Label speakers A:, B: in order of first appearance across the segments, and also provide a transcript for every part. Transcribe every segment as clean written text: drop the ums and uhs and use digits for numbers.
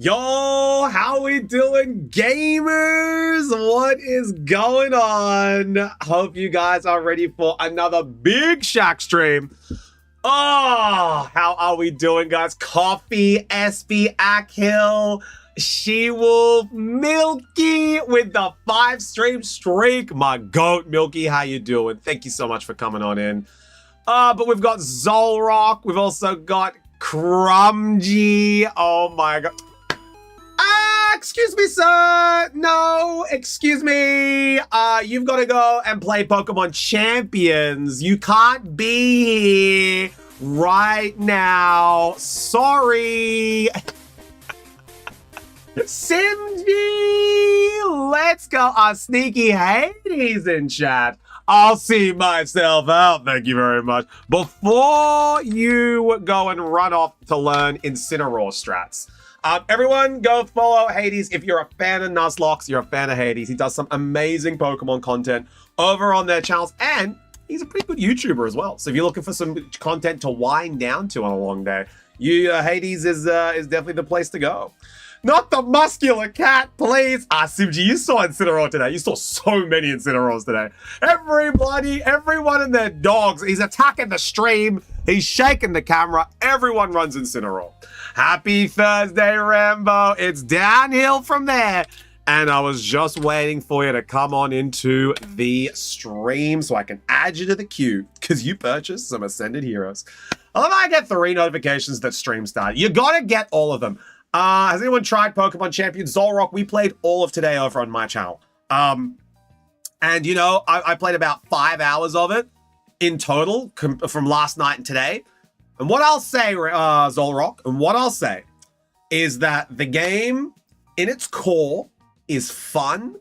A: Yo, how we doing, gamers? What is going on? Hope you guys are ready for another big Shack stream. Oh, how are we doing, guys? Coffee, SB Ackhill, She-Wolf, Milky with the 5-stream streak. My goat, Milky, how you doing? Thank you so much for coming on in. But we've got Zolrock. We've also got Crumgy. Oh my god. Excuse me, sir. No, excuse me. You've got to go and play Pokemon Champions. You can't be here right now. Sorry. Simji, let's go. Sneaky Hades in chat. I'll see myself out. Thank you very much. Before you go and run off to learn Incineroar strats, everyone go follow Hades. If you're a fan of Nuzlocke, you're a fan of Hades. He does some amazing Pokemon content over on their channels, and he's a pretty good YouTuber as well. So if you're looking for some content to wind down to on a long day, Hades is definitely the place to go. Not the muscular cat, please. Simji, you saw Incineroar today. You saw so many Incineroars today. Everyone and their dogs. He's attacking the stream. He's shaking the camera. Everyone runs Incineroar. Happy Thursday, Rambo. It's downhill from there. And I was just waiting for you to come on into the stream so I can add you to the queue because you purchased some Ascended Heroes. I love how I get 3 notifications that stream started. You gotta get all of them. Has anyone tried Pokemon Champions? Zolrock, we played all of today over on my channel. And you know, I played about 5 hours of it in total from last night and today. And what I'll say, Zolrock, and what I'll say is that the game in its core is fun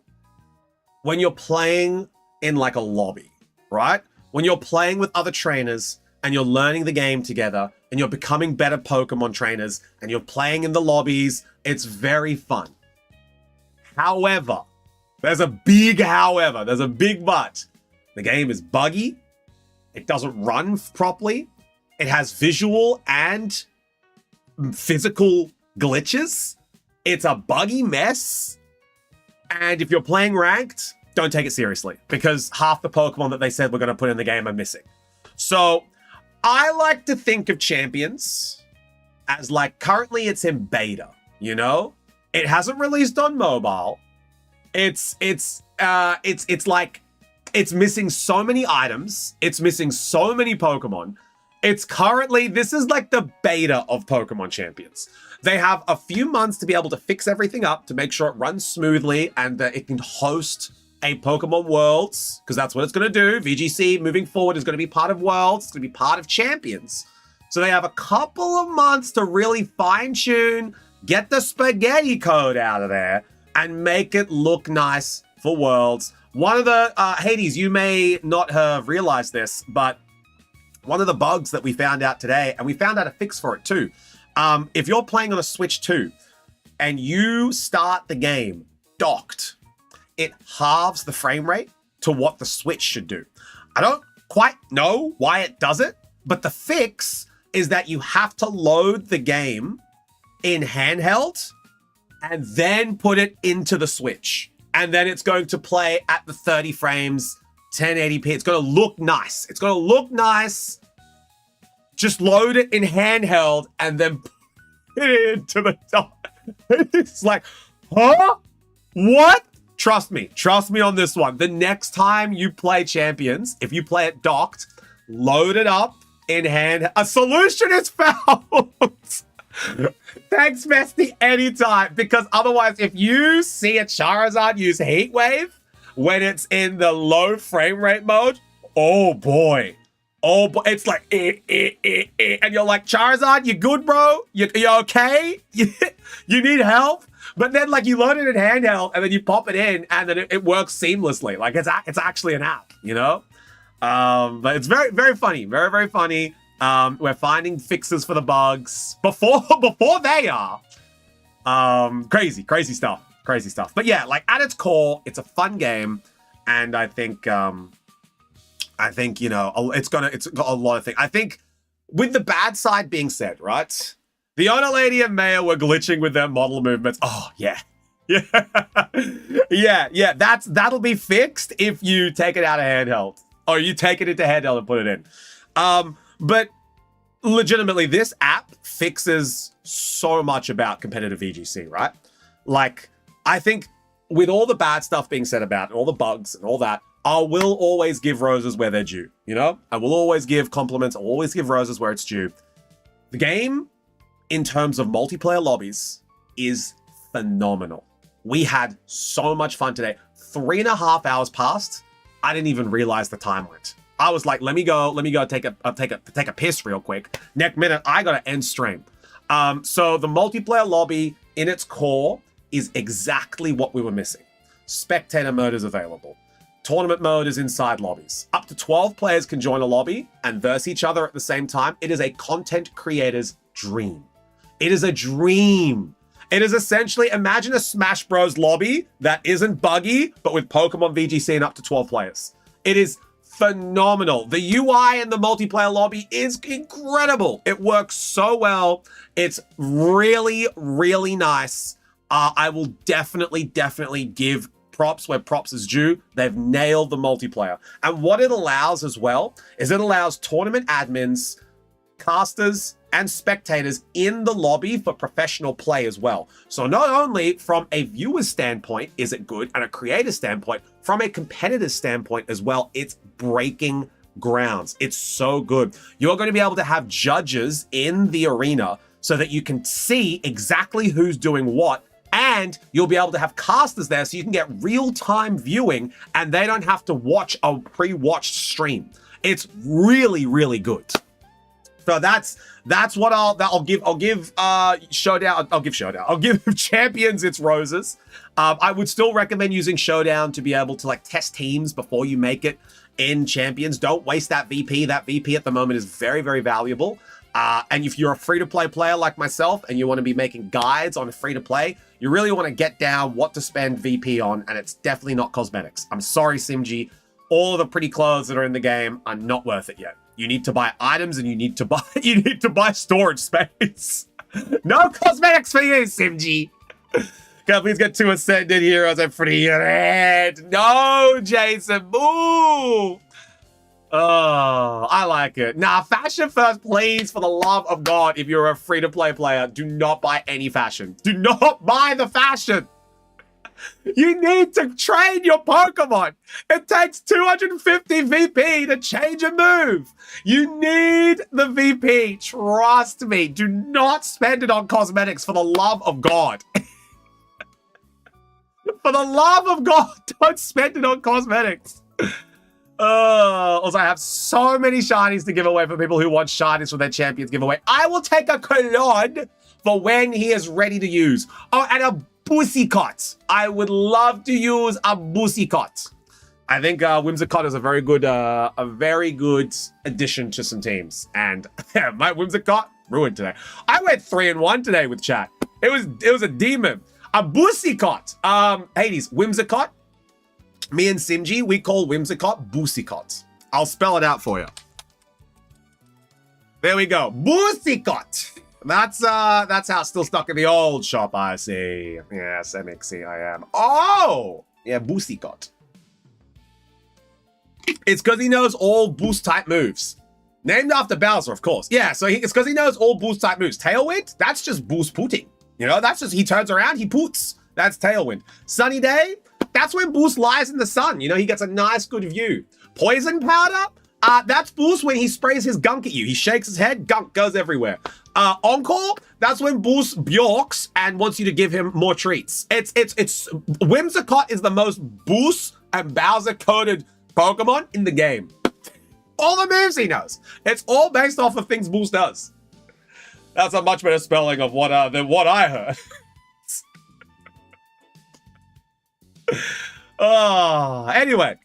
A: when you're playing in like a lobby, right? When you're playing with other trainers and you're learning the game together and you're becoming better Pokemon trainers and you're playing in the lobbies, it's very fun. However, there's a big however, there's a big but. The game is buggy. It doesn't run properly. It has visual and physical glitches. It's a buggy mess. And if you're playing ranked, don't take it seriously because half the Pokemon that they said we're going to put in the game are missing. So I like to think of Champions as like currently it's in beta, you know? It hasn't released on mobile. It's like it's missing so many items. It's missing so many Pokemon. It's currently, this is like the beta of Pokemon Champions. They have a few months to be able to fix everything up to make sure it runs smoothly and that it can host a Pokemon Worlds, because that's what it's going to do. VGC moving forward is going to be part of Worlds. It's going to be part of Champions. So they have a couple of months to really fine tune, get the spaghetti code out of there and make it look nice for Worlds. One of the, Hades, you may not have realized this, but one of the bugs that we found out today, and we found out a fix for it too. If you're playing on a Switch 2 and you start the game docked, it halves the frame rate to what the Switch should do. I don't quite know why it does it, but the fix is that you have to load the game in handheld and then put it into the Switch. And then it's going to play at the 30 frames, 1080p. It's going to look nice. It's going to look nice. Just load it in handheld and then put it into the top. It's like, huh? What? Trust me on this one. The next time you play Champions, if you play it docked, load it up in hand. A solution is found. Thanks, Mesty, anytime. Because otherwise, if you see a Charizard use Heat Wave when it's in the low frame rate mode, oh boy. Oh, boy. It's like, and you're like, Charizard, you good, bro? You okay? You need help? But then, like, you load it in handheld, and then you pop it in, and then it works seamlessly. Like, it's actually an app, you know? But it's very, very funny. Very, very funny. We're finding fixes for the bugs before they are. Crazy stuff. Crazy stuff. But yeah, like, at its core, it's a fun game, and I think, you know, it's got a lot of things. I think with the bad side being said, right? The Honor Lady and Maya were glitching with their model movements. Oh, yeah. Yeah. That'll be fixed if you take it out of handheld. Or you take it into handheld and put it in. But legitimately, this app fixes so much about competitive VGC, right? Like, I think with all the bad stuff being said about it, all the bugs and all that, I will always give roses where they're due, you know? I will always give compliments. I'll always give roses where it's due. The game, in terms of multiplayer lobbies, is phenomenal. We had so much fun today. 3.5 hours passed. I didn't even realize the time went. I was like, let me go take a piss real quick. Next minute, I gotta end stream. So the multiplayer lobby in its core is exactly what we were missing. Spectator mode is available. Tournament mode is inside lobbies. Up to 12 players can join a lobby and verse each other at the same time. It is a content creator's dream. It is a dream. It is essentially, imagine a Smash Bros. Lobby that isn't buggy, but with Pokemon VGC and up to 12 players. It is phenomenal. The UI in the multiplayer lobby is incredible. It works so well. It's really, really nice. I will definitely give props where props is due. They've nailed the multiplayer. And what it allows as well is it allows tournament admins, casters, and spectators in the lobby for professional play as well. So not only from a viewer's standpoint is it good, and a creator standpoint, from a competitor standpoint as well, it's breaking grounds. It's so good. You're going to be able to have judges in the arena so that you can see exactly who's doing what, and you'll be able to have casters there so you can get real-time viewing and they don't have to watch a pre-watched stream. It's really, really good. So that's what I'll give Showdown. I'll give Champions its roses. I would still recommend using Showdown to be able to like test teams before you make it in Champions. Don't waste that VP. That VP at the moment is very, very valuable. And if you're a free-to-play player like myself and you want to be making guides on free-to-play, you really want to get down what to spend VP on, and it's definitely not cosmetics. I'm sorry, SimG. All of the pretty clothes that are in the game are not worth it yet. You need to buy items and you need to buy storage space. No cosmetics for you, SimG. Can I please get 2 Ascended Heroes and free red? No, Jason, move! Oh, I like it. Nah, fashion first, please, for the love of God. If you're a free-to-play player, do not buy any fashion. Do not buy the fashion. You need to train your Pokemon. It takes 250 VP to change a move. You need the VP. Trust me. Do not spend it on cosmetics for the love of God. For the love of God, don't spend it on cosmetics. Also, I have so many shinies to give away for people who want shinies for their champions giveaway. I will take a Claude for when he is ready to use. Oh, and a Bussicott. I would love to use a Bussicott. I think Whimsicott is a very good addition to some teams. And yeah, my Whimsicott ruined today. I went 3-1 today with chat. It was a demon. A Bussicott. Hades, Whimsicott. Me and SimG, we call Whimsicott Bussicott. I'll spell it out for you. There we go. Bussicott. That's how it's still stuck in the old shop, I see. Yes, MXC, I am. Oh! Yeah, Bussicott. It's because he knows all boost-type moves. Named after Bowser, of course. Yeah, so it's because he knows all boost-type moves. Tailwind? That's just boost putting. You know, that's just, he turns around, he puts. That's Tailwind. Sunny Day? That's when Boost lies in the sun. You know, he gets a nice, good view. Poison Powder? That's Boost when he sprays his gunk at you. He shakes his head, gunk goes everywhere. Encore? That's when Boost bjorks and wants you to give him more treats. It's Whimsicott is the most Boost and Bowser-coded Pokemon in the game. All the moves he knows. It's all based off of things Boost does. That's a much better spelling of what than what I heard. Anyway,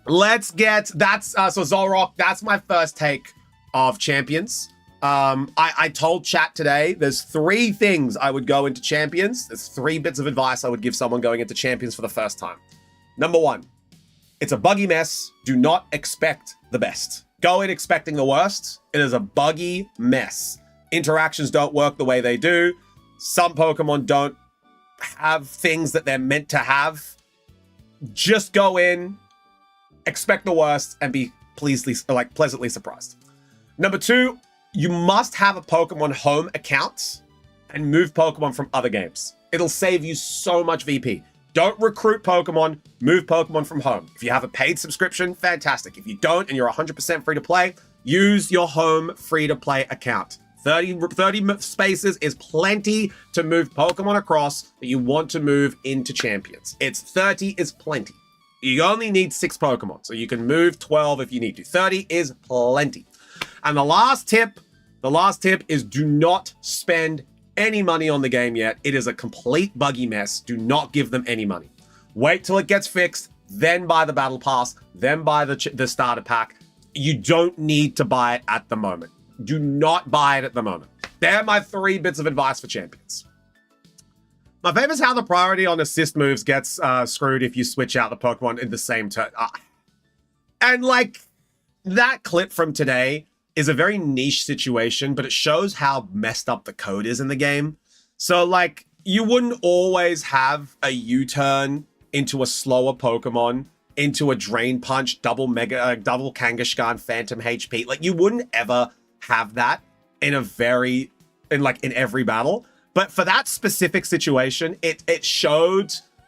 A: let's get so Zolrock, that's my first take of Champions. I told chat today there's 3 things I would go into Champions. There's 3 bits of advice I would give someone going into Champions for the first time. Number 1, it's a buggy mess. Do not expect the best. Go in expecting the worst. It is a buggy mess. interactions don't work the way they do. Some Pokemon don't have things that they're meant to have. Just go in, expect the worst, and be pleasantly surprised. Number 2, you must have a Pokemon Home account and move Pokemon from other games. It'll save you so much VP. Don't recruit Pokemon, move Pokemon from home. If you have a paid subscription, fantastic. If you don't and you're 100% free to play, use your home free to play account. 30 spaces is plenty to move Pokemon across that you want to move into champions. 30 is plenty. You only need 6 Pokemon, so you can move 12 if you need to. 30 is plenty. And the last tip is do not spend any money on the game yet. It is a complete buggy mess. Do not give them any money. Wait till it gets fixed, then buy the battle pass, then buy the starter pack. You don't need to buy it at the moment. Do not buy it at the moment. They're my 3 bits of advice for champions. My favorite is how the priority on assist moves gets screwed if you switch out the Pokemon in the same turn. And like, that clip from today is a very niche situation, but it shows how messed up the code is in the game. So like, you wouldn't always have a U-turn into a slower Pokemon, into a Drain Punch, double Kangaskhan, Phantom HP. Like, you wouldn't ever have that in every battle. But for that specific situation, it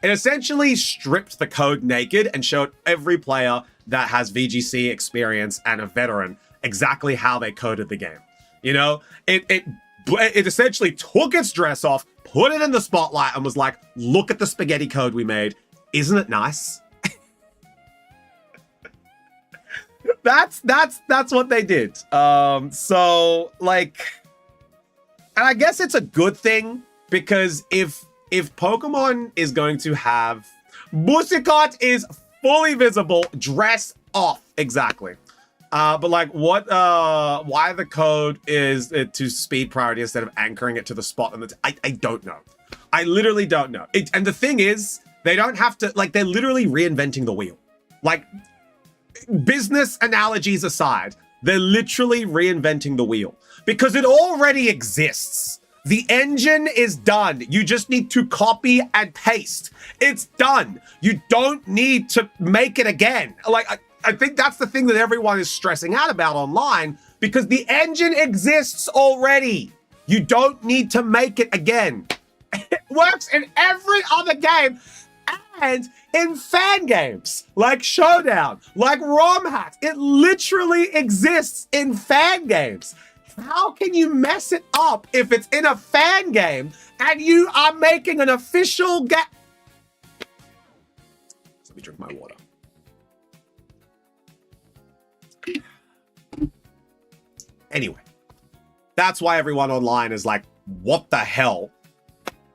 A: essentially stripped the code naked and showed every player that has VGC experience and a veteran exactly how they coded the game. You know, it essentially took its dress off, put it in the spotlight, and was like, look at the spaghetti code we made. Isn't it nice? That's what they did. So like, and I guess it's a good thing, because if Pokemon is going to have Busikot is fully visible, dress off, exactly. But like, why the code is to speed priority instead of anchoring it to the spot? And I don't know. I literally don't know. And the thing is, they don't have to, like, they're literally reinventing the wheel. Like, business analogies aside, they're literally reinventing the wheel because it already exists. The engine is done. You just need to copy and paste. It's done. You don't need to make it again. Like, I think that's the thing that everyone is stressing out about online, because the engine exists already. You don't need to make it again. It works in every other game and in fan games like Showdown, like ROM Hacks. It literally exists in fan games. How can you mess it up if it's in a fan game and you are making an official game? Let me drink my water. Anyway, that's why everyone online is like, what the hell?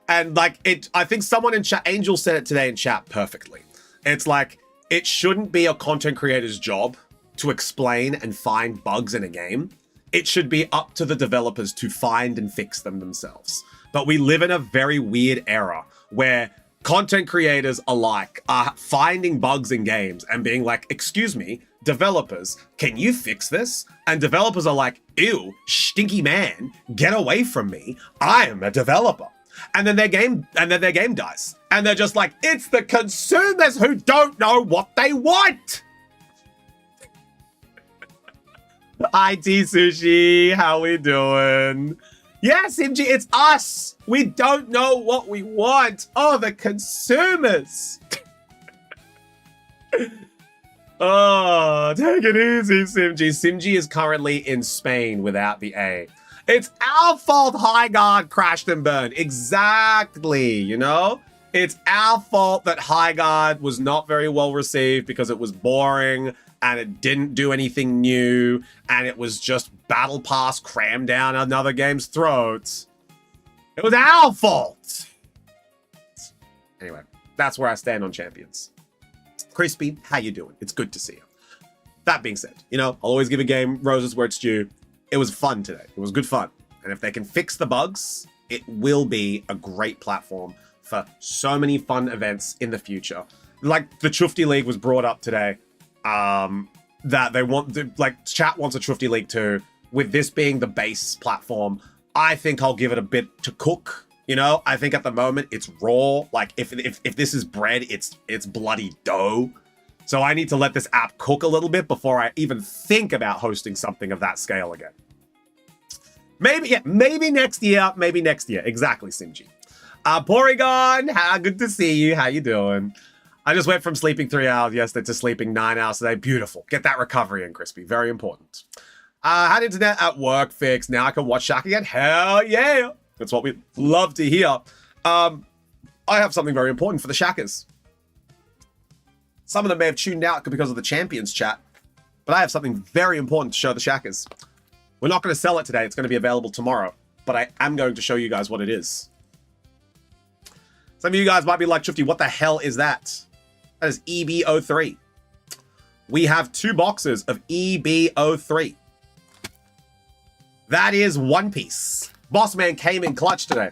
A: And like, I think someone in chat, Angel said it today in chat perfectly. It's like, it shouldn't be a content creator's job to explain and find bugs in a game. It should be up to the developers to find and fix them themselves. But we live in a very weird era where content creators alike are finding bugs in games and being like, excuse me, developers, can you fix this? And developers are like, ew, stinky man, get away from me. I am a developer. And then their game dies. And they're just like, it's the consumers who don't know what they want. IT Sushi, how we doing? Yes, MG, it's us. We don't know what we want. Oh, the consumers. Oh, take it easy, Simji. Simji is currently in Spain without the A. It's our fault Highguard crashed and burned. Exactly, you know? It's our fault that Highguard was not very well received because it was boring and it didn't do anything new and it was just Battle Pass crammed down another game's throats. It was our fault. Anyway, that's where I stand on champions. Crispy, how you doing? It's good to see you. That being said, you know, I'll always give a game roses where it's due. It was fun today. It was good fun. And if they can fix the bugs, it will be a great platform for so many fun events in the future. Like the Chufty League was brought up today. That they want, like, chat wants a Chufty League too. With this being the base platform, I think I'll give it a bit to cook. You know, I think at the moment it's raw. Like if this is bread, it's bloody dough. So I need to let this app cook a little bit before I even think about hosting something of that scale again. Maybe next year. Maybe next year. Exactly, Simji. Porygon, good to see you. How you doing? I just went from sleeping 3 hours yesterday to sleeping 9 hours today. Beautiful. Get that recovery in, Crispy. Very important. Had internet at work fixed. Now I can watch Shaq again. Hell yeah. That's what we love to hear. I have something very important for the Shackers. Some of them may have tuned out because of the Champions chat, but I have something very important to show the Shackers. We're not going to sell it today. It's going to be available tomorrow, but I am going to show you guys what it is. Some of you guys might be like, Shifty, what the hell is that? That is EB03. We have 2 boxes of EB03. That is One Piece. Bossman came in clutch today.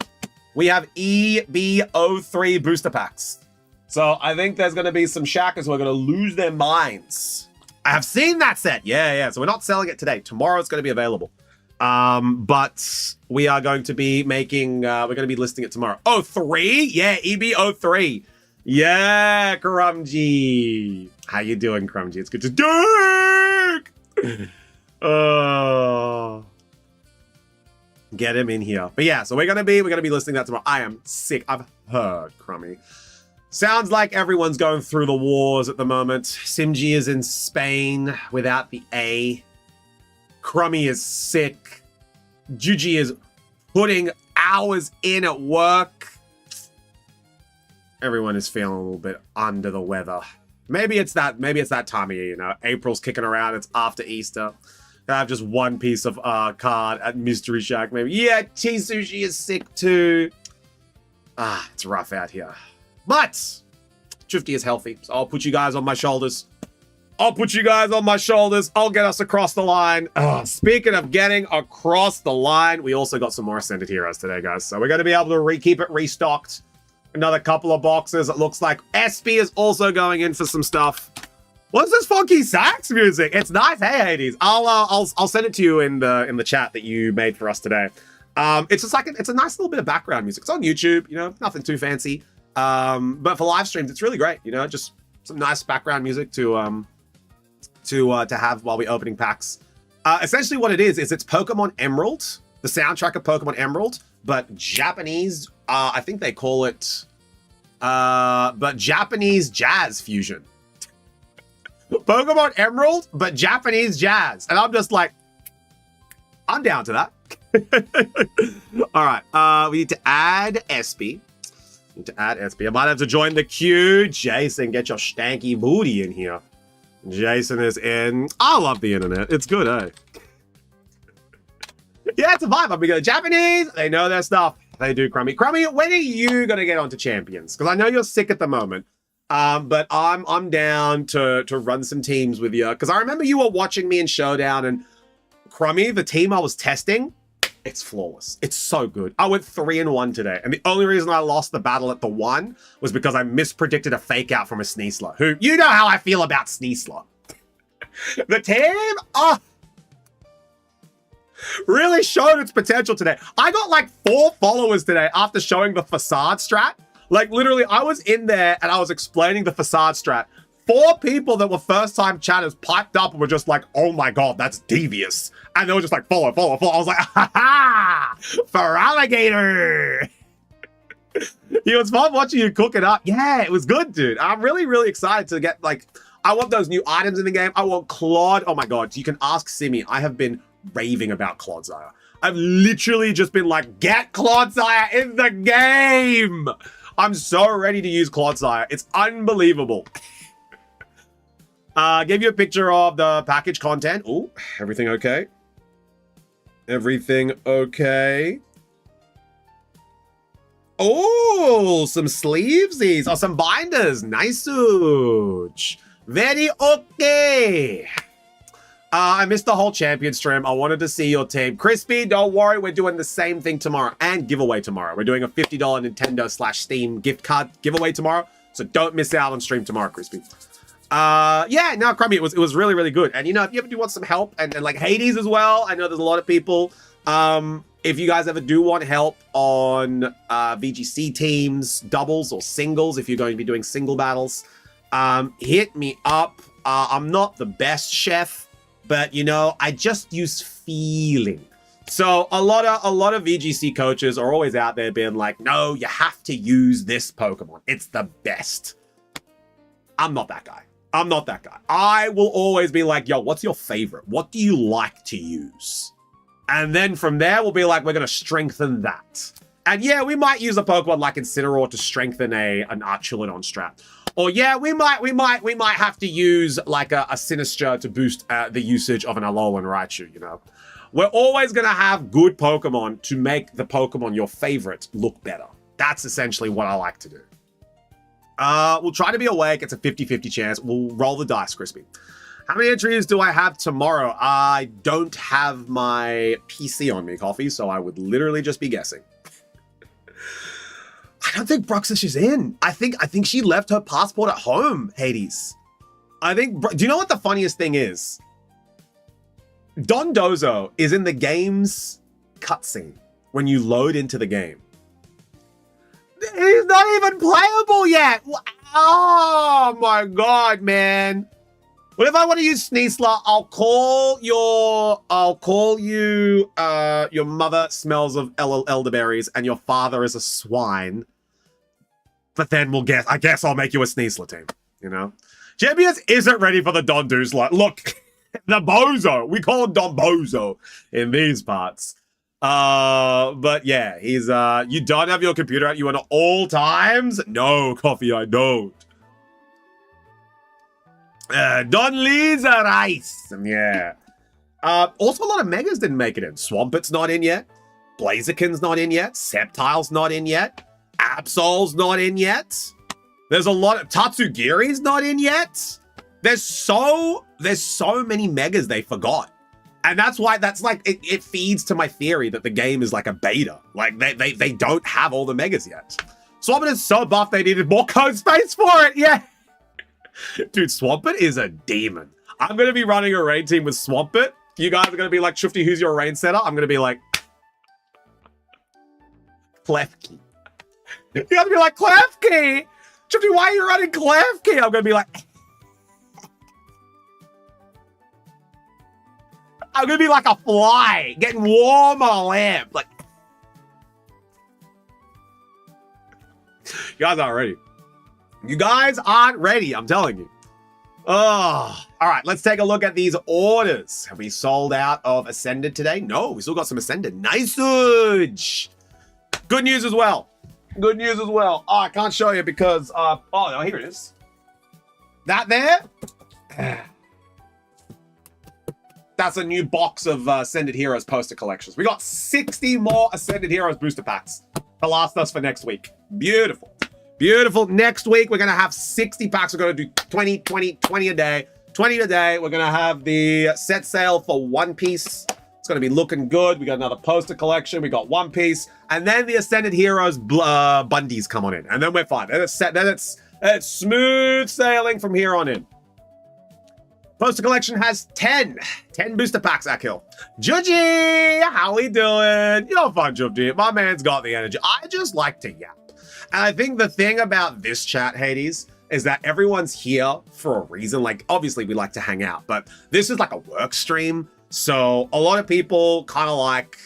A: We have EB03 booster packs. So I think there's going to be some Shackers who are going to lose their minds. I have seen that set. Yeah. So we're not selling it today. Tomorrow it's going to be available. But we are going to be making, we're going to be listing it tomorrow. 03? Yeah, EB03. Yeah, Crumgy. How you doing, Crumgy? It's good to do. Get him in here. But yeah, so we're gonna be listing that tomorrow. I am sick. I've heard, Crummy. Sounds like everyone's going through the wars at the moment. Simji is in Spain without the A. Crummy is sick. Juji is putting hours in at work. Everyone is feeling a little bit under the weather. Maybe it's that time of year, you know. April's kicking around, it's after Easter. I have just one piece of card at Mystery Shack, maybe. Yeah, T-Sushi is sick too. It's rough out here. But Drifty is healthy, so I'll put you guys on my shoulders. I'll get us across the line. Speaking of getting across the line, we also got some more Ascended Heroes today, guys. So we're going to be able to keep it restocked. Another couple of boxes. It looks like SP is also going in for some stuff. What's this funky sax music? It's nice. Hey, Hades. I'll send it to you in the chat that you made for us today. It's just like it's a nice little bit of background music. It's on YouTube, you know, nothing too fancy. But for live streams, it's really great. You know, just some nice background music to have while we're opening packs. Essentially, what it is it's Pokemon Emerald, the soundtrack of Pokemon Emerald, but Japanese. I think they call it, but Japanese jazz fusion. Pokemon Emerald, but Japanese jazz. And I'm just like, I'm down to that. All right. We need to add SP. I might have to join the queue. Jason, get your stanky booty in here. Jason is in. I love the internet. It's good, eh? Yeah, it's a vibe. I'm going to go Japanese. They know their stuff. They do, Crummy. Crummy, when are you going to get onto Champions? Because I know you're sick at the moment. But I'm down to run some teams with you. Because I remember you were watching me in Showdown, and Crummy, the team I was testing, it's flawless. It's so good. I went 3-1 today. And the only reason I lost the battle at the 1 was because I mispredicted a fake out from a Sneasler, who, you know how I feel about Sneasler. The team, really showed its potential today. I got like 4 followers today after showing the facade strat. Like, literally, I was in there and I was explaining the facade strat. 4 people that were first-time chatters piped up and were just like, oh my god, that's devious. And they were just like, follow. I was like, ha-ha! For alligator! It was fun watching you cook it up. Yeah, it was good, dude. I'm really, really excited to get, like, I want those new items in the game. I want Claude. Oh my god, you can ask Simi. I have been raving about Clodsire. I've literally just been like, get Clodsire in the game! I'm so ready to use Clodsire. It's unbelievable. Give you a picture of the package content. Oh, everything okay? Everything okay? Oh, some sleevesies. Oh, some binders. Nice. Very okay. I missed the whole champion stream. I wanted to see your team. Crispy, don't worry. We're doing the same thing tomorrow and giveaway tomorrow. We're doing a $50 Nintendo/Steam gift card giveaway tomorrow. So don't miss out on stream tomorrow, Crispy. Yeah, no, Crummy, it was really, really good. And, you know, if you ever do want some help and like Hades as well, I know there's a lot of people If you guys ever do want help on VGC teams, doubles or singles, if you're going to be doing single battles, hit me up. I'm not the best chef, but you know, I just use feeling. So a lot of VGC coaches are always out there being like, no, you have to use this Pokemon. It's the best. I'm not that guy. I'm not that guy. I will always be like, yo, what's your favorite? What do you like to use? And then from there, we'll be like, we're going to strengthen that. And yeah, we might use a Pokemon like Incineroar to strengthen an Archulidon strat. Or yeah, we might have to use like a Sinistra to boost the usage of an Alolan Raichu, you know. We're always going to have good Pokemon to make the Pokemon your favorite look better. That's essentially what I like to do. We'll try to be awake. It's a 50-50 chance. We'll roll the dice, Crispy. How many entries do I have tomorrow? I don't have my PC on me, Coffee, so I would literally just be guessing. I don't think Bruxish is in. I think she left her passport at home, Hades. Do you know what the funniest thing is? Dondozo is in the game's cutscene when you load into the game. He's not even playable yet. Oh my god, man. What if I want to use Sneasler? I'll call you your mother smells of elderberries and your father is a swine. But then I guess I'll make you a Sneasler team, you know? Champions isn't ready for the Don Doozler. Look, the Bozo. We call him Don Bozo in these parts. But yeah, he's you don't have your computer at you at all times? No, Coffee, I don't. Don Lee's a rice. Yeah. Also, a lot of Megas didn't make it in. Swampet's not in yet. Blaziken's not in yet. Sceptile's not in yet. Absol's not in yet. There's a lot of Tatsugiri's not in yet. There's so many Megas they forgot. And that's why it feeds to my theory that the game is like a beta. Like they don't have all the Megas yet. Swampert is so buff they needed more code space for it. Yeah. Dude, Swampert is a demon. I'm going to be running a raid team with Swampert. You guys are going to be like, Shufty, who's your raid setter? I'm going to be like, Klefki. You're going to be like, Klefki? Shufty, why are you running Klefki? I'm going to be like, I'm going to be like a fly, getting warm on a lamp. Like, you guys aren't ready. You guys aren't ready, I'm telling you. Oh, all right, let's take a look at these orders. Have we sold out of Ascended today? No, we still got some Ascended. Nice. Good news as well. Good news as well. Oh, I can't show you because, oh, no, here it is. That there? That's a new box of Ascended Heroes poster collections. We got 60 more Ascended Heroes booster packs to last us for next week. Beautiful. Beautiful. Next week, we're going to have 60 packs. We're going to do 20 a day. 20 a day. We're going to have the set sale for One Piece. It's going to be looking good. We got another poster collection. We got One Piece. And then the Ascended Heroes bundies come on in. And then we're fine. Then it's set. Then it's smooth sailing from here on in. Poster collection has 10 booster packs, Akil. Judgy, how we doing? You're fun, Judgy. My man's got the energy. I just like to yap. And I think the thing about this chat, Hades, is that everyone's here for a reason. Like, obviously, we like to hang out, but this is like a work stream. So a lot of people kind of like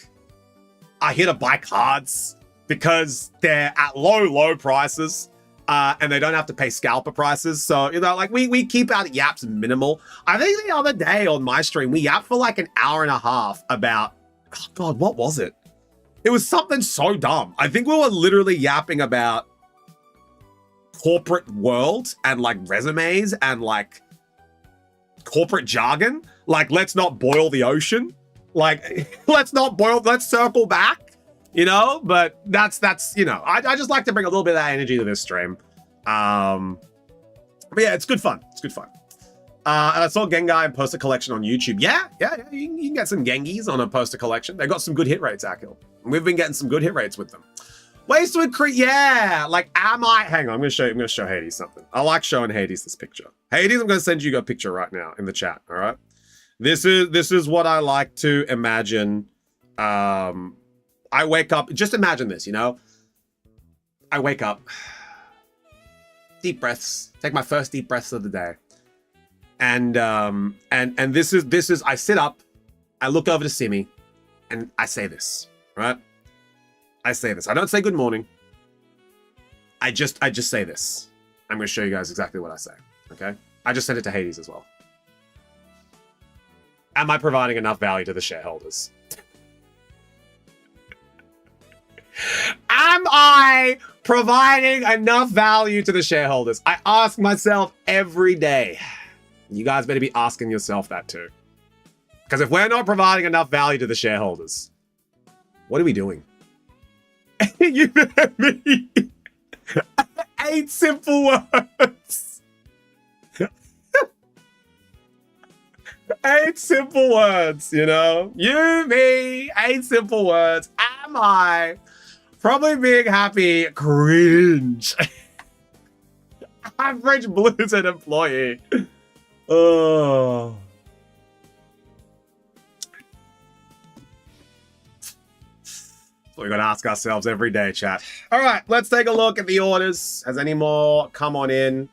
A: are here to buy cards because they're at low prices. And they don't have to pay scalper prices. So, you know, like we keep our yaps minimal. I think the other day on my stream, we yapped for like an hour and a half about, oh God, what was it? It was something so dumb. I think we were literally yapping about corporate world and like resumes and like corporate jargon. Like, let's not boil the ocean. Like, let's circle back. You know, but that's you know, I just like to bring a little bit of that energy to this stream. But yeah, it's good fun. It's good fun. And I saw Gengar and poster collection on YouTube. Yeah, you can get some Gengis on a poster collection. They got some good hit rates, Akil. We've been getting some good hit rates with them. Ways to increase, yeah. Like, hang on, I'm gonna show Hades something. I like showing Hades this picture. Hades, I'm gonna send you a picture right now in the chat. All right. This is what I like to imagine I wake up, just imagine this, you know? I wake up, deep breaths, take my first deep breaths of the day. And this is, I sit up, I look over to Simi, and I say this, right? I say this. I don't say good morning. I just say this. I'm going to show you guys exactly what I say, okay? I just sent it to Hades as well. Am I providing enough value to the shareholders? Am I providing enough value to the shareholders? I ask myself every day. You guys better be asking yourself that too. Because if we're not providing enough value to the shareholders, what are we doing? You heard me. 8 simple words. 8 simple words, you know? You, me, 8 simple words. Am I probably being happy? Cringe. Average Blizzard employee. Oh. So we're going to ask ourselves every day, chat. All right, let's take a look at the orders. Has any more come on in?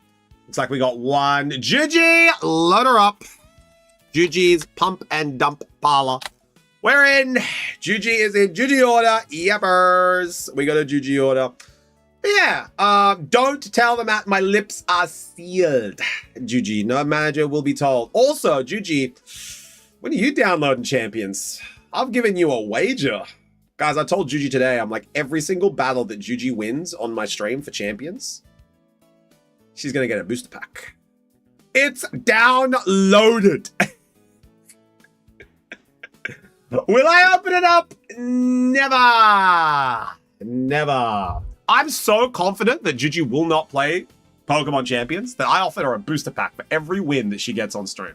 A: Looks like we got one. Juji, load her up. Juji's pump and dump parlor. We're in. Juji is in Juji order. Yeppers. We got a Juji order. But yeah, don't tell them that my lips are sealed. Juji, no manager will be told. Also, Juji, when are you downloading champions? I've given you a wager. Guys, I told Juji today, I'm like, every single battle that Juji wins on my stream for champions, she's going to get a booster pack. It's downloaded. Will I open it up? Never. Never. I'm so confident that Juji will not play Pokemon Champions that I offered her a booster pack for every win that she gets on stream.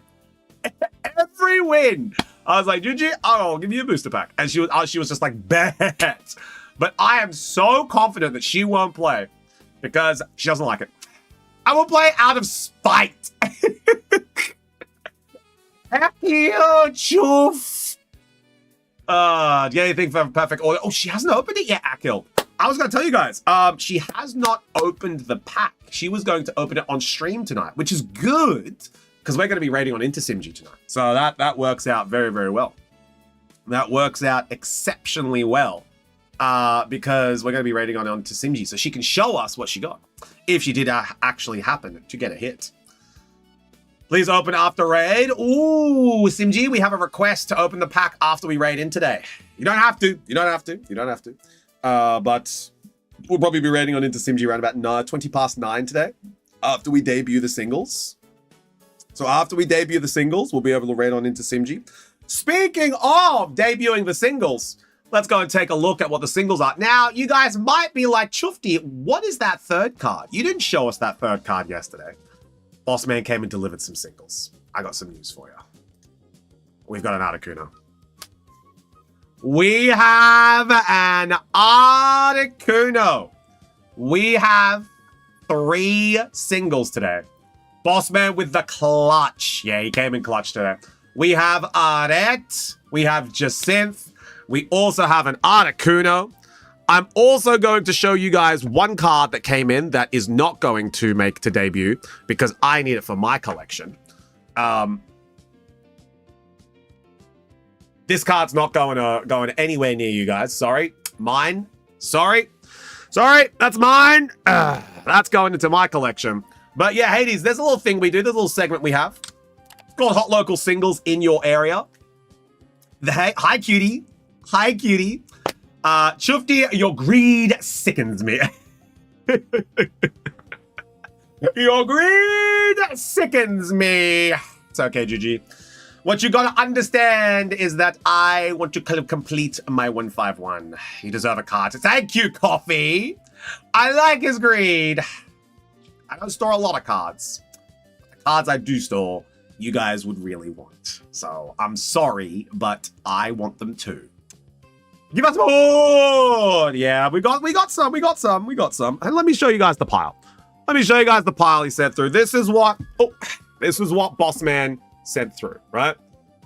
A: Every win. I was like, Juji, I'll give you a booster pack. And she was just like, bet. But I am so confident that she won't play because she doesn't like it. I will play out of spite. Heck you, Choof. Do you have anything for perfect order? Oh, she hasn't opened it yet, Akil. I was going to tell you guys, she has not opened the pack. She was going to open it on stream tonight, which is good because we're going to be raiding on into TCG tonight. So that works out very, very well. That works out exceptionally well because we're going to be raiding on into TCG. So she can show us what she got if she did actually happen to get a hit. Please open after raid. Ooh, Simji, we have a request to open the pack after we raid in today. You don't have to. You don't have to. You don't have to. But we'll probably be raiding on into Simji around about 20 past 9 today after we debut the singles. So after we debut the singles, we'll be able to raid on into Simji. Speaking of debuting the singles, let's go and take a look at what the singles are. Now, you guys might be like, Chufty, what is that third card? You didn't show us that third card yesterday. Boss Man came and delivered some singles. I got some news for you. We've got an Articuno. We have an Articuno. We have 3 singles today. Boss Man with the clutch. Yeah, he came in clutch today. We have Arette. We have Jacinth. We also have an Articuno. I'm also going to show you guys one card that came in that is not going to make to debut because I need it for my collection. This card's not going anywhere near you guys. Sorry. Mine. Sorry. Sorry. That's mine. That's going into my collection. But yeah, Hades, there's a little thing we do. There's a little segment we have. It's called Hot Local Singles in Your Area. Hi, cutie. Hi, cutie. Chufty, your greed sickens me. Your greed sickens me. It's okay, GG. What you gotta understand is that I want to complete my 151. You deserve a card. Thank you, Coffee. I like his greed. I don't store a lot of cards. The cards I do store, you guys would really want. So I'm sorry, but I want them too. Give us more! Yeah, we got some. And let me show you guys the pile. Let me show you guys the pile he sent through. This is what Boss Man sent through, right?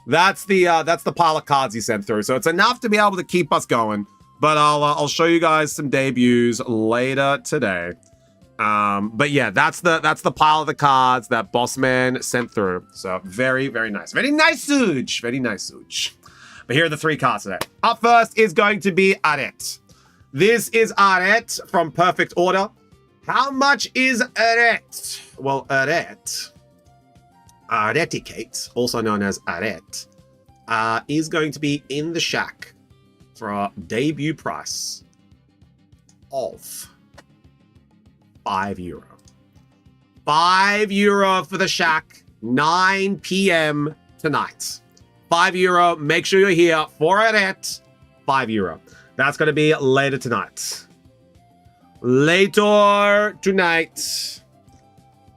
A: That's the pile of cards he sent through. So it's enough to be able to keep us going. But I'll show you guys some debuts later today. But yeah, that's the pile of the cards that Bossman sent through. So very, very nice. Very nice, Suj. Very nice, Suj. But here are the 3 cards today. Up first is going to be Aret. This is Aret from Perfect Order. How much is Aret? Well, Areticate, also known as Aret, is going to be in the shack for a debut price of €5. €5 for the shack, 9 p.m. tonight. €5. Make sure you're here for Aret. €5. That's going to be later tonight. Later tonight.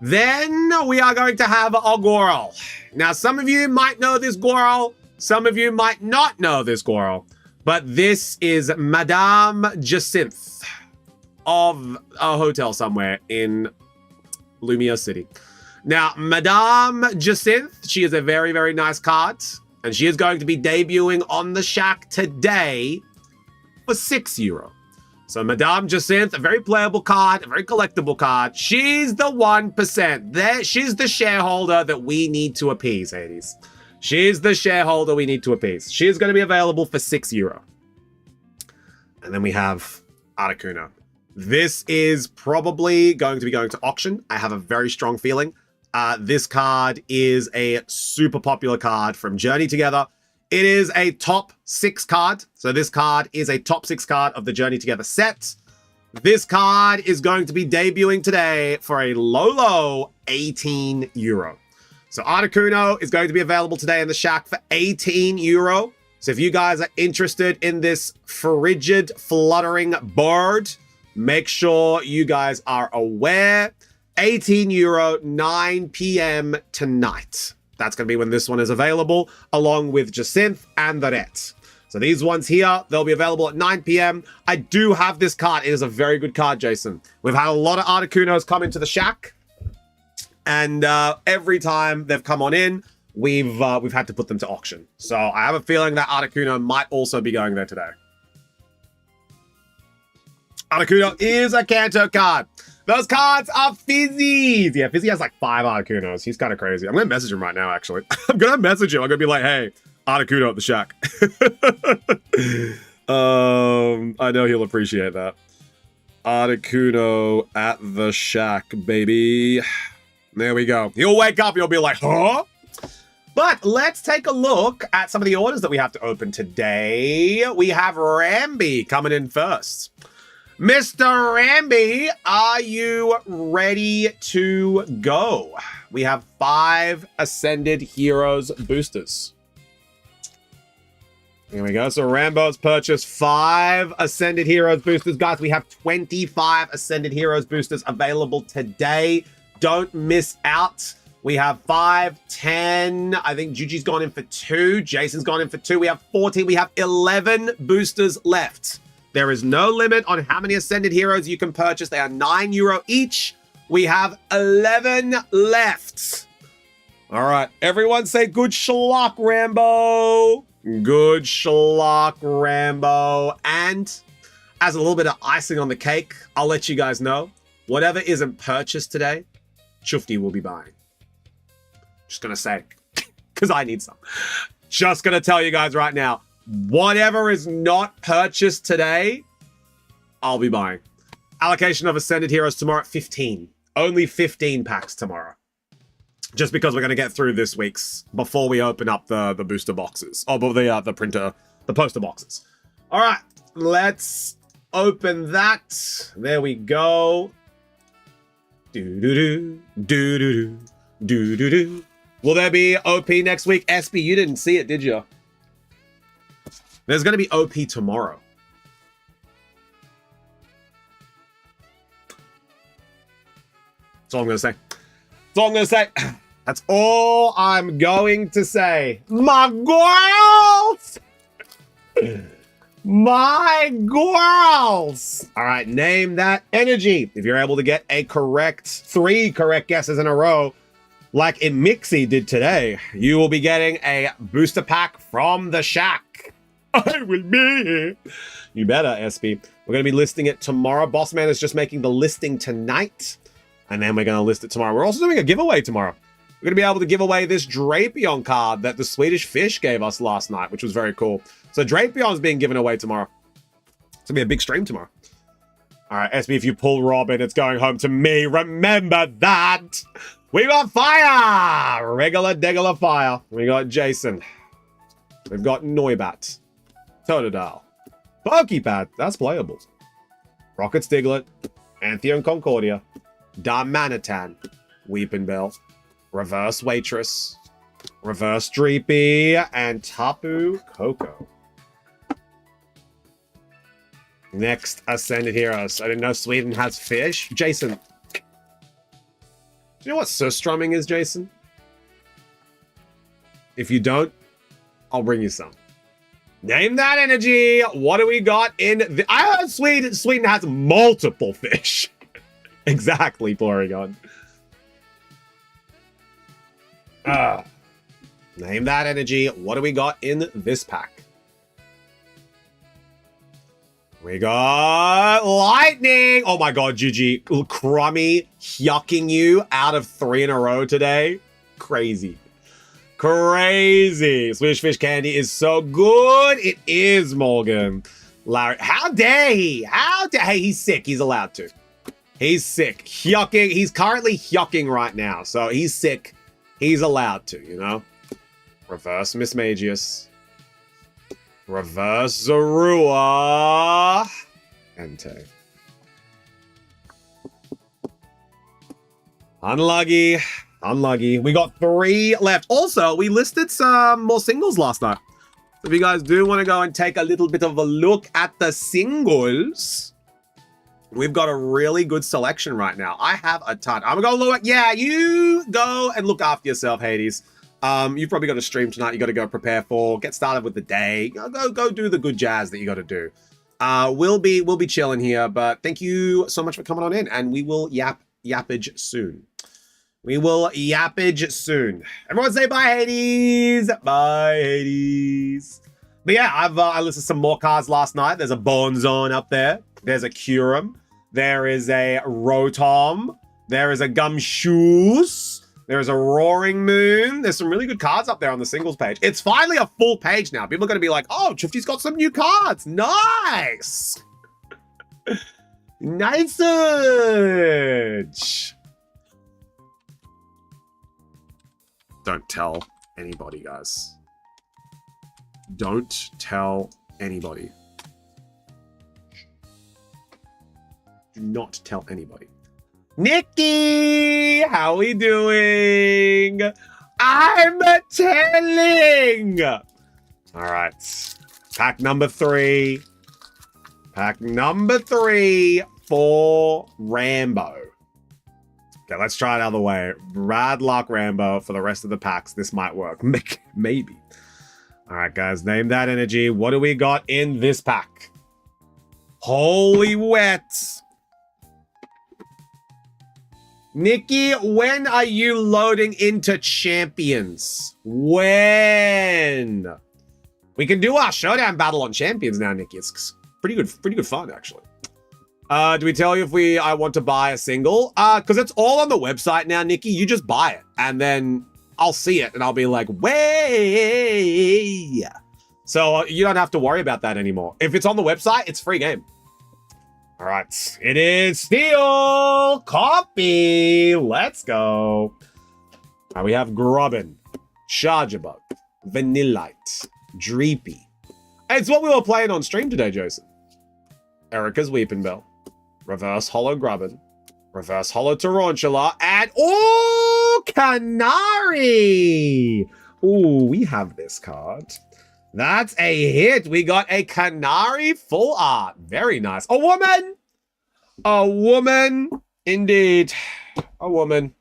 A: Then we are going to have a Goral. Now, some of you might know this Goral. Some of you might not know this Goral. But this is Madame Jacinth of a hotel somewhere in Lumia City. Now, Madame Jacinth, she is a very, very nice card. And she is going to be debuting on the shack today for €6. So Madame Jacinth, a very playable card, a very collectible card. She's the 1%. She's the shareholder that we need to appease, Hades. She's the shareholder we need to appease. She is going to be available for €6. And then we have Articuno. This is probably going to be going to auction. I have a very strong feeling. This card is a super popular card from Journey Together. It is a top 6 card. So this card is a top 6 card of the Journey Together set. This card is going to be debuting today for a low €18. So Articuno is going to be available today in the shack for €18. So if you guys are interested in this frigid, fluttering bird, make sure you guys are aware. €18, 9 p.m. tonight. That's going to be when this one is available, along with Jacinth and the Ret. So these ones here, they'll be available at 9 p.m. I do have this card. It is a very good card, Jason. We've had a lot of Articunos come into the shack. And every time they've come on in, we've had to put them to auction. So I have a feeling that Articuno might also be going there today. Articuno is a Kanto card. Those cards are Fizzies. Yeah, Fizzy has like 5 Articunos. He's kind of crazy. I'm going to message him right now, actually. I'm going to message him. I'm going to be like, hey, Articuno at the shack. I know he'll appreciate that. Articuno at the shack, baby. There we go. He'll wake up. He'll be like, huh? But let's take a look at some of the orders that we have to open today. We have Ramby coming in first. Mr. Ramby, are you ready to go? We have 5 Ascended Heroes boosters. Here we go. So Rambo's purchased 5 Ascended Heroes boosters. Guys, we have 25 Ascended Heroes boosters available today. Don't miss out. We have 5, 10. I think Juji's gone in for 2. Jason's gone in for 2. We have 14. We have 11 boosters left. There is no limit on how many Ascended Heroes you can purchase. They are €9 each. We have 11 left. All right. Everyone say good schlock, Rambo. Good schlock, Rambo. And as a little bit of icing on the cake, I'll let you guys know, whatever isn't purchased today, Chufty will be buying. Just going to say, because I need some. Just going to tell you guys right now, whatever is not purchased today, I'll be buying. Allocation of Ascended Heroes tomorrow at 15. Only 15 packs tomorrow. Just because we're going to get through this week's before we open up the booster boxes. Oh, but the poster boxes. All right, let's open that. There we go. Do-do-do, do-do-do, do-do-do. Will there be OP next week? SB, you didn't see it, did you? There's going to be OP tomorrow. That's all I'm going to say. That's all I'm going to say. That's all I'm going to say. My girls! My girls! All right, name that energy. If you're able to get a correct, 3 correct guesses in a row, like Mixie did today, you will be getting a booster pack from the shack. I will be here. You better, SB. We're going to be listing it tomorrow. Bossman is just making the listing tonight, and then we're going to list it tomorrow. We're also doing a giveaway tomorrow. We're going to be able to give away this Drapion card that the Swedish Fish gave us last night, which was very cool. So Drapion's being given away tomorrow. It's going to be a big stream tomorrow. All right, SB, if you pull Robin, it's going home to me. Remember that. We got fire. Regular fire. We got Jason. We've got Noibat. Totodile. Pokepad. That's playable. Rocket Stiglet. Antheon Concordia. Darmanitan. Weepinbell. Reverse Waitress. Reverse Dreepy. And Tapu Koko. Next Ascended Heroes. I didn't know Sweden has fish. Jason. Do you know what surstrumming is, Jason? If you don't, I'll bring you some. Name that energy. What do we got in the... I heard Sweden has multiple fish. Exactly, Porygon. Name that energy. What do we got in this pack? We got Lightning. Oh my god, GG. Crummy yucking you out of 3 in a row today. Crazy. Crazy. Swedish Fish Candy is so good. It is, Morgan. Larry, how dare he? How dare he? He's sick. He's allowed to. He's sick. Yucking. He's currently yucking right now. So he's sick. He's allowed to, you know? Reverse Mismagius. Reverse Zorua. Entei. Unlucky. Unlucky. We got 3 left. Also, we listed some more singles last night. So if you guys do want to go and take a little bit of a look at the singles, we've got a really good selection right now. I have a ton. I'm going to look. Yeah, you go and look after yourself, Hades. You've probably got a stream tonight you got to go prepare for. Get started with the day. Go do the good jazz that you got to do. We'll be chilling here, but thank you so much for coming on in, and we will yappage soon. We will yappage soon. Everyone say bye, Hades. Bye, Hades. But yeah, I listed some more cards last night. There's a Bone Zone up there. There's a Curum. There is a Rotom. There is a Gumshoos. There's a Roaring Moon. There's some really good cards up there on the singles page. It's finally a full page now. People are going to be like, oh, Chifty's got some new cards. Nice. Nice. Don't tell anybody, guys. Don't tell anybody. Do not tell anybody. Nikki, how we doing? I'm telling. All right, pack number 3. Pack number 3 for Rambo. Okay, let's try it out of the way. Bad luck, Rambo, for the rest of the packs. This might work. Maybe. All right, guys, name that energy. What do we got in this pack? Holy wet. Nikki, when are you loading into Champions? When? We can do our showdown battle on Champions now, Nikki. It's pretty good fun, actually. Do we tell you if I want to buy a single? Because it's all on the website now, Nikki. You just buy it, and then I'll see it, and I'll be like, way. So you don't have to worry about that anymore. If it's on the website, it's free game. All right, it is Steel Copy. Let's go. All right, we have Grubbin, Charjabug, Vanillite, Dreepy. It's what we were playing on stream today, Jason. Erica's Weepinbell, Reverse Hollow Grubbin, Reverse Hollow Tarantula, and Canary. Ooh, we have this card. That's a hit. We got a Canary full art. Very nice. A woman. A woman. Indeed. A woman.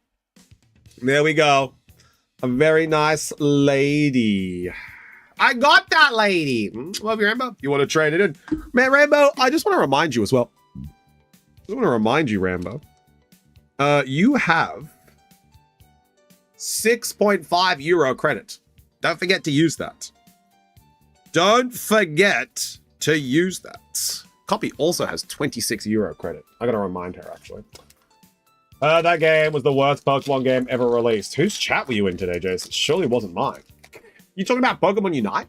A: There we go. A very nice lady. I got that lady. Love you, Rambo. You want to trade it in? Man, Rambo, I just want to remind you as well. I just want to remind you, Rambo. You have 6.5 euro credit. Don't forget to use that. Don't forget to use that. Copy also has 26 euro credit. I gotta remind her, actually. That game was the worst Pokemon game ever released. Whose chat were you in today, Jason? Surely wasn't mine. You talking about Pokemon Unite?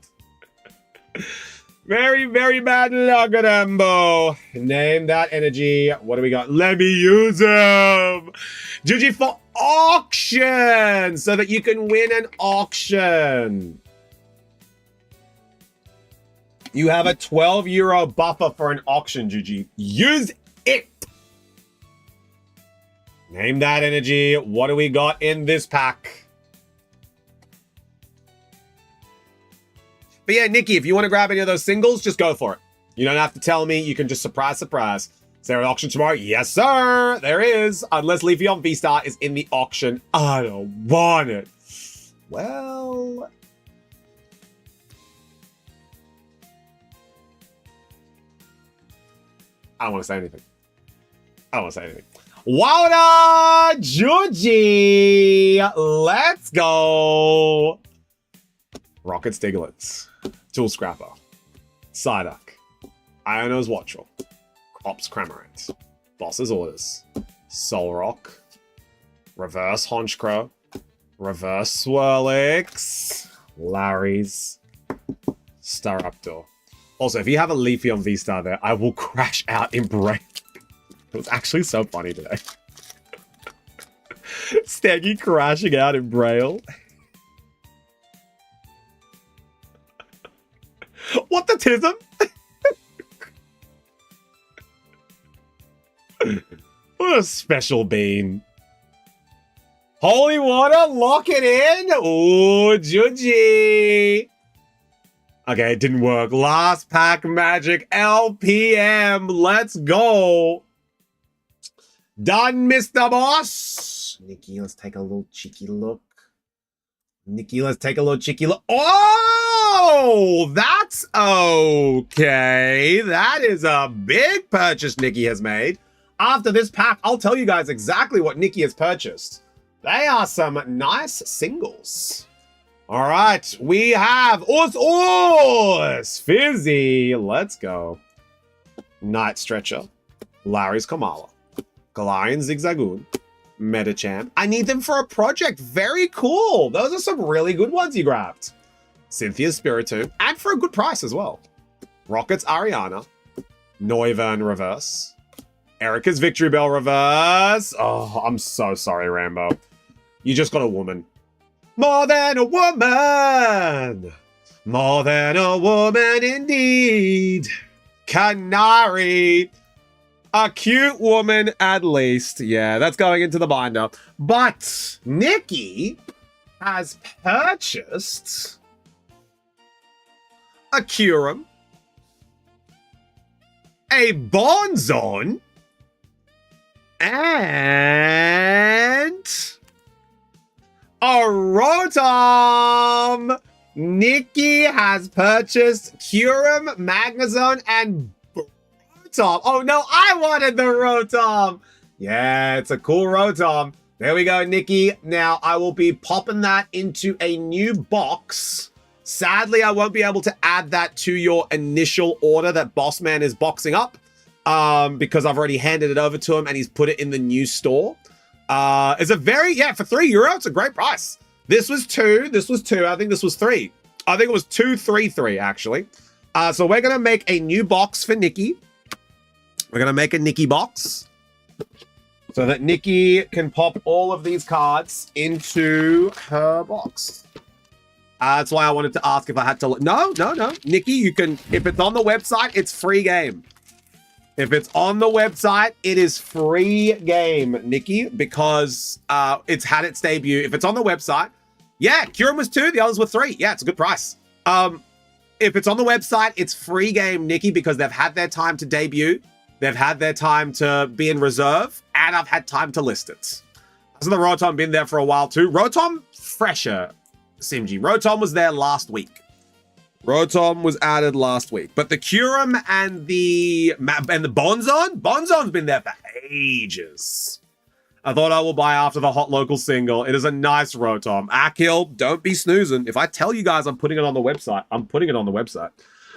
A: Very, very bad luck, Rambo. Name that energy. What do we got? Let me use them. GG for auction, so that you can win an auction. You have a 12 euro buffer for an auction, GG. Use it. Name that energy. What do we got in this pack? But yeah, Nikki, if you want to grab any of those singles, just go for it. You don't have to tell me. You can just surprise. Is there an auction tomorrow? Yes, sir. There is. Unless Leafeon V-Star is in the auction. I don't want it. Well... I don't want to say anything. Wada Juji! Let's go! Rocket Stiglitz. Tool Scrapper. Psyduck. Iono's Wattrel. Ops Cramorant. Boss's Orders. Solrock. Reverse Honchkrow. Reverse Swirlix. Larry's. Staraptor. Also, if you have a Leafeon V-Star there, I will crash out in Braille. It was actually so funny today. Steggy crashing out in Braille. What the tism? What a special bean. Holy water, lock it in. Ooh, Juji. Okay, it didn't work. Last pack magic LPM. Let's go. Done, Mr. Boss. Nikki, let's take a little cheeky look. Oh, that's okay. That is a big purchase Nikki has made. After this pack, I'll tell you guys exactly what Nikki has purchased. They are some nice singles. All right, we have Us Fizzy. Let's go. Night Stretcher, Larry's Kamala, Galarian Zigzagoon, Metachamp. I need them for a project. Very cool. Those are some really good ones you grabbed. Cynthia's Spiritomb, and for a good price as well. Rocket's Ariana, Noivern Reverse, Erica's Victory Bell Reverse. Oh, I'm so sorry, Rambo. You just got a woman. More than a woman. More than a woman indeed. Canary. A cute woman at least. Yeah, that's going into the binder. But Nikki has purchased a Kyurem, a Bonzon, and a Rotom. Nikki has purchased Kyurem, Magnezone, and Rotom. Oh no, I wanted the Rotom. Yeah, it's a cool Rotom. There we go, Nikki. Now I will be popping that into a new box. Sadly, I won't be able to add that to your initial order that Bossman is boxing up because I've already handed it over to him and he's put it in the new store. It's a very, for €3, it's a great price. This was two. I think this was three. I think it was 233 actually. So we're going to make a new box for Nikki. We're going to make a Nikki box so that Nikki can pop all of these cards into her box. That's why I wanted to ask if I had to... No. Nikki, you can... If it's on the website, it's free game. If it's on the website, it is free game, Nikki, because it's had its debut. If it's on the website... Yeah, Kyurem was 2, the others were 3. Yeah, it's a good price. If it's on the website, it's free game, Nikki, because they've had their time to debut. They've had their time to be in reserve, and I've had time to list it. So the Rotom been there for a while too. Rotom, fresher, Simji. Rotom was there last week. Rotom was added last week. But the Kyurem and the Bonzon? Bonzon's been there for ages. I thought I will buy after the hot local single. It is a nice Rotom. Akil, don't be snoozing. If I tell you guys I'm putting it on the website, I'm putting it on the website.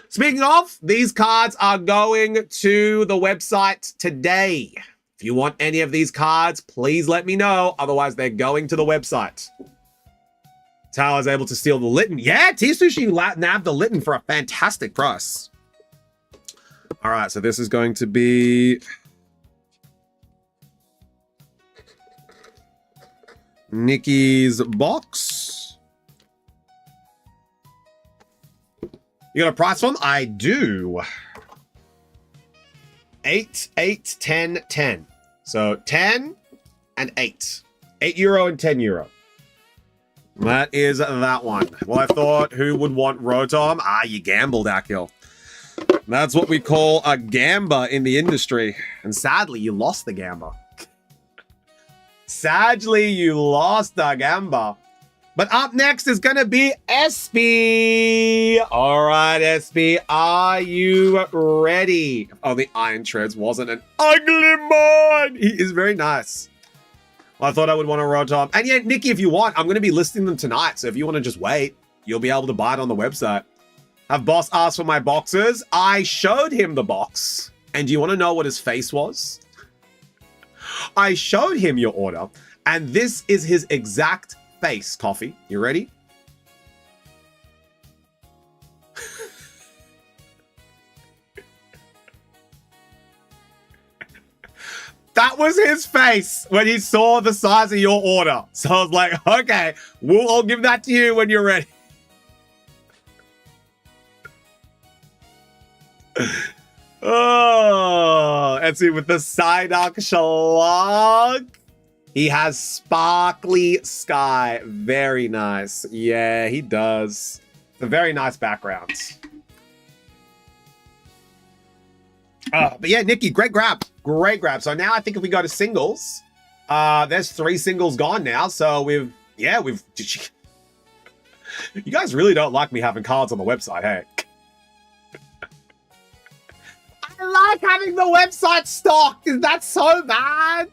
A: Speaking of, these cards are going to the website today. If you want any of these cards, please let me know. Otherwise, they're going to the website. That's how I was able to steal the Litten. Yeah, T-Sushi nabbed the Litten for a fantastic price. All right, so this is going to be... Nikki's box. You got a price for them? I do. 8, 8, 10, 10. So 10 and 8. €8 and €10. That is that one. Well, I thought, who would want Rotom? Ah, you gambled, Akil. That's what we call a gamba in the industry. And sadly, you lost the gamba. Sadly, you lost the gamba. But up next is going to be SP. All right, SP, are you ready? Oh, the Iron Treads wasn't an ugly man. He is very nice. Well, I thought I would want a Rotom. And yeah, Nikki, if you want, I'm going to be listing them tonight. So if you want to just wait, you'll be able to buy it on the website. Have boss asked for my boxes. I showed him the box. And do you want to know what his face was? I showed him your order, and this is his exact face, Coffee. You ready? That was his face when he saw the size of your order. So I was like, okay, I'll give that to you when you're ready. Oh, let's see, with the Psyduck Shlug. He has Sparkly Sky. Very nice. Yeah, he does. It's a very nice background. But yeah, Nikki, great grab. Great grab. So now I think if we go to singles, there's 3 singles gone now. So you guys really don't like me having cards on the website, hey? I like having the website stocked. Is that so bad?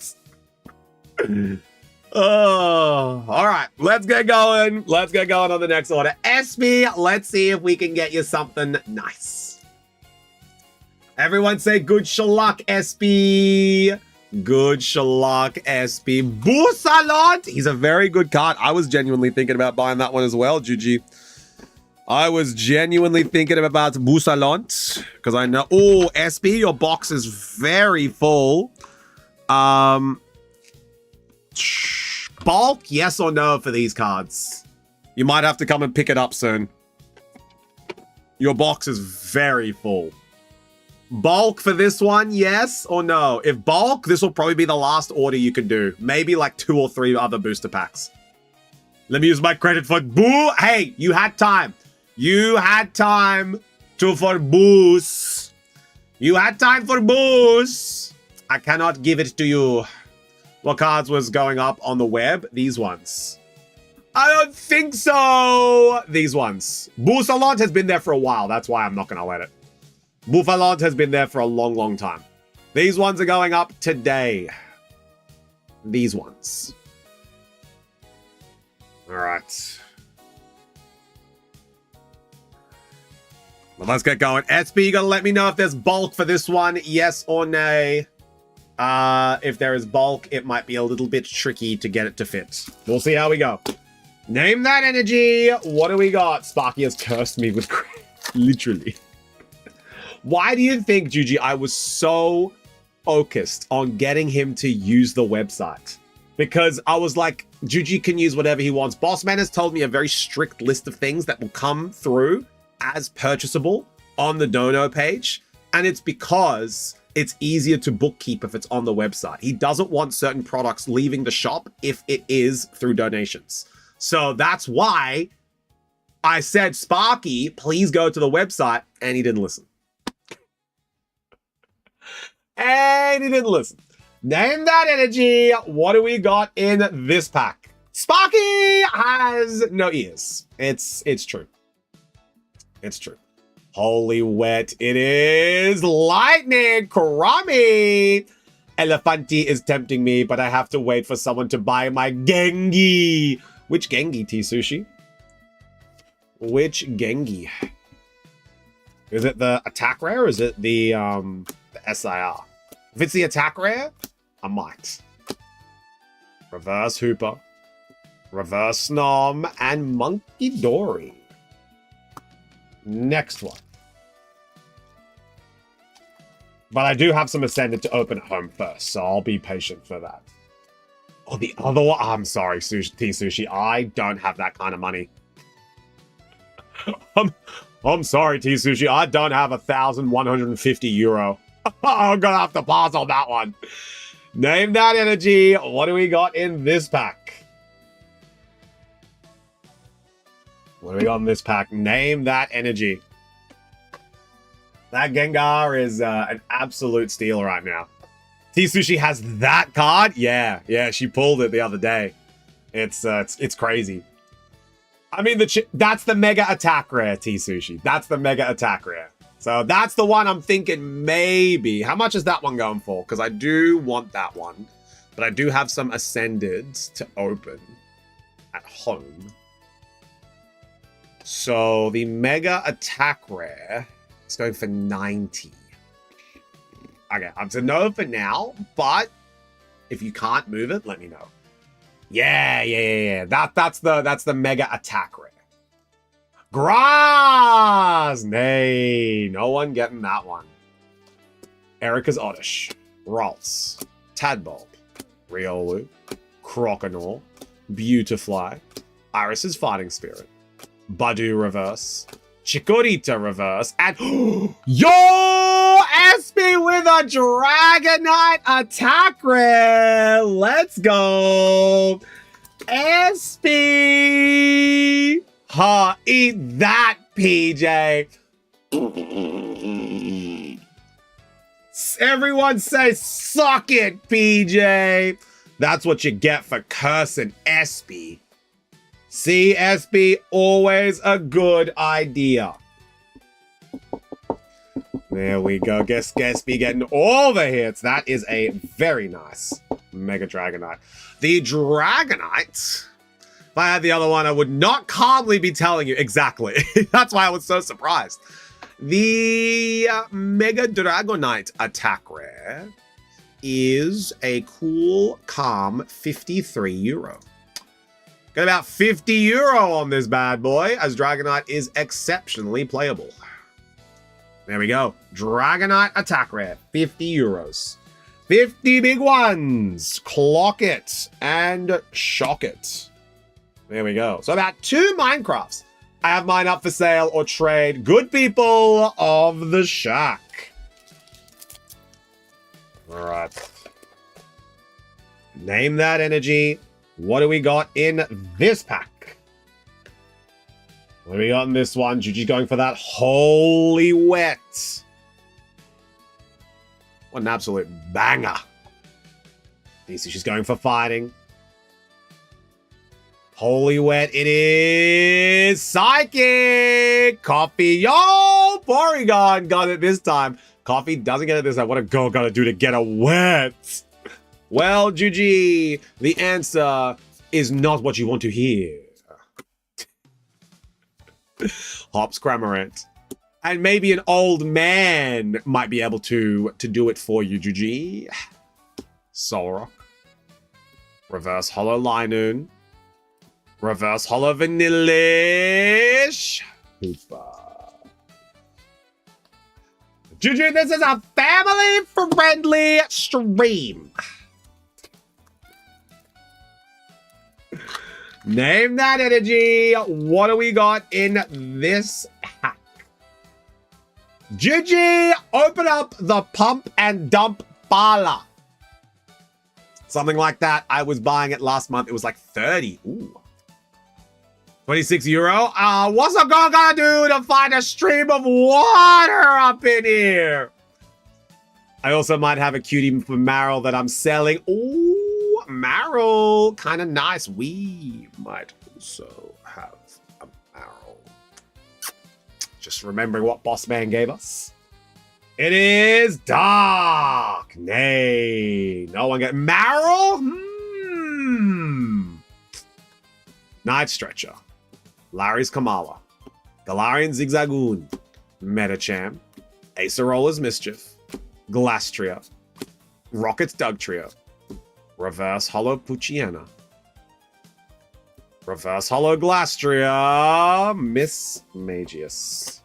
A: Oh, all right. Let's get going. Let's get going on the next order. SP, let's see if we can get you something nice. Everyone say good luck, SP. Good luck, SP. Boosalot. He's a very good card. I was genuinely thinking about buying that one as well, Juji. I was genuinely thinking about Boosalont because I know. Oh, SP, your box is very full. Bulk, yes or no for these cards? You might have to come and pick it up soon. Your box is very full. Bulk for this one, yes or no? If bulk, this will probably be the last order you can do. Maybe like 2 or 3 other booster packs. Let me use my credit for boo. Hey, you had time. You had time for boost. You had time for boost. I cannot give it to you. What cards was going up on the web? These ones. I don't think so. These ones. Boosalot has been there for a while. That's why I'm not going to let it. Buffalot has been there for a long, long time. These ones are going up today. These ones. All right. Well, let's get going. SP, you got to let me know if there's bulk for this one. Yes or nay. If there is bulk, it might be a little bit tricky to get it to fit. We'll see how we go. Name that energy. What do we got? Sparky has cursed me with literally. Why do you think, Juji, I was so focused on getting him to use the website? Because I was like, Juji can use whatever he wants. Bossman has told me a very strict list of things that will come through as purchasable on the dono page. And it's because it's easier to bookkeep if it's on the website. He doesn't want certain products leaving the shop if it is through donations. So that's why I said, Sparky, please go to the website. And he didn't listen. And he didn't listen. Name that energy. What do we got in this pack? Sparky has no ears. It's true. It's true. Holy wet. It is lightning. Karami. Elefanti is tempting me, but I have to wait for someone to buy my Gengi. Which Gengi, T-Sushi? Which Gengi? Is it the attack rare or is it the SIR? If it's the attack rare, I might. Reverse Hooper, Reverse Snom, and Monkey Dory. Next one. But I do have some Ascended to open at home first, so I'll be patient for that. Oh, the other one? I'm sorry, T-Sushi. I don't have that kind of money. I'm sorry, T-Sushi. I don't have 1,150 euro. I'm gonna have to pass on that one. Name that energy. What do we got in this pack? What do we got in this pack? Name that energy. That Gengar is an absolute steal right now. T-Sushi has that card? Yeah, she pulled it the other day. It's crazy. I mean, that's the Mega Attack Rare, T-Sushi. That's the Mega Attack Rare. So that's the one I'm thinking maybe. How much is that one going for? Because I do want that one. But I do have some Ascendeds to open at home. So the Mega Attack Rare is going for 90. Okay, I'm to know for now, but if you can't move it, let me know. Yeah. That's the Mega Attack Rare. Grass! Nay, no one getting that one. Erica's Oddish, Ralts, Tadbulb, Riolu, Croconaw, Beautifly, Iris's Fighting Spirit, Badu Reverse, Chikorita Reverse, and yo! SP with a Dragonite Attack Rare! Let's go! SP! Ha! Eat that, PJ! Everyone say, suck it, PJ! That's what you get for cursing SP. See, SP, always a good idea. There we go. Guess SP getting all the hits. That is a very nice Mega Dragonite. The Dragonite, if I had the other one, I would not calmly be telling you exactly. That's why I was so surprised. The Mega Dragonite Attack Rare is a cool, calm 53 euro. Got about 50 euro on this bad boy, as Dragonite is exceptionally playable. There we go. Dragonite Attack Rare, 50 euros. 50 big ones. Clock it and shock it. There we go. So about 2 Minecrafts. I have mine up for sale or trade. Good people of the shack. All right. Name that energy. What do we got in this pack? What do we got in this one? Juji's going for that Holy Wet. What an absolute banger. DC, she's going for fighting. Holy Wet, it is Psychic! Coffee, yo! Porygon got it this time. Coffee doesn't get it this time. What a girl gotta do to get a wet? Well, Juji, the answer is not what you want to hear. Hops Cramorant. And maybe an old man might be able to do it for you, Juji. Solrock. Reverse Hollow Linoon. Reverse Hollow Vanillish. Hoopa. Juju, this is a family-friendly stream. Name that energy. What do we got in this hack? Gigi, open up the pump and dump bala. Something like that. I was buying it last month. It was like 30. Ooh. 26 euro. What's a girl gonna do to find a stream of water up in here? I also might have a cutie for Meryl that I'm selling. Ooh, Meryl. Kind of nice. We might also have a Meryl. Just remembering what Boss Man gave us. It is dark. Nay. No one get Marrow? Night Stretcher. Larry's Kamala. Galarian Zigzagoon. Metacham. Acerola's Mischief. Glastria. Rocket's Dugtrio. Reverse Hollow Puchiana. Reverse Hollow Glastria. Miss Magius.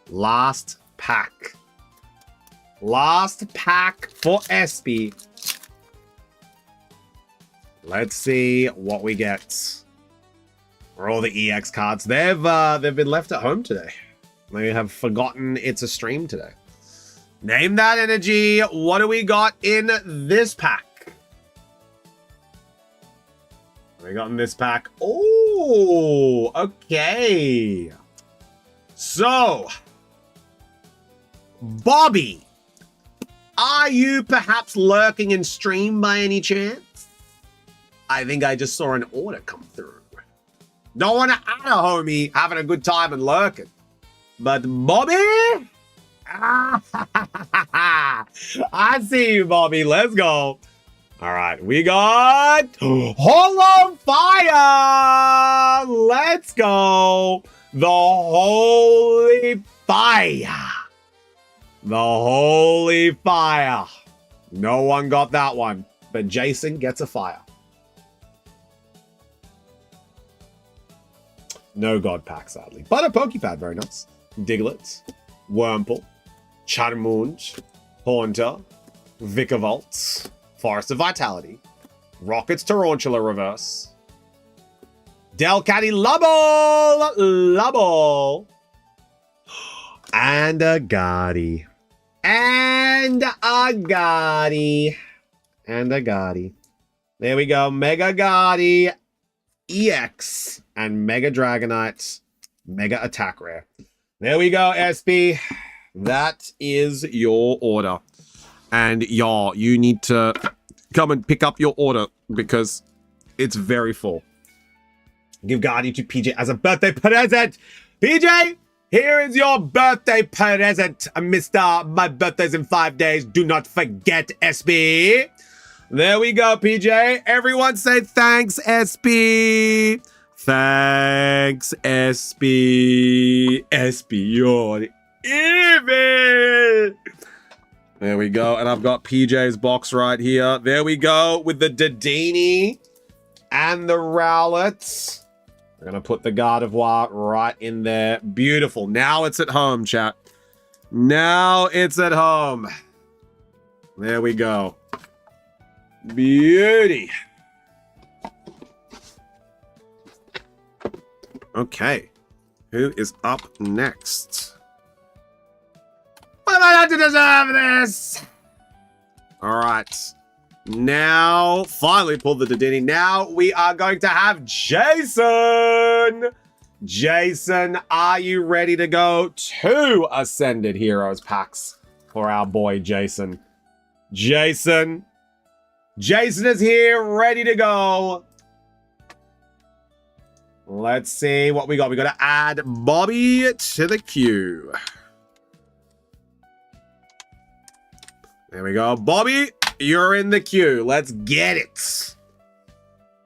A: Last pack. Last pack for Espy. Let's see what we get. For all the EX cards. They've been left at home today. They have forgotten it's a stream today. Name that energy. What do we got in this pack? What do we got in this pack? Oh, okay. So, Bobby, are you perhaps lurking in stream by any chance? I think I just saw an order come through. Don't want to add a homie having a good time and lurking. But Bobby? I see you, Bobby. Let's go. All right, we got Hollow Fire. Let's go. The Holy Fire. The Holy Fire. No one got that one, but Jason gets a fire. No God pack, sadly. But a Pokepad, very nice. Diglett, Wurmple, Charmund, Haunter, Vikavolt, Forest of Vitality, Rocket's Tarantula Reverse, Delcatty Lubble, and a Gotti. And a Gotti. And a Gotti. There we go. Mega Gotti, EX, and Mega Dragonite, Mega Attack Rare. There we go, SB. That is your order. And y'all, you need to come and pick up your order because it's very full. Give Guardian to PJ as a birthday present. PJ, here is your birthday present, mister. My birthday's in 5 days. Do not forget, SB. There we go, PJ. Everyone say thanks, SB. Thanks, SB. SB, you're evil. There we go. And I've got PJ's box right here. There we go with the Dedenne and the Rowlet. We're going to put the Gardevoir right in there. Beautiful. Now it's at home, chat. Now it's at home. There we go. Beauty. Okay. Who is up next? What have I done to deserve this? All right. Now, finally pulled the Dedenne. Now we are going to have Jason. Jason, are you ready to go? 2 Ascended Heroes packs for our boy Jason. Jason is here, ready to go. Let's see what we got. We got to add Bobby to the queue. There we go. Bobby, you're in the queue. Let's get it.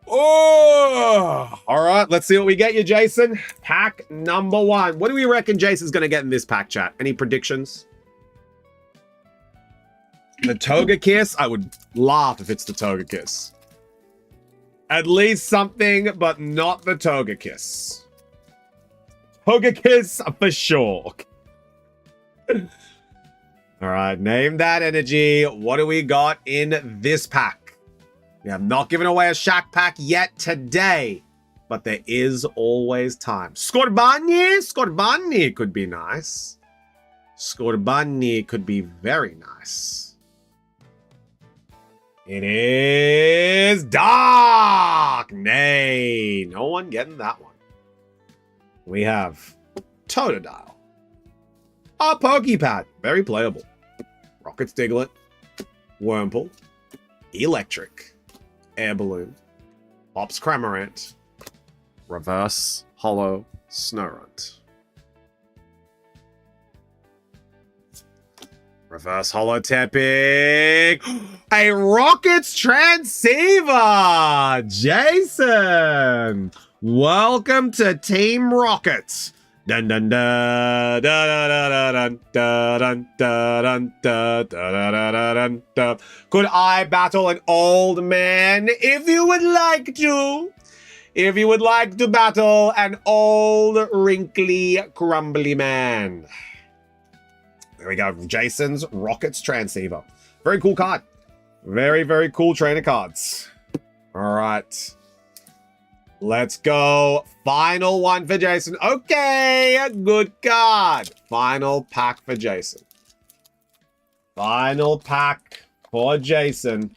A: Oh, all right. Let's see what we get you, Jason. Pack number 1. What do we reckon Jason's going to get in this pack, chat? Any predictions? The Togekiss? I would laugh if it's the Togekiss. At least something, but not the Togekiss. Togekiss for sure. All right, name that energy. What do we got in this pack? We have not given away a Shack pack yet today, but there is always time. Scorbunny could be nice. Scorbunny could be very nice. It is Dark! Nay, no one getting that one. We have Totodile. A Pokepad, very playable. Rocket's Diglett, Wurmple, Electric, Air Balloon, Pops Cramorant, Reverse Hollow Snorunt. Reverse holotepic. A Rockets transceiver. Jason, welcome to Team Rockets. Dun dun dun dun dun dun dun dun dun dun. Could I battle an old man if you would like to? If you would like to battle an old, wrinkly, crumbly man. There we go. Jason's Rockets Transceiver. Very cool card. Very, very cool trainer cards. All right. Let's go. Final one for Jason. Okay, good card. Final pack for Jason. Final pack for Jason.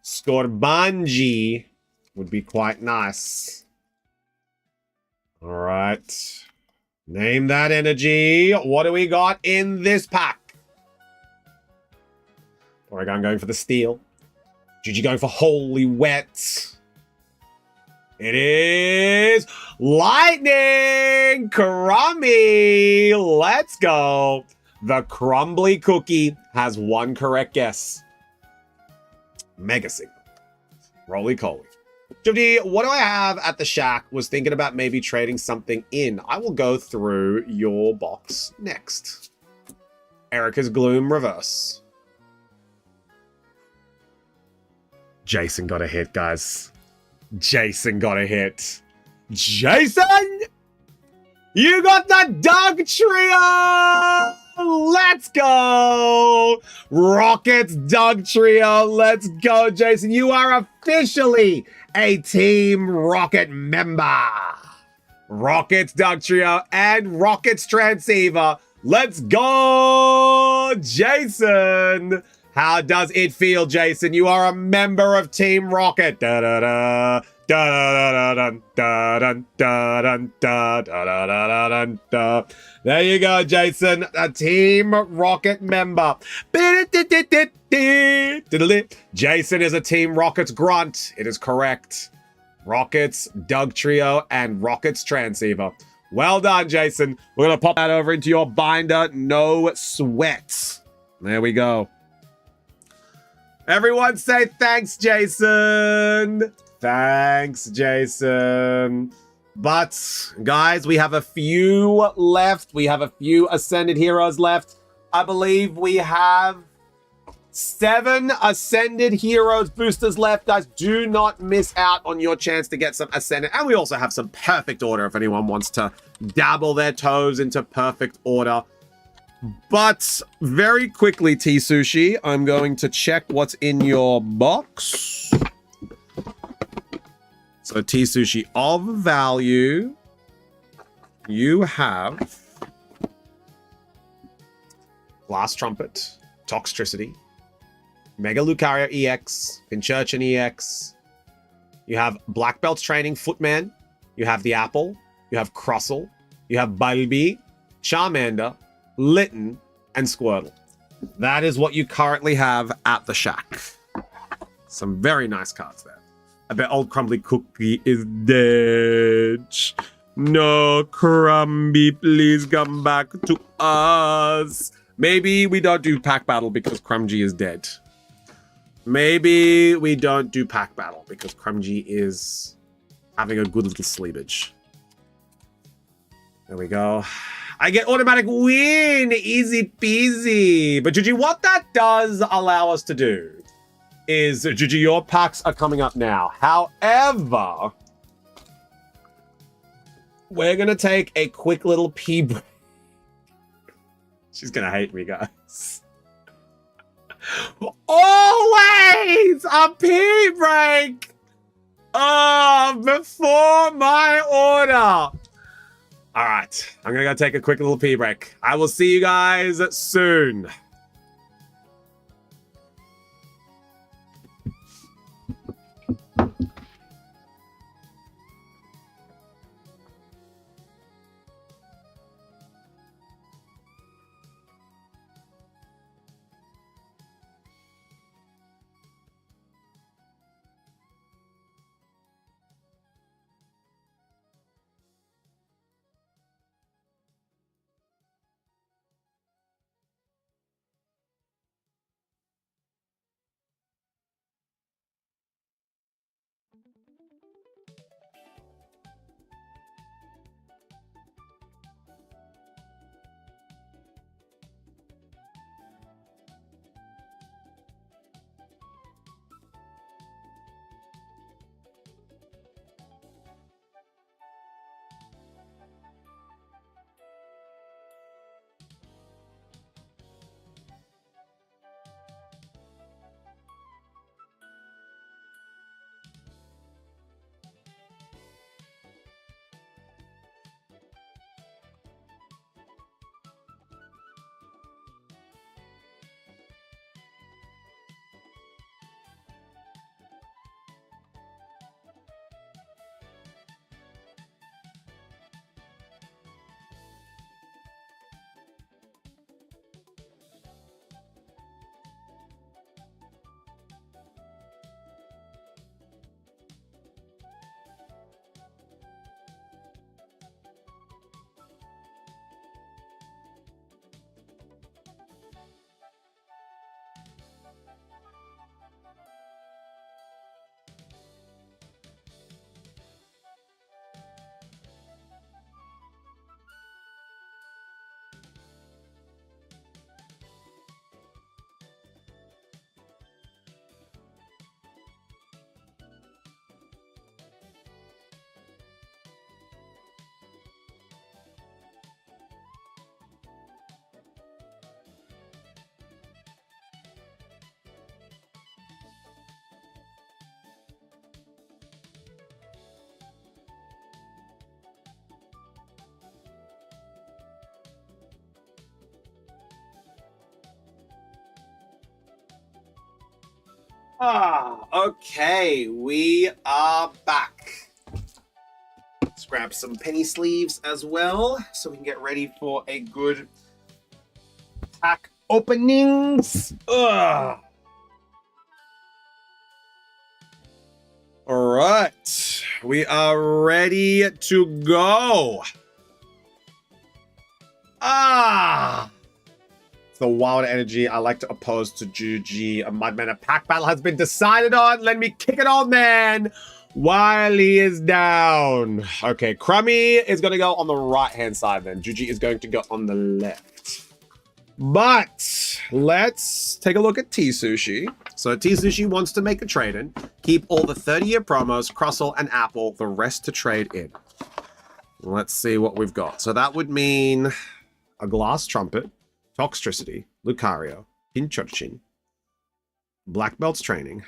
A: Scorbanji would be quite nice. All right. Name that energy. What do we got in this pack? Oregon going for the steel. GG going for Holy Wet. It is Lightning Crummy. Let's go. The Crumbly Cookie has one correct guess. Mega Signal. Roly-Coly. Jody, what do I have at the shack? Was thinking about maybe trading something in. I will go through your box next. Erica's Gloom Reverse. Jason got a hit, guys. Jason got a hit. Jason! You got the Doug Trio! Let's go! Rockets Doug Trio. Let's go, Jason. You are officially a Team Rocket member. Rockets Doug Trio and Rockets Transceiver. Let's go, Jason. How does it feel, Jason? You are a member of Team Rocket. Da da da. Da da da da da da da da. There you go, Jason, a Team Rocket member. Jason is a Team Rockets grunt. It is correct. Rockets, Doug Trio, and Rockets Transceiver. Well done, Jason. We're gonna pop that over into your binder. No sweat. There we go. Everyone say thanks, Jason. Thanks, Jason. But, guys, we have a few left. We have a few Ascended Heroes left. I believe we have 7 Ascended Heroes boosters left. Guys, do not miss out on your chance to get some Ascended. And we also have some Perfect Order if anyone wants to dabble their toes into Perfect Order. But very quickly, T-Sushi, I'm going to check what's in your box. So, T-Sushi, of value, you have Blast Trumpet, Toxtricity, Mega Lucario EX, Pinchurchin EX. You have Black Belt Training Footman. You have the Apple. You have Crustle. You have Bulby, Charmander, Litten, and Squirtle. That is what you currently have at the shack. Some very nice cards there. I bet old Crumbly Cookie is dead. No, Crumby, please come back to us. Maybe we don't do pack battle because Crumgy is dead. Maybe we don't do pack battle because Crumgy is having a good little sleevage. There we go. I get automatic win. Easy peasy. But Gigi, what that does allow us to do is, Gigi, your packs are coming up now. However, we're going to take a quick little pee break. She's going to hate me, guys. Always a pee break before my order. All right, I'm going to go take a quick little pee break. I will see you guys soon. Okay, we are back. Let's grab some penny sleeves as well, so we can get ready for a good pack openings. All right, we are ready to go. It's the wild energy I like to oppose to GG. A Mudman. Pack battle has been decided on. Let me kick it on, man. While he is down. Okay, Crummy is going to go on the right-hand side then. Juji is going to go on the left. But let's take a look at T-Sushi. So T-Sushi wants to make a trade-in. Keep all the 30-year promos, Crossel and Apple, the rest to trade in. Let's see what we've got. So that would mean a Glass Trumpet, Toxtricity, Lucario, Pinchochin, Black Belt's Training.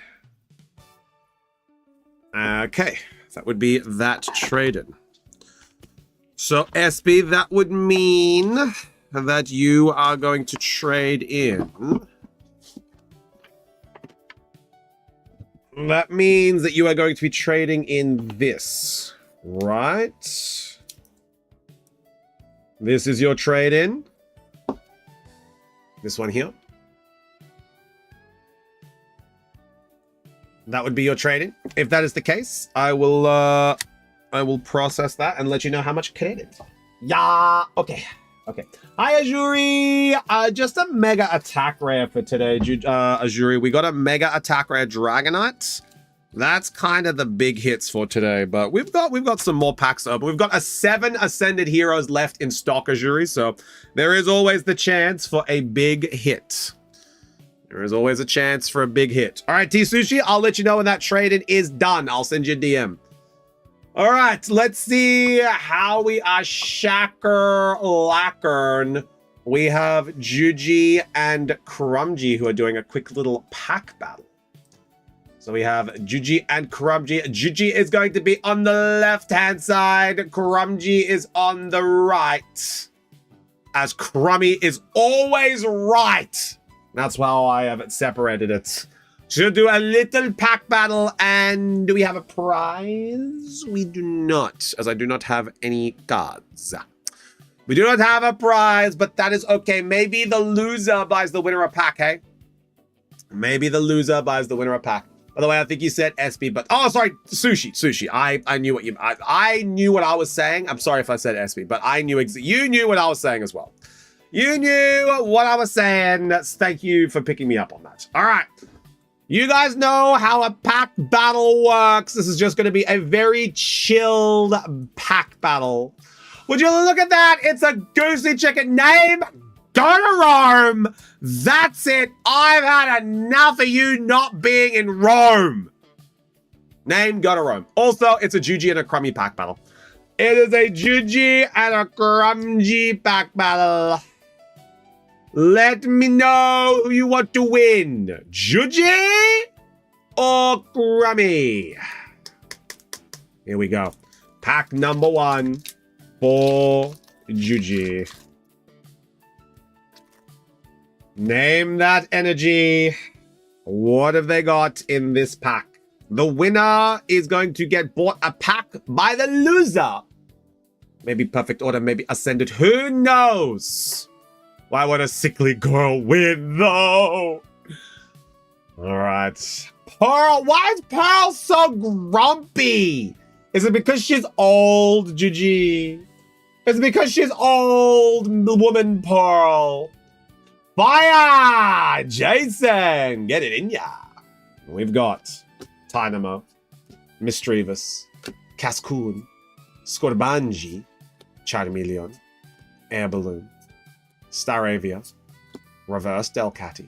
A: Okay, that would be that trade-in. So, SB, that would mean that you are going to trade in. That means that you are going to be trading in this, right? This is your trade-in. This one here. That would be your trade-in. If that is the case, I will process that and let you know how much credit. Yeah, okay. Okay. Hi, Azuri. Just a mega attack rare for today, Azuri. We got a mega attack rare Dragonite. That's kind of the big hits for today, but we've got some more packs open. We've got 7 Ascended Heroes left in stock, Azuri, so there is always the chance for a big hit. There is always a chance for a big hit. All right, T-Sushi, I'll let you know when that trade-in is done. I'll send you a DM. All right, let's see how we are Shacker Lackern. We have Juji and Crumji who are doing a quick little pack battle. So we have Juji and Crumji. Juji is going to be on the left-hand side. Crumji is on the right. As Crummy is always right. That's how I have separated it. Should do a little pack battle. And do we have a prize? We do not, as I do not have any cards. We do not have a prize, but that is okay. Maybe the loser buys the winner a pack, hey? Maybe the loser buys the winner a pack. By the way, I think you said SB, but oh, sorry, Sushi. I knew what I knew what I was saying. I'm sorry if I said SB, but I knew you knew what I was saying as well. You knew what I was saying. Thank you for picking me up on that. All right. You guys know how a pack battle works. This is just going to be a very chilled pack battle. Would you look at that? It's a goosey chicken name. Go to Rome. That's it. I've had enough of you not being in Rome. Name, go to Rome. Also, it's a Juji and a Crummy pack battle. It is a Juji and a Crumji pack battle. Let me know who you want to win. Juji or Crummy? Here we go. Pack number 1 for Juji. Name that energy. What have they got in this pack? The winner is going to get bought a pack by the loser. Maybe perfect order, maybe ascended. Who knows? Why would a sickly girl win, though? All right. Pearl. Why is Pearl so grumpy? Is it because she's old, Gigi? Is it because she's old, woman Pearl? Fire! Jason! Get it in ya. We've got Dynamo, Mischievous, Cascoon, Scorbanji, Charmeleon, Air Balloon, Staravia, Reverse Delcatty,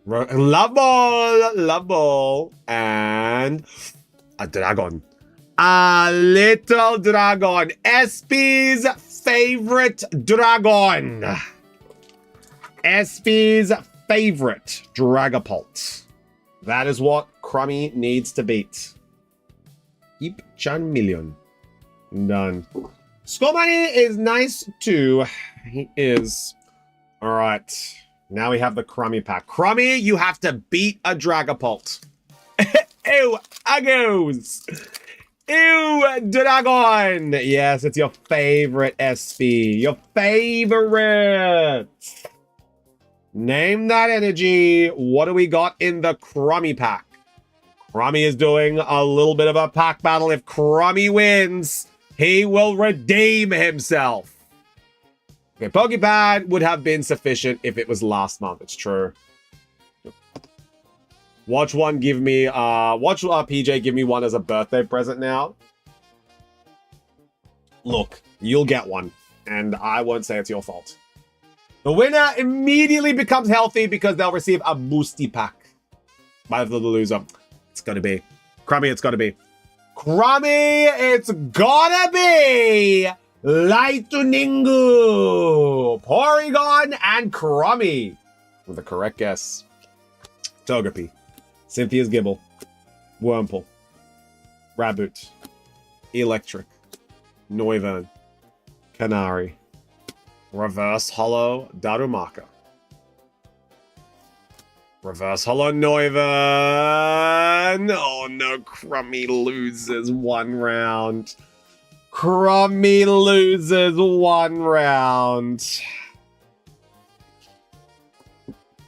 A: Love Ball, and a Dragon. A little dragon. SP's favorite dragon. SP's favorite Dragapult. That is what Crummy needs to beat. Keep Charmeleon. Done. Scormani is nice too. He is. All right. Now we have the Crummy pack. Crummy, you have to beat a Dragapult. Ew, Uggos. Ew, Dragon. Yes, it's your favorite SP. Your favorite. Name that energy. What do we got in the Crummy pack? Crummy is doing a little bit of a pack battle. If Crummy wins, he will redeem himself. Okay, Pokepad would have been sufficient if it was last month. It's true. Watch one give me, watch PJ give me one as a birthday present now. Look, you'll get one, and I won't say it's your fault. The winner immediately becomes healthy because they'll receive a boosty pack by the loser. It's gotta be. Crummy, it's gotta be. Crummy, it's gotta be Lightningu, Porygon, and Crummy. With the correct guess. Togepi, Cynthia's Gibble, Wurmple, Raboot, Electric, Noivern, Canary, Reverse Hollow Darumaka. Reverse Hollow Noivern. Oh no, Crummy loses one round. Crummy loses one round.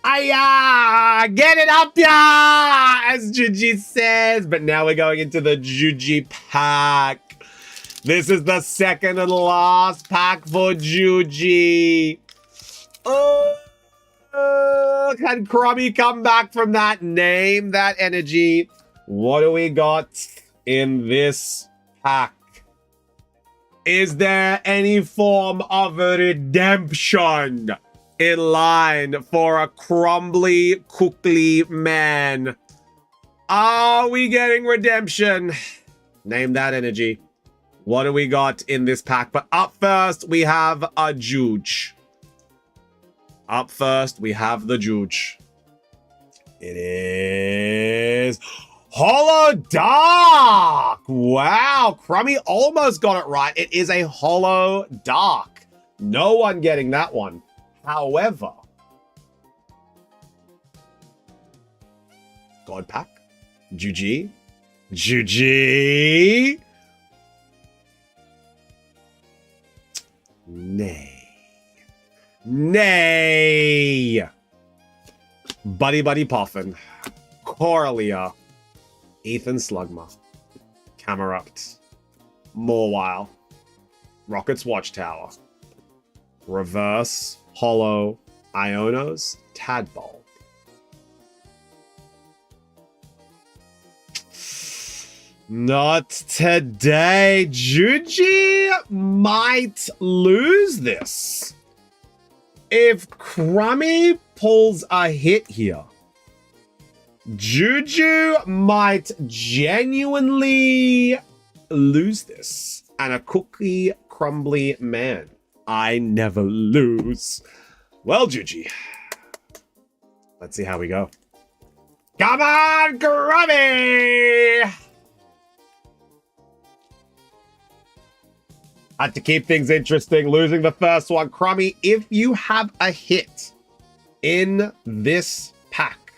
A: Aya! Get it up, ya! As Juji says. But now we're going into the Juji pack. This is the second and last pack for Juji. Can Crummy come back from that? Name that energy. What do we got in this pack? Is there any form of a redemption in line for a crumbly, cookly man? Are we getting redemption? Name that energy. What do we got in this pack? But up first, we have a Juge. Up first, we have the Juge. It is Hollow Dark. Wow, Crummy almost got it right. It is a Hollow Dark. No one getting that one. However, God Pack, Juji, Juji. Nay. Nay. Buddy Buddy Puffin, Corlia, Ethan Slugma, Camerupt, Mawile, Rocket's Watchtower, Reverse Hollow Ionos Tadbulb. Not today. Juji might lose this. If Crummy pulls a hit here, Juju might genuinely lose this. And a cookie crumbly man. I never lose. Well, Juji, let's see how we go. Come on, Crummy! Had to keep things interesting, losing the first one. Crummy, if you have a hit in this pack,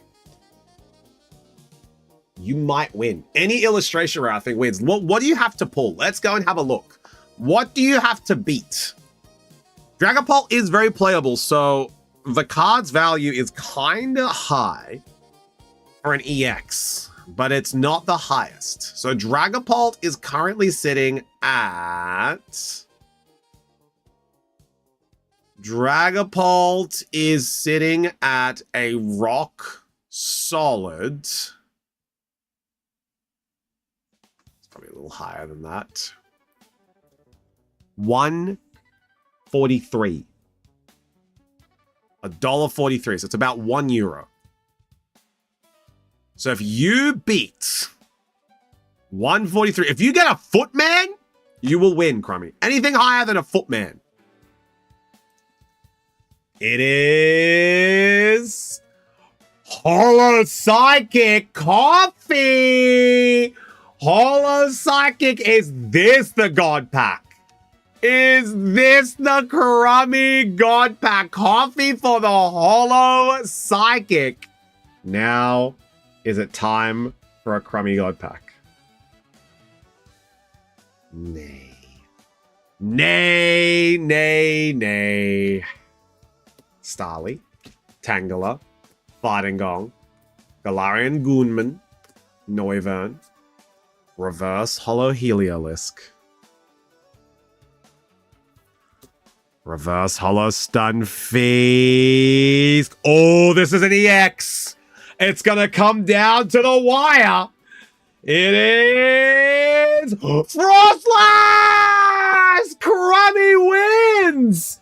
A: you might win. Any illustration rare, I think, wins. What do you have to pull? Let's go and have a look. What do you have to beat? Dragapult is very playable, so the card's value is kind of high for an EX, but it's not the highest. So Dragapult is currently sitting at... Dragapult is sitting at a rock solid. It's probably a little higher than that. 143. $1.43. So it's about €1. So if you beat 143, if you get a Footman, you will win, Crummy. Anything higher than a Footman. It is Holo Psychic Coffee. Holo Psychic, is this the God Pack? Is this the Crummy God Pack coffee for the Holo Psychic? Now, is it time for a Crummy God Pack? Nay. Nay, nay, nay. Starly, Tangela, Fighting Gong, Galarian Goonman, Noivern, Reverse Holo Heliolisk, Reverse Holo Stunfisk. Oh, this is an EX. It's gonna come down to the wire. It is Frostlass! Crummy wins!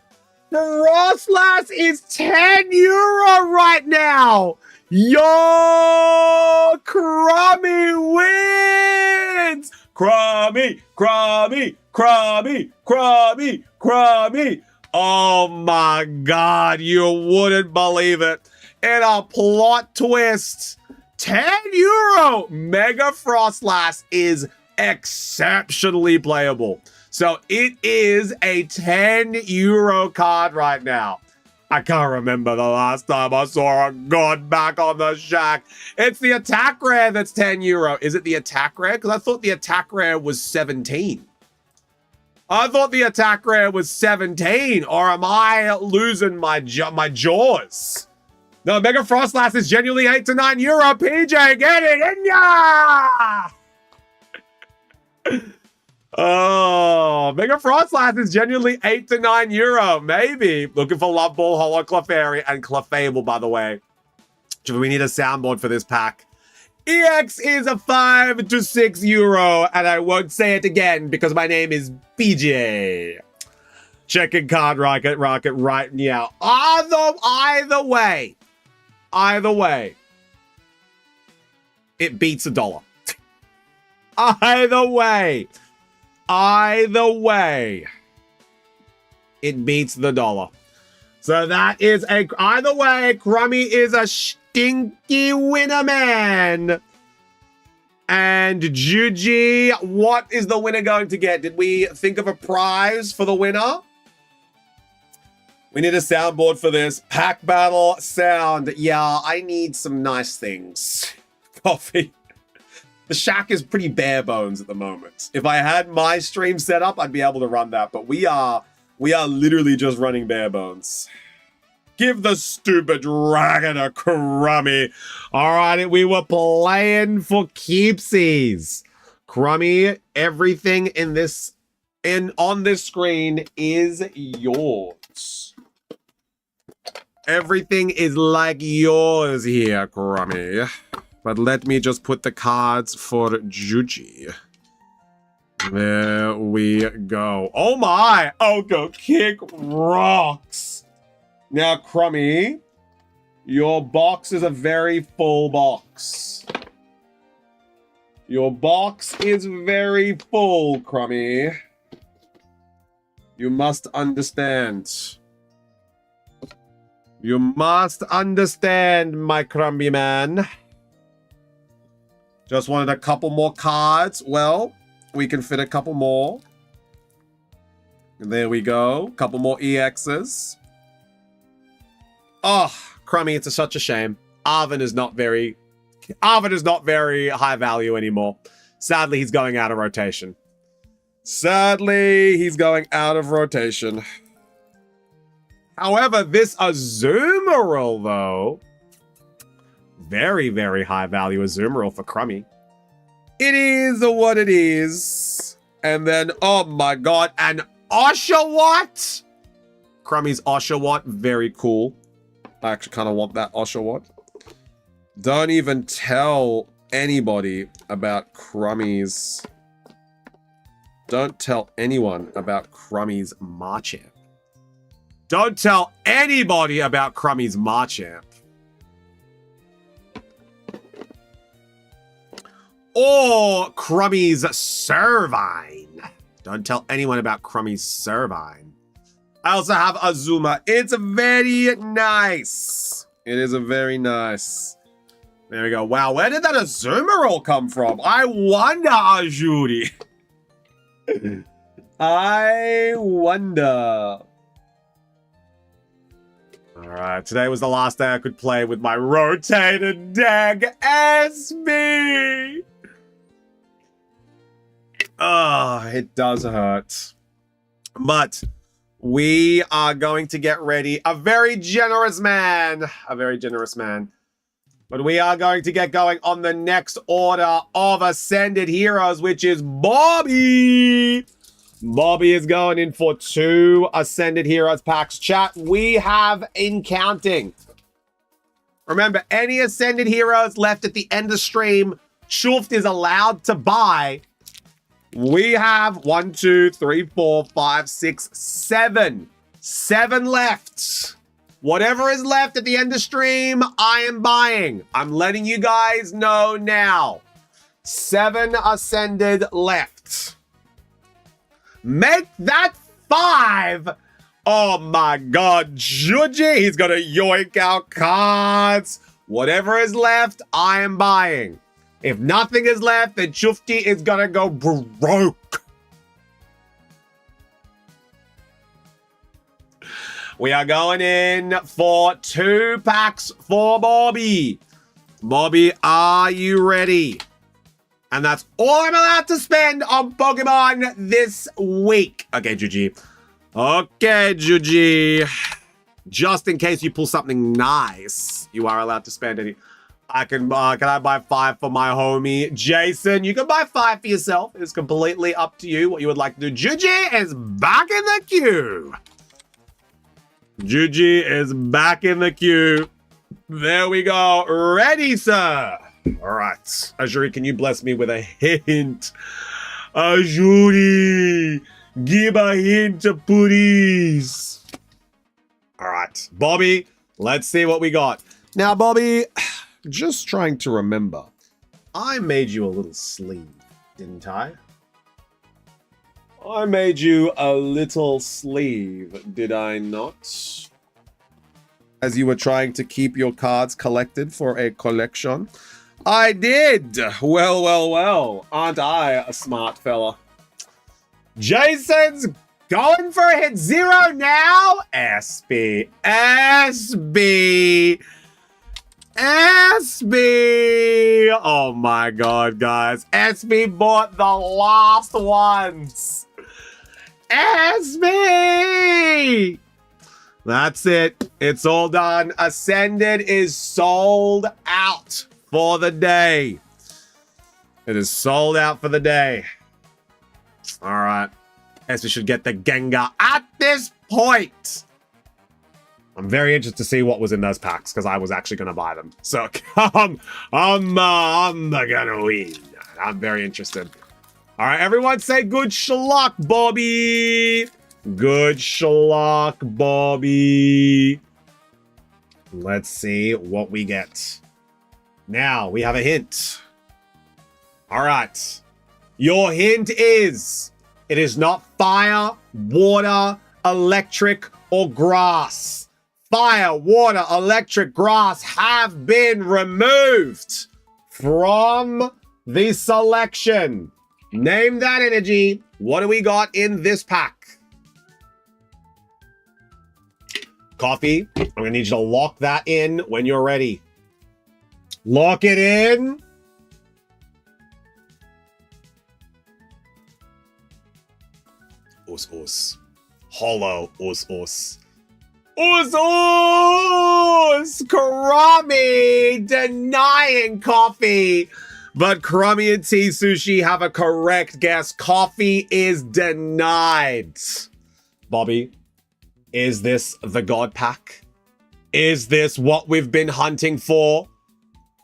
A: Frostlass is €10 right now. Yo, Crummy wins! Crummy, Crummy, Crummy, Crummy, Crummy. Oh my God, you wouldn't believe it. And a plot twist. €10 Mega Frostlass is exceptionally playable. So it is a €10 card right now. I can't remember the last time I saw a God back on the shack. It's the attack rare that's €10. Is it the attack rare? Because I thought the attack rare was 17. I thought the attack rare was 17. Or am I losing my jaws? No, Mega Frostlass is genuinely €8 to €9. PJ, get it in ya! Oh, Mega Frostlass is genuinely €8 to €9. Maybe. Looking for Love Ball, Holo Clefairy, and Clefable, by the way. We need a soundboard for this pack. EX is a €5 to €6, and I won't say it again because my name is BJ. Checking card rocket right now. Either way, it beats $1. Either way, it beats the $1. So that is either way, Crummy is a stinky winner, man. And Juji, what is the winner going to get? Did we think of a prize for the winner? We need a soundboard for this. Pack battle sound. Yeah, I need some nice things. Coffee. The shack is pretty bare bones at the moment. If I had my stream set up, I'd be able to run that. But we are literally just running bare bones. Give the stupid dragon a Crummy. All right, we were playing for keepsies. Crummy, everything on this screen is yours. Everything is like yours here, Crummy. But let me just put the cards for Juji. There we go. Oh my! Oko Kick rocks! Now, Crummy, your box is a very full box. Your box is very full, Crummy. You must understand. You must understand, my Crumby man. Just wanted a couple more cards. Well, we can fit a couple more. There we go. Couple more EXs. Oh, Crummy, it's such a shame. Arvin is not very high value anymore. Sadly, he's going out of rotation. However, this Azumarill, though, very, very high value Azumarill for Crummy. It is what it is. And then, oh my God, an Oshawott! Crummy's Oshawott, very cool. I actually kind of want that Oshawott. Don't even tell anybody about Crummy's... Don't tell anyone about Crummy's Marchamp. Don't tell anybody about Crummy's Marchamp. Or Crummy's Servine. Don't tell anyone about Crummy's Servine. I also have Azuma. It's very nice. It is a very nice. There we go. Wow, where did that Azumarill come from? I wonder, Ajuri. I wonder. Alright, today was the last day I could play with my rotated deck. SB! Oh, it does hurt. But we are going to get ready. A very generous man. But we are going to get going on the next order of Ascended Heroes, which is Bobby. Bobby is going in for 2 Ascended Heroes packs. Chat, we have in counting. Remember, any Ascended Heroes left at the end of stream, Schuft is allowed to buy. We have 1, 2, 3, 4, 5, 6, 7. 7 left. Whatever is left at the end of stream, I am buying. I'm letting you guys know now. 7 Ascended left. Make that 5. Oh my God, Juji, he's gonna yoink out cards. Whatever is left, I am buying. If nothing is left, then Chufti is gonna go broke. We are going in for 2 packs for Bobby. Bobby, are you ready? And that's all I'm allowed to spend on Pokemon this week. Okay, Juji. Okay, Juji. Just in case you pull something nice, you are allowed to spend any. Can I buy 5 for my homie Jason? You can buy 5 for yourself. It's completely up to you what you would like to do. Juji is back in the queue. Juji is back in the queue. There we go. Ready, sir. All right. Ajuri, can you bless me with a hint? Ajuri, give a hint, please. All right. Bobby, let's see what we got. Now, Bobby, just trying to remember. I made you a little sleeve, didn't I? I made you a little sleeve, did I not? As you were trying to keep your cards collected for a collection. I did. Well, well, well. Aren't I a smart fella? Jason's going for a hit 0 now. SB. SB. SB. Oh my God, guys. SB bought the last ones. SB. That's it. It's all done. Ascended is sold out for the day. It is sold out for the day. All right. Guess we should get the Gengar at this point. I'm very interested to see what was in those packs because I was actually going to buy them. So I'm gonna win. I'm very interested. All right, everyone say good schluck, Bobby. Good schluck, Bobby. Let's see what we get. Now, we have a hint. All right. Your hint is, it is not fire, water, electric, or grass. Fire, water, electric, grass have been removed from the selection. Name that energy. What do we got in this pack? Coffee. I'm going to need you to lock that in when you're ready. Lock it in. Us. Hollow. Us. Crummy denying coffee. But Crummy and Tea Sushi have a correct guess. Coffee is denied. Bobby, is this the God Pack? Is this what we've been hunting for?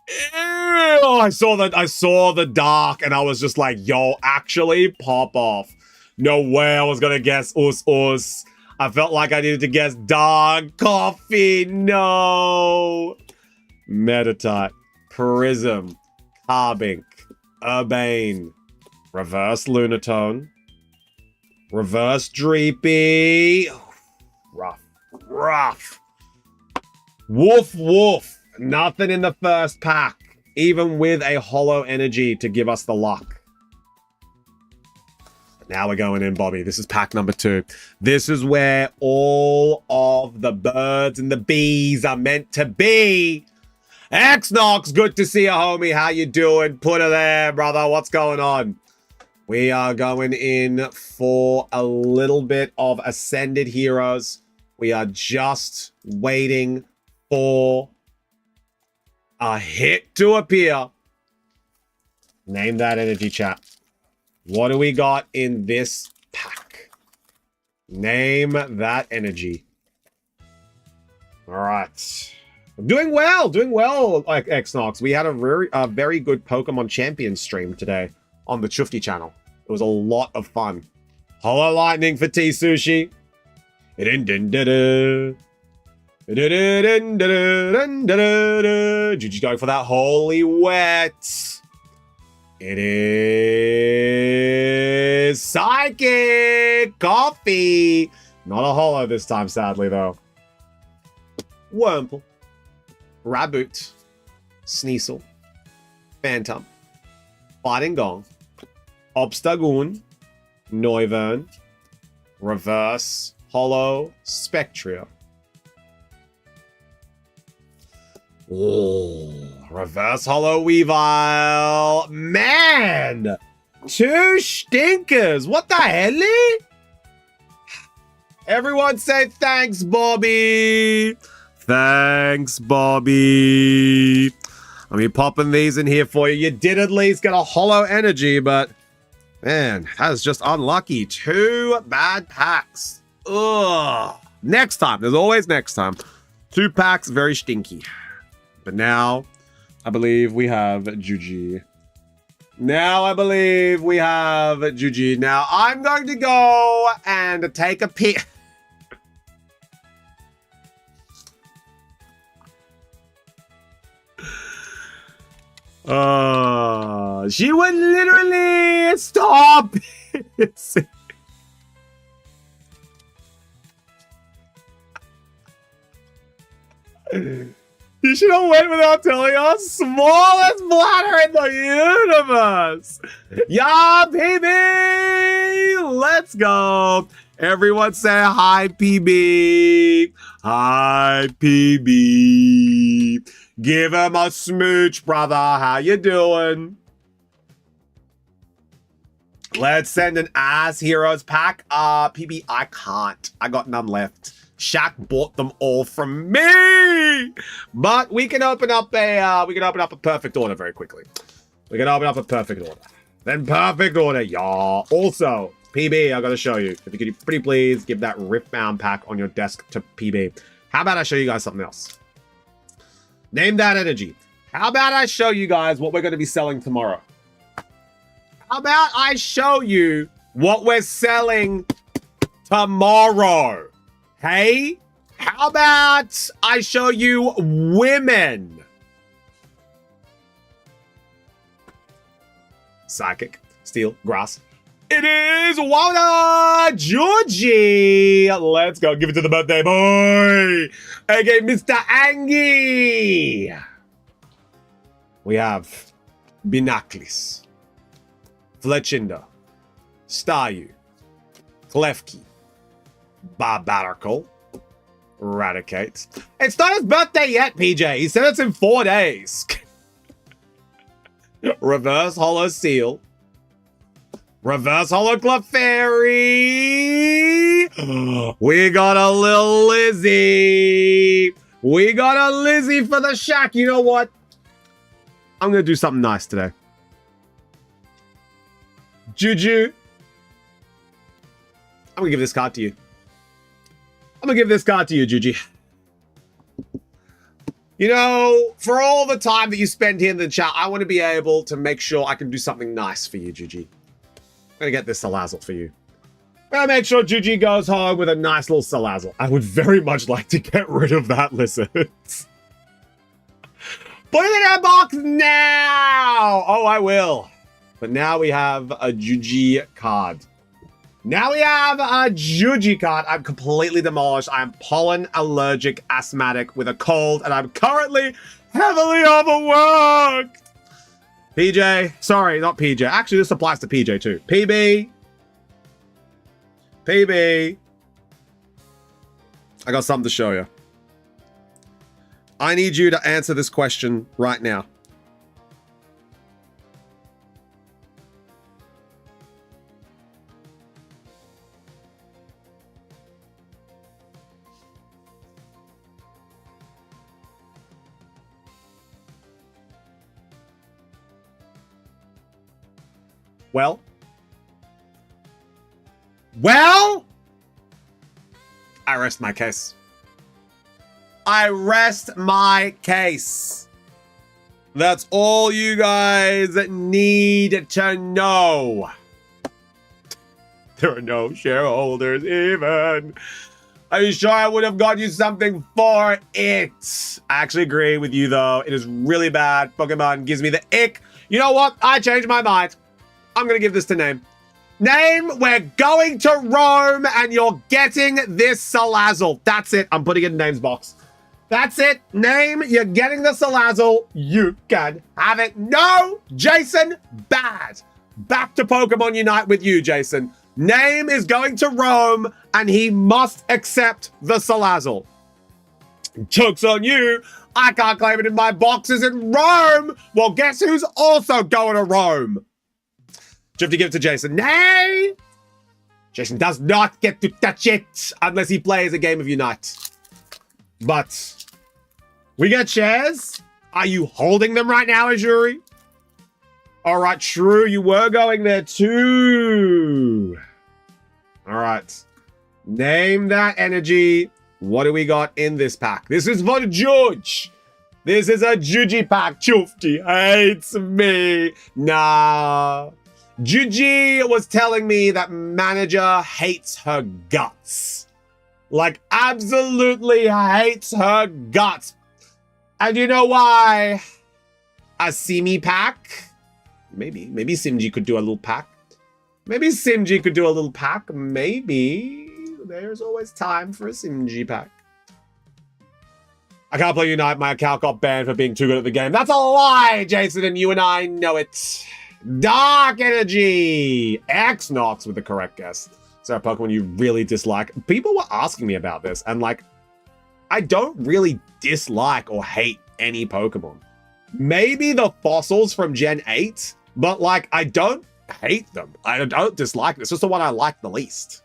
A: Ew, I saw the dark and I was just like, yo, actually pop off. No way I was gonna guess us. I felt like I needed to guess dog, coffee, no. Meditite, Prism, Carbink, Urbane, Reverse Lunatone, Reverse Dreepy, rough. Woof. Nothing in the first pack, even with a hollow energy to give us the luck. Now we're going in, Bobby. This is pack number 2. This is where all of the birds and the bees are meant to be. X-Nox, good to see you, homie. How you doing? Put her there, brother. What's going on? We are going in for a little bit of Ascended Heroes. We are just waiting for a hit to appear. Name that energy, chat. What do we got in this pack? Name that energy. All right. Doing well, like X-Nox. We had a very good Pokemon Champion stream today on the Chufty channel. It was a lot of fun. Hollow Lightning for T-Sushi. Juju's going for that Holy Wet. It is Psychic Coffee. Not a holo this time, sadly, though. Wurmple. Raboot. Sneasel. Phantom. Fighting Gong. Obstagoon. Noivern. Reverse. Holo. Spectria. Oh, reverse holo Weavile. Man! 2 stinkers. What the hell? Everyone say thanks, Bobby. Thanks, Bobby. I mean, popping these in here for you. You did at least get a holo energy, but man, that is just unlucky. 2 bad packs. Ugh. Next time. There's always next time. 2 packs, very stinky. But now, I believe we have Juji. Now, I'm going to go and take a peek. She would literally stop. You should have went without telling us. Smallest bladder in the universe. Yeah, baby. Let's go. Everyone say hi, PB. Hi, PB. Give him a smooch, brother. How you doing? Let's send an As Heroes pack. PB, I can't. I got none left. Shaq bought them all from me, but we can open up a perfect order very quickly. We can open up a perfect order. Then perfect order, y'all. Also, PB, I gotta show you. If you could pretty please give that Riftbound pack on your desk to PB. How about I show you guys something else? Name that energy. How about I show you guys what we're gonna be selling tomorrow? How about I show you what we're selling tomorrow? Hey, how about I show you women? Psychic, Steel, Grass. It is Wanda Georgie. Let's go. Give it to the birthday boy. Okay, Mr. Angie. We have Binaclis, Fletchinder, Staryu, Klefki, Barbarical, Eradicate. It's not his birthday yet, PJ. He said it's in 4 days. Reverse Holo Seal. Reverse Holo Clefairy. We got a little Lizzie. We got a Lizzie for the shack. You know what? I'm going to do something nice today. Juju. I'm going to give this card to you. I'm going to give this card to you, Juji. You know, for all the time that you spend here in the chat, I want to be able to make sure I can do something nice for you, Juji. I'm going to get this Salazzle for you. I'm going to make sure Juji goes home with a nice little Salazzle. I would very much like to get rid of that lizard. Put it in our box now! Oh, I will. But now we have a Juji card. Now we have a Juji card. I'm completely demolished. I'm pollen allergic asthmatic with a cold, and I'm currently heavily overworked. PJ, sorry, not PJ. Actually, this applies to PJ too. PB, PB. I got something to show you. I need you to answer this question right now. Well, I rest my case. I rest my case. That's all you guys need to know. There are no shareholders even. Are you sure I would have got you something for it? I actually agree with you though. It is really bad. Pokemon gives me the ick. You know what? I changed my mind. I'm going to give this to Name. Name, we're going to Rome and you're getting this Salazzle. That's it. I'm putting it in Name's box. That's it. Name, you're getting the Salazzle. You can have it. No, Jason, bad. Back to Pokemon Unite with you, Jason. Name is going to Rome and he must accept the Salazzle. Joke's on you. I can't claim it in my boxes in Rome. Well, guess who's also going to Rome? Do you have to give it to Jason? Nay! Jason does not get to touch it unless he plays a game of Unite. But we got shares. Are you holding them right now, Azuri? All right, true. You were going there too. All right. Name that energy. What do we got in this pack? This is for Judge. This is a Juji pack. Chufti hates me. Nah. Juji was telling me that manager hates her guts. Like, absolutely hates her guts. And you know why? A Simi pack? Maybe Simji could do a little pack. Maybe Simji could do a little pack. Maybe. There's always time for a Simji pack. I can't play Unite. My account got banned for being too good at the game. That's a lie, Jason, and you and I know it. Dark Energy! X-Nox with the correct guess. Is there a Pokemon you really dislike? People were asking me about this, and like, I don't really dislike or hate any Pokemon. Maybe the fossils from Gen 8, but like, I don't hate them. I don't dislike them. It's just the one I like the least.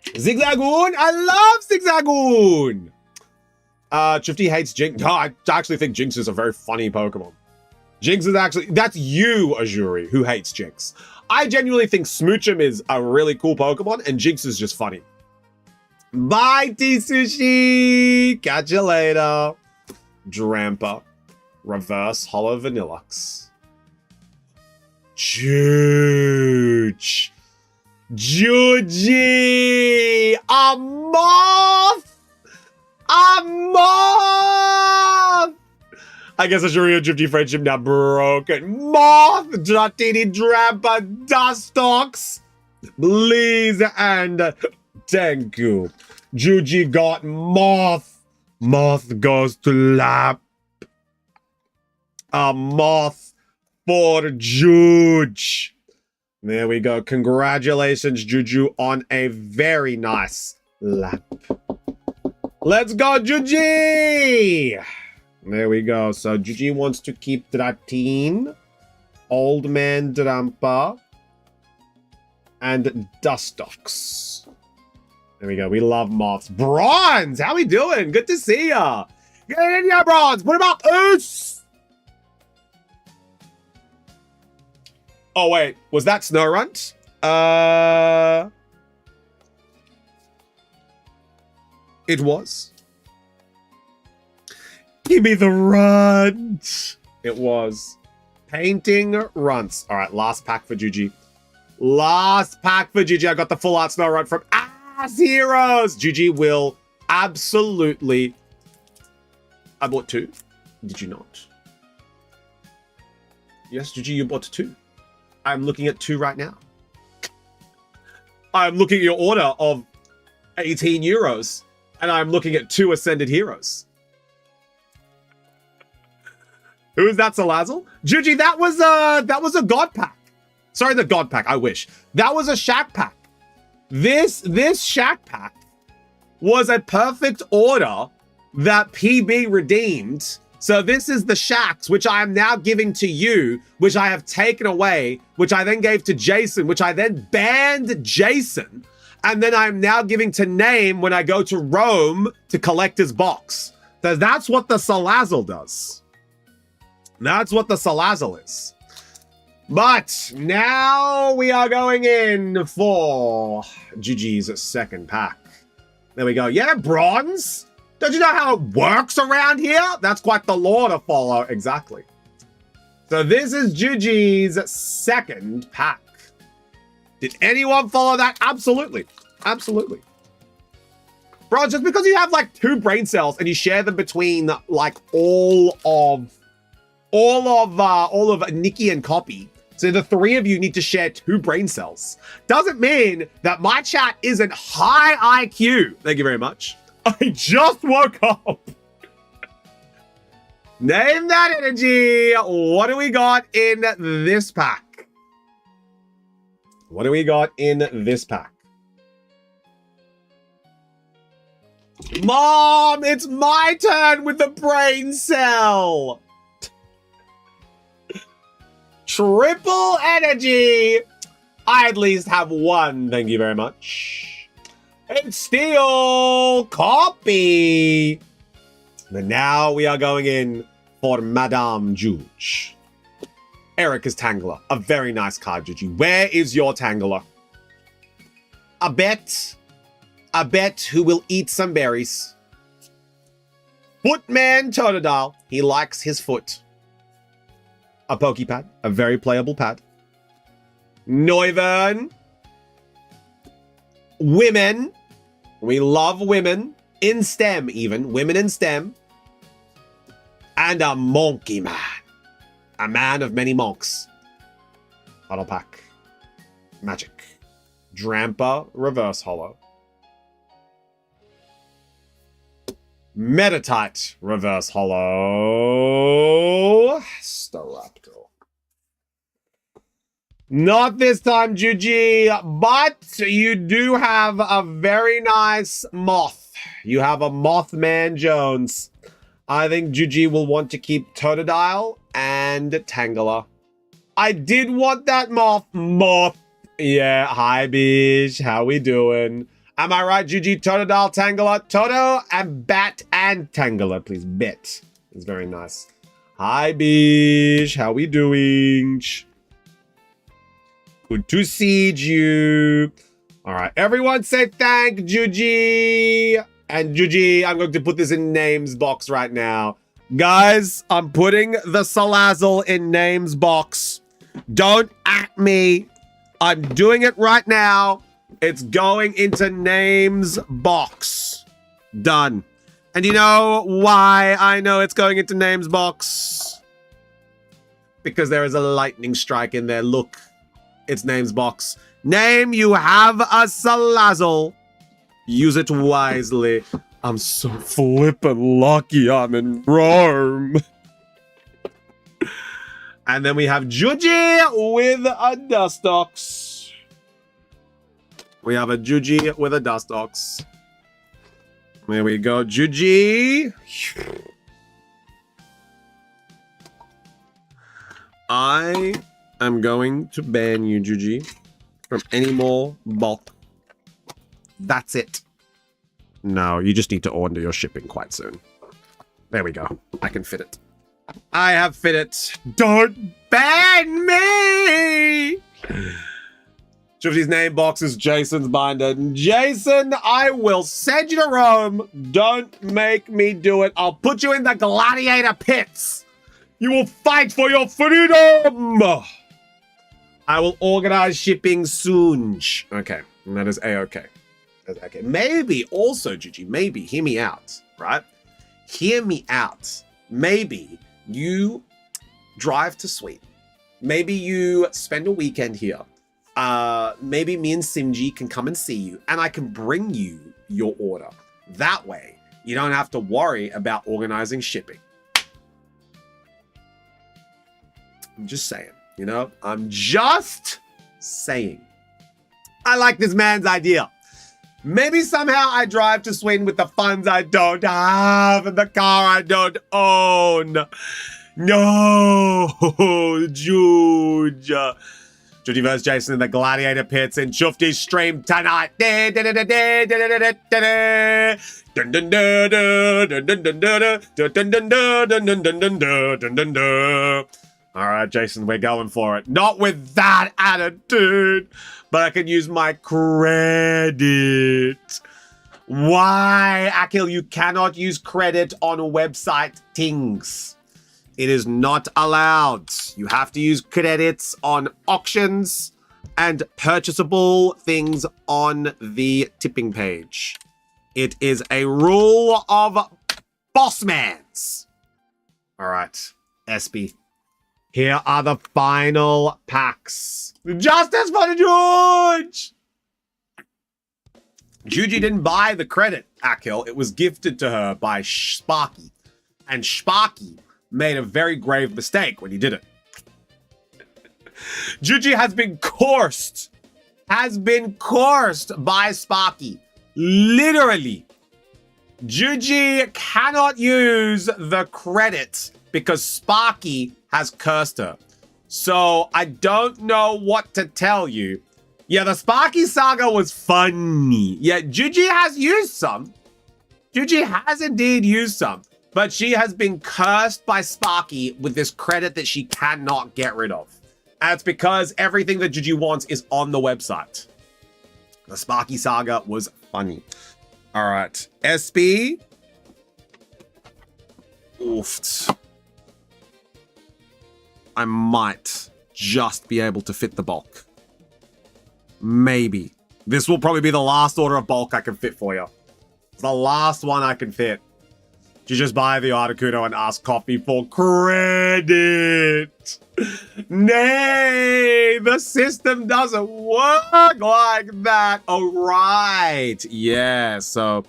A: Zigzagoon! I love Zigzagoon! Chifty hates Jinx. No, I actually think Jinx is a very funny Pokemon. Jinx is actually, that's you, Azuri, who hates Jinx. I genuinely think Smoochum is a really cool Pokemon, and Jinx is just funny. Bye, T-Sushi! Catch you later. Drampa. Reverse Hollow Vanillux. Juge. Juji! A moth! A moth! I guess Azuri and Drifty friendship now broken. Moth! Dratini Drampa Dustox! Please and thank you. Juji got Moth. Moth goes to lap. A moth for Juge. There we go. Congratulations, Juju, on a very nice lap. Let's go, Juji! There we go. So Juji wants to keep Dratine, Old Man Drampa, and Dustox. There we go. We love moths. Bronze! How we doing? Good to see ya. Get in ya, Bronze! Put him up! Oos! Oh, wait. Was that Snorunt? It was. Give me the runt. It was. Painting runts. All right, last pack for Juji. Last pack for Juji. I got the full art Snorunt from Ass Heroes. Juji will absolutely... I bought 2. Did you not? Yes, Juji, you bought 2. I'm looking at 2 right now. I'm looking at your order of 18 euros, and I'm looking at 2 Ascended Heroes. Who is that, Salazzle? Juji, that was a God pack. Sorry, the God Pack, I wish. That was a Shack Pack. This Shack Pack was a perfect order that PB redeemed. So this is the Shacks, which I am now giving to you, which I have taken away, which I then gave to Jason, which I then banned Jason. And then I'm now giving to Name when I go to Rome to collect his box. So that's what the Salazzle does. That's what the Salazzle is. But now we are going in for GG's second pack. There we go. Yeah, bronze. Don't you know how it works around here? That's quite the lore to follow. Exactly. So this is GG's second pack. Did anyone follow that? Absolutely. Absolutely. Bro, just because you have like 2 brain cells and you share them between like all of Nikki and Copy, so the 3 of you need to share 2 brain cells, doesn't mean that my chat isn't high IQ. Thank you very much. I just woke up. Name that energy. What do we got in this pack? What do we got in this pack? Mom, it's my turn with the brain cell. Triple energy. I at least have 1. Thank you very much. It's still Copy. And now we are going in for Madame Juge. Erica's Tangler. A very nice card, Juju. Where is your Tangler? A bet who will eat some berries. Footman Totodile. He likes his foot. A Pokepad. A very playable pad. Noivern. Women. We love women. In STEM, even. Women in STEM. And a Monkey Man. A man of many monks. Auto Pack. Magic. Drampa. Reverse Hollow. Metatite. Reverse Hollow. Staraptor. Not this time, Juji, but you do have a very nice moth. You have a Mothman Jones. I think Juji will want to keep Totodile and Tangela. I did want that moth. Yeah, hi, Bish. How we doing? Am I right, Juji? Totodile, Tangela, Toto, and Bat and Tangela, please. Bet. It's very nice. Hi, Bish. How we doing? Good to see you. All right, everyone say thank Juji. And Juji, I'm going to put this in names box right now. Guys, I'm putting the Salazzle in names box. Don't at me. I'm doing it right now. It's going into names box. Done. And you know why I know it's going into names box? Because there is a lightning strike in there. Look. It's names box. Name, you have a Salazzle. Use it wisely. I'm so flippin' lucky I'm in Rome. And then we have Juji with a Dustox. We have a Juji with a Dustox. There we go, Juji. I'm going to ban you, Juji, from any more bulk. That's it. No, you just need to order your shipping quite soon. There we go. I can fit it. I have fit it. Don't ban me! Shifty's name box is Jason's binder. Jason, I will send you to Rome. Don't make me do it. I'll put you in the gladiator pits. You will fight for your freedom. I will organize shipping soon. Okay, and that is A-okay. Okay, maybe also, Gigi, maybe, hear me out, right? Hear me out. Maybe you drive to Sweden. Maybe you spend a weekend here. Maybe me and Simji can come and see you, and I can bring you your order. That way, you don't have to worry about organizing shipping. I'm just saying, you know? I'm just saying. I like this man's idea. Maybe somehow I drive to Sweden with the funds I don't have and the car I don't own. No, Juge. Judy vs. Jason in the Gladiator Pits in Shufty's stream tonight. All right, Jason, we're going for it. Not with that attitude, but I can use my credit. Why, Akil, you cannot use credit on website things. It is not allowed. You have to use credits on auctions and purchasable things on the tipping page. It is a rule of Bossmans. All right, SB. Here are the final packs. Justice for the George! Juji didn't buy the credit, Akil. It was gifted to her by Sparky. And Sparky made a very grave mistake when he did it. Juji has been coursed by Sparky. Literally. Juji cannot use the credit because Sparky has cursed her. So I don't know what to tell you. Yeah, the Sparky saga was funny. Yeah, Juji has used some. Juji has indeed used some. But she has been cursed by Sparky with this credit that she cannot get rid of. And it's because everything that Juji wants is on the website. The Sparky saga was funny. All right. SB. Oofed. I might just be able to fit the bulk. Maybe. This will probably be the last order of bulk I can fit for you. It's the last one I can fit. You just buy the Articuno and ask Coffee for credit. Nay, the system doesn't work like that. Oh, right. Yeah, so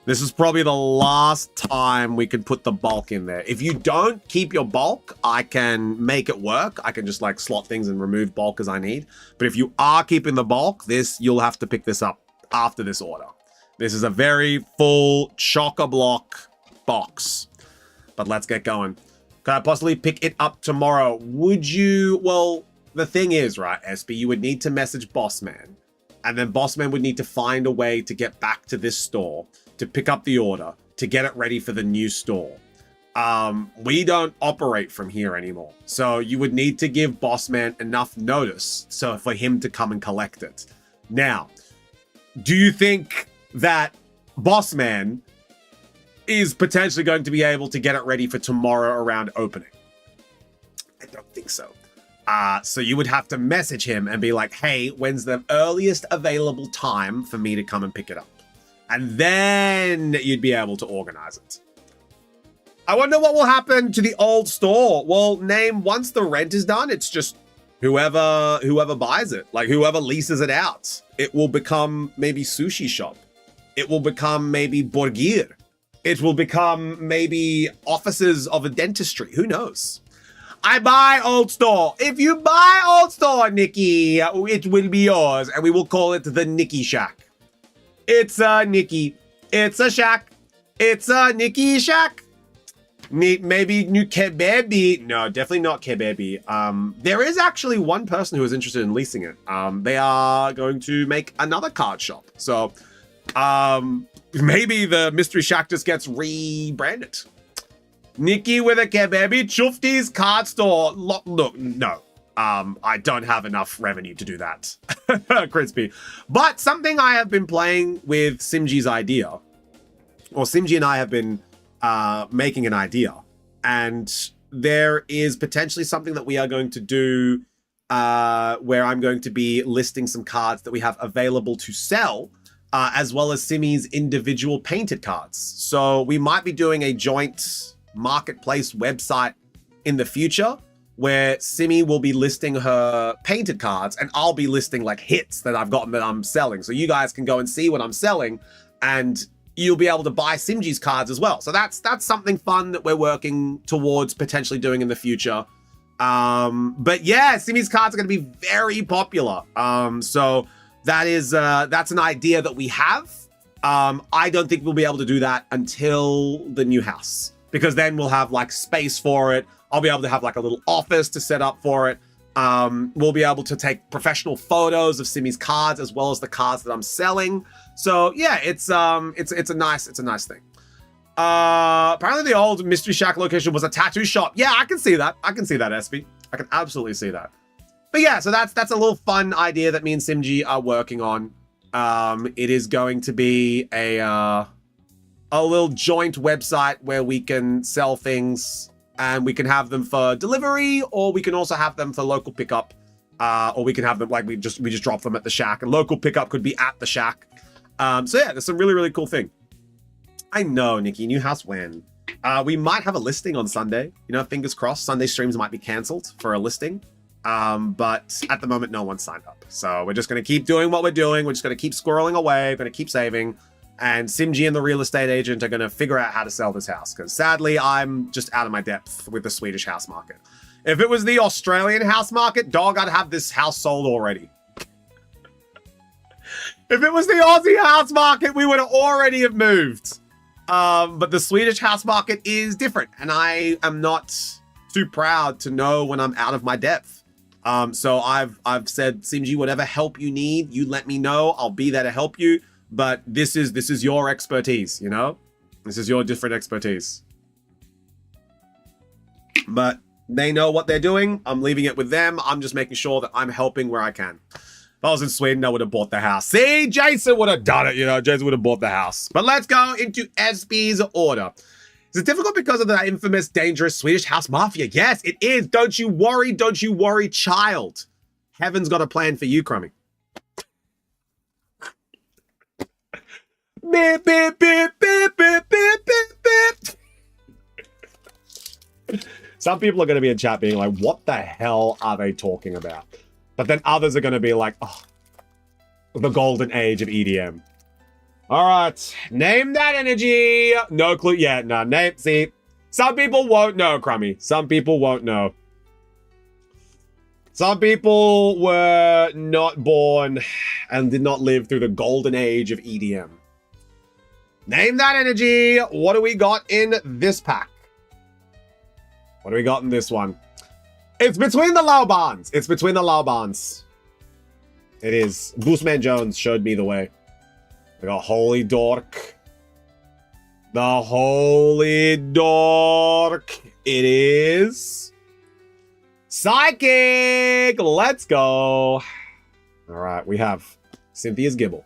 A: this is probably the last time we can put the bulk in there. If you don't keep your bulk, I can make it work. I can just like slot things and remove bulk as I need. But if you are keeping the bulk, you'll have to pick this up after this order. This is a very full chock-a-block box. But let's get going. Could I possibly pick it up tomorrow? Would you? Well, the thing is, right, SB, you would need to message Bossman. And then Bossman would need to find a way to get back to this store, to pick up the order, to get it ready for the new store. We don't operate from here anymore. So you would need to give Bossman enough notice for him to come and collect it. Now, do you think that Bossman is potentially going to be able to get it ready for tomorrow around opening? I don't think so. So you would have to message him and be like, hey, when's the earliest available time for me to come and pick it up? And then you'd be able to organize it. I wonder what will happen to the old store. Well, once the rent is done, it's just whoever buys it, like whoever leases it out. It will become maybe sushi shop. It will become maybe Borgir. It will become maybe offices of a dentistry. Who knows? I buy old store. If you buy old store, Nikki, it will be yours. And we will call it the Nikki Shack. It's a Nikki. It's a shack. It's a Nikki Shack. Maybe new Kebebi. No, definitely not Kebebi. There is actually one person who is interested in leasing it. They are going to make another card shop. So, maybe the Mystery Shack just gets rebranded. Nikki with a Kebebi, Chufty's card store. Look, no. I don't have enough revenue to do that. Crispy. But something I have been playing with Simji's idea, or Simji and I have been making an idea. And there is potentially something that we are going to do where I'm going to be listing some cards that we have available to sell, as well as Simi's individual painted cards. So we might be doing a joint marketplace website in the future where Simi will be listing her painted cards and I'll be listing like hits that I've gotten that I'm selling. So you guys can go and see what I'm selling and you'll be able to buy Simji's cards as well. So that's something fun that we're working towards potentially doing in the future. But yeah, Simi's cards are going to be very popular. So that's an idea that we have. I don't think we'll be able to do that until the new house, because then we'll have like space for it. I'll be able to have like a little office to set up for it. We'll be able to take professional photos of Simi's cards as well as the cards that I'm selling. So yeah, it's a nice thing. Apparently the old Mystery Shack location was a tattoo shop. Yeah, I can see that. I can see that, SB. I can absolutely see that. But yeah, so that's a little fun idea that me and Simji are working on. It is going to be a little joint website where we can sell things, and we can have them for delivery, or we can also have them for local pickup, or we can have them like we just drop them at the shack, and local pickup could be at the shack. So yeah, that's a really cool thing. I know, Nikki, new house when? We might have a listing on Sunday. You know, fingers crossed. Sunday streams might be cancelled for a listing. But at the moment, no one's signed up. So we're just going to keep doing what we're doing. We're just going to keep squirreling away. We're going to keep saving. And Simji and the real estate agent are going to figure out how to sell this house. Because sadly, I'm just out of my depth with the Swedish house market. If it was the Australian house market, dog, I'd have this house sold already. If it was the Aussie house market, we would already have moved. But the Swedish house market is different. And I am not too proud to know when I'm out of my depth. So I've said, Simji, whatever help you need, you let me know. I'll be there to help you. But this is your expertise, you know? This is your different expertise. But they know what they're doing. I'm leaving it with them. I'm just making sure that I'm helping where I can. If I was in Sweden, I would have bought the house. See, Jason would have done it, you know? Jason would have bought the house. But let's go into SB's order. Is it difficult because of the infamous, dangerous Swedish house mafia? Yes, it is. Don't you worry, child. Heaven's got a plan for you, Crummy. Beep, beep, beep, beep, beep, beep, beep, beep. Some people are going to be in chat being like, what the hell are they talking about? But then others are going to be like, oh, the golden age of EDM. All right, name that energy. No clue yet. No, name. See, some people won't know, Crummy. Some people won't know. Some people were not born and did not live through the golden age of EDM. Name that energy. What do we got in this pack? What do we got in this one? It's between the Laubans. It's between the Laubans. It is. Boostman Jones showed me the way. We got Holy Dork. The Holy Dork. It is Psychic. Let's go. All right, we have Cynthia's Gibble,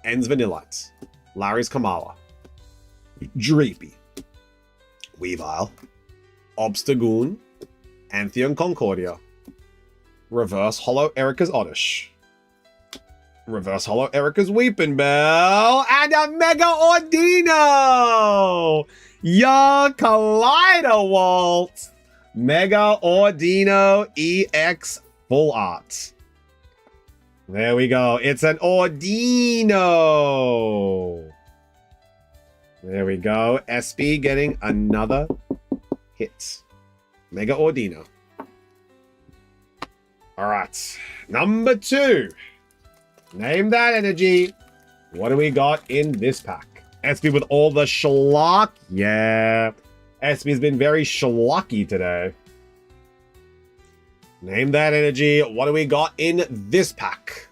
A: En's Vanillite, Larry's Kamala, Dreepy, Weavile, Obstagoon, Antheon Concordia, Reverse Hollow Erica's Oddish, Reverse Hollow Erica's Weeping Bell, and a Mega Ordino! Your Collider Walt! Mega Ordino EX Full Art. There we go. It's an Ordino! There we go. SB getting another hit. Mega Ordino. Alright. Number 2. Name that energy. What do we got in this pack? SB with all the schlock. Yeah. SB's been very schlocky today. Name that energy. What do we got in this pack?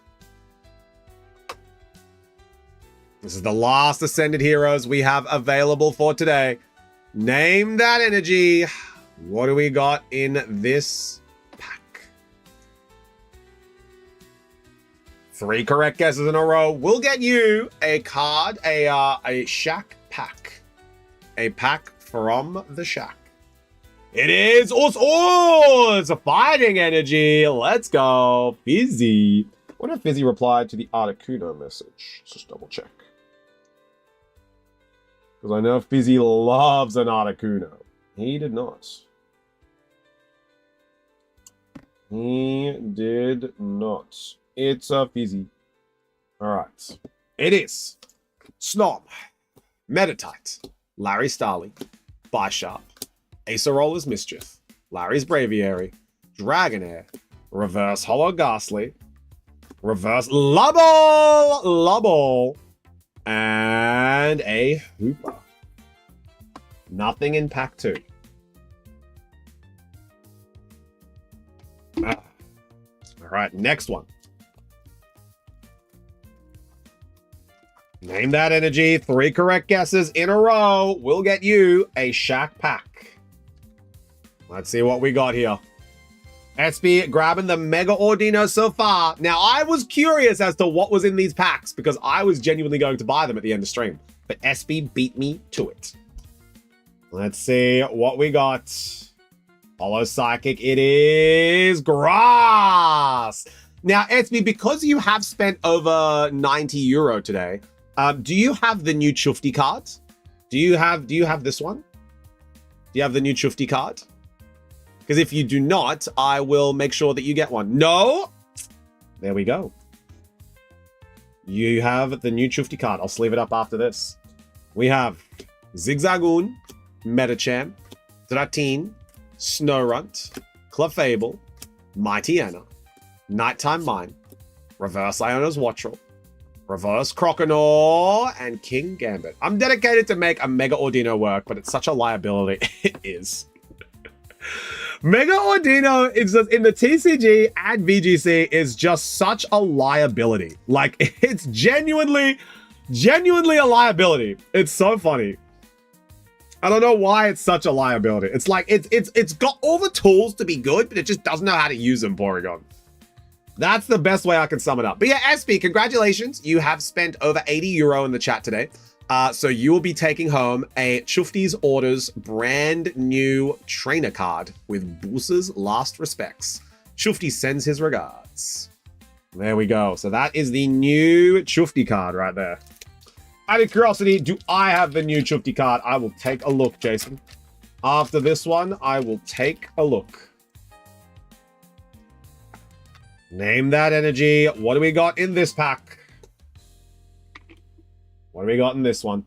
A: This is the last Ascended Heroes we have available for today. Name that energy. What do we got in this pack? 3 correct guesses in a row will get you a card, a Shack pack. A pack from the Shack. It is it's a fighting energy. Let's go. Fizzy. I wonder if Fizzy replied to the Articuno message. Let's just double check. Because I know Fizzy loves an Articuno. He did not. He did not. It's a Fizzy. Alright. It is Snob, Meditite, Larry Starley, Bisharp, Acerola's Mischief, Larry's Braviary, Dragonair, Reverse Hollow Ghastly, Reverse Lubble, and a Hooper. Nothing in pack 2. All right, next one. Name that energy. 3 correct guesses in a row will get you a Shack pack. Let's see what we got here. SB grabbing the Mega Ordino so far. Now, I was curious as to what was in these packs because I was genuinely going to buy them at the end of stream. But SB beat me to it. Let's see what we got. Hollow Psychic, it is Grass. Now, SB, because you have spent over 90 euro today, do you have the new Chufti card? Do you have this one? Do you have the new Chufti card? Because if you do not, I will make sure that you get one. No? There we go. You have the new Chufti card. I'll sleeve it up after this. We have Zigzagoon, Metachamp, Dratini, Snorunt, Clefable, Mighty Anna, Nighttime Mine, Reverse Iona's Wattrel, Reverse Croconaw, and King Gambit. I'm dedicated to make a Mega Ordino work, but it's such a liability. It is. Mega Ordino is just, in the TCG and VGC is just such a liability. Like, it's genuinely a liability. It's so funny. I don't know why it's such a liability. It's like, it's got all the tools to be good, but it just doesn't know how to use them, Porygon. That's the best way I can sum it up. But yeah, SB, congratulations. You have spent over 80 euro in the chat today. So you will be taking home a Chufti's Orders brand new trainer card with Boose's last respects. Chufti sends his regards. There we go. So that is the new Chufti card right there. Out of curiosity, do I have the new Chufti card? I will take a look, Jason. After this one, I will take a look. Name that energy. What do we got in this pack? What do we got in this one?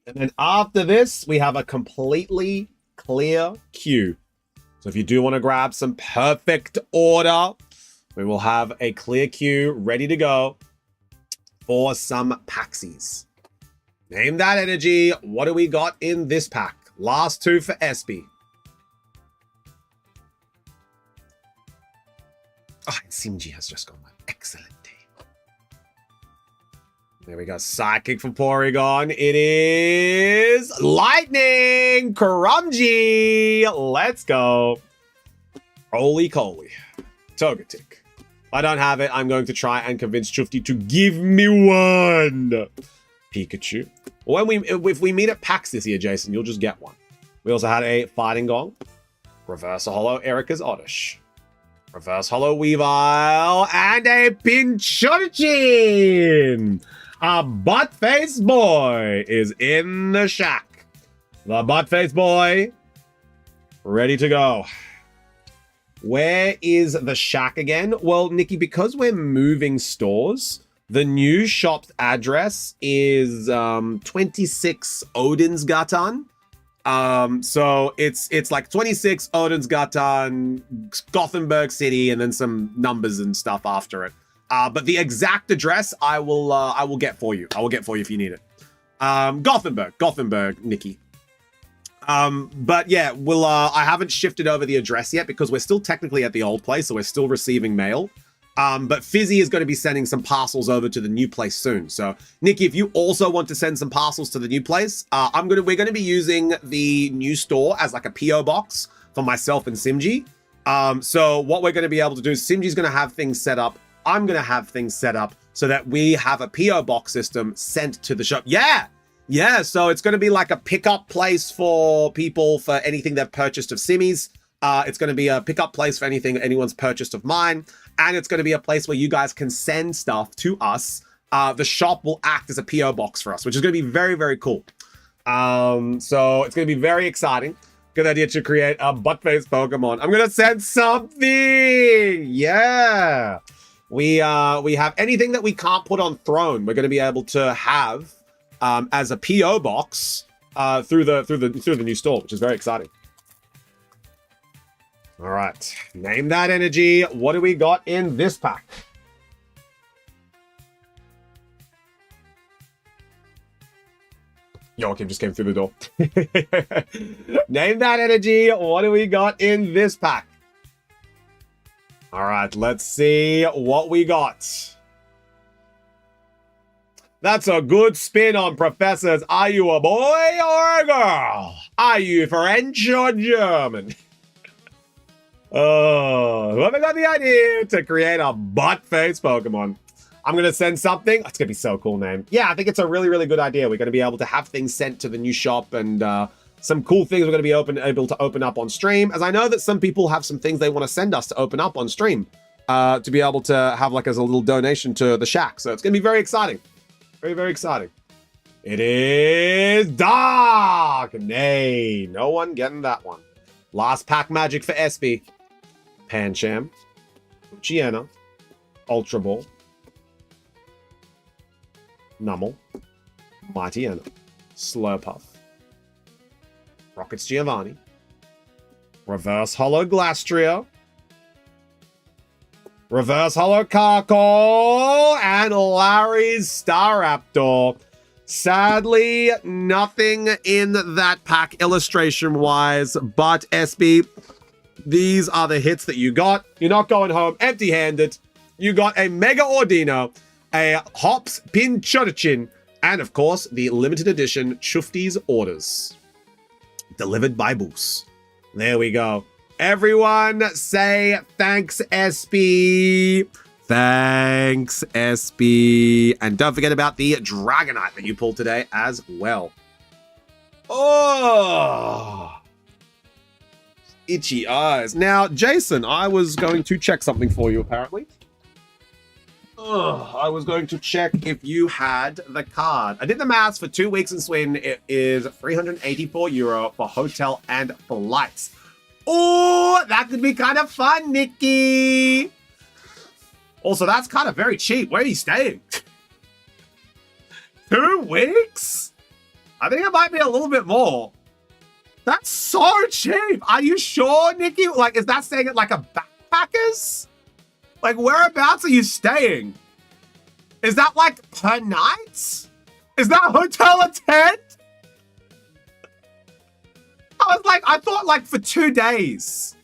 A: And then after this, we have a completely clear queue. So if you do want to grab some perfect order, we will have a clear queue ready to go for some Paxies. Name that energy. What do we got in this pack? Last 2 for SB. Oh, and Simji has just gone. Excellent. There we go. Psychic for Porygon. It is Lightning Karumji. Let's go. Holy coly. Togetic. If I don't have it, I'm going to try and convince Chufti to give me one. Pikachu. If we meet at PAX this year, Jason, you'll just get one. We also had a Fighting Gong. Reverse Hollow Erica's Oddish. Reverse Hollow Weavile. And a Pinchurchin. A Butt-Face Boy is in the shack. The Butt-Face Boy, ready to go. Where is the shack again? Well, Nikki, because we're moving stores, the new shop's address is 26 Odinsgatan. So it's like 26 Odinsgatan, Gothenburg City, and then some numbers and stuff after it. But the exact address I will get for you. I will get for you if you need it. Gothenburg, Nikki. But yeah, I haven't shifted over the address yet because we're still technically at the old place, so we're still receiving mail. But Fizzy is going to be sending some parcels over to the new place soon. So, Nikki, if you also want to send some parcels to the new place, we're going to be using the new store as like a PO box for myself and Simji. So what we're going to be able to do is Simji's going to have things set up. I'm going to have things set up so that we have a PO box system sent to the shop. Yeah. So it's going to be like a pickup place for people for anything they've purchased of Simmies. It's going to be a pickup place for anything anyone's purchased of mine. And it's going to be a place where you guys can send stuff to us. The shop will act as a PO box for us, which is going to be very, very cool. So it's going to be very exciting. Good idea to create a butt-face Pokemon. I'm going to send something. Yeah. We have anything that we can't put on Throne. We're going to be able to have as a PO box through the new store, which is very exciting. All right. Name that energy. What do we got in this pack? Joachim just came through the door. Name that energy. What do we got in this pack? All right, let's see what we got. That's a good spin on Professors. Are you a boy or a girl? Are you French or German? Oh, whoever got the idea to create a butt-faced Pokemon. I'm going to send something. It's going to be so cool, man. Yeah, I think it's a really, really good idea. We're going to be able to have things sent to the new shop and some cool things we're going to be able to open up on stream. As I know that some people have some things they want to send us to open up on stream to be able to have like as a little donation to the shack. So it's going to be very exciting. Very, very exciting. It is Dark. Nay, no one getting that one. Last pack magic for SB. Pancham. Luciana. Ultra Ball. Nummel, Mightyena, Slurpuff, Rockets Giovanni, Reverse Hollow Glastria, Reverse Hollow Carkol, and Larry's Staraptor. Sadly, nothing in that pack illustration-wise, but SB, these are the hits that you got. You're not going home empty-handed. You got a Mega Ordino, a Hops Pinchurchin, and of course, the limited edition Chufty's Orders. Delivered by Boos. There we go. Everyone say thanks, SB. Thanks, SB. And don't forget about the Dragonite that you pulled today as well. Oh! Itchy eyes. Now, Jason, I was going to check something for you, apparently. I was going to check if you had the card. I did the maths for 2 weeks in Sweden. It is €384 for hotel and flights. Oh, that could be kind of fun, Nikki. Also, that's kind of very cheap. Where are you staying? 2 weeks? I think it might be a little bit more. That's so cheap. Are you sure, Nikki? Like, is that staying at like a backpackers? Like, whereabouts are you staying? Is that like per night? Is that hotel a tent? I thought like for 2 days.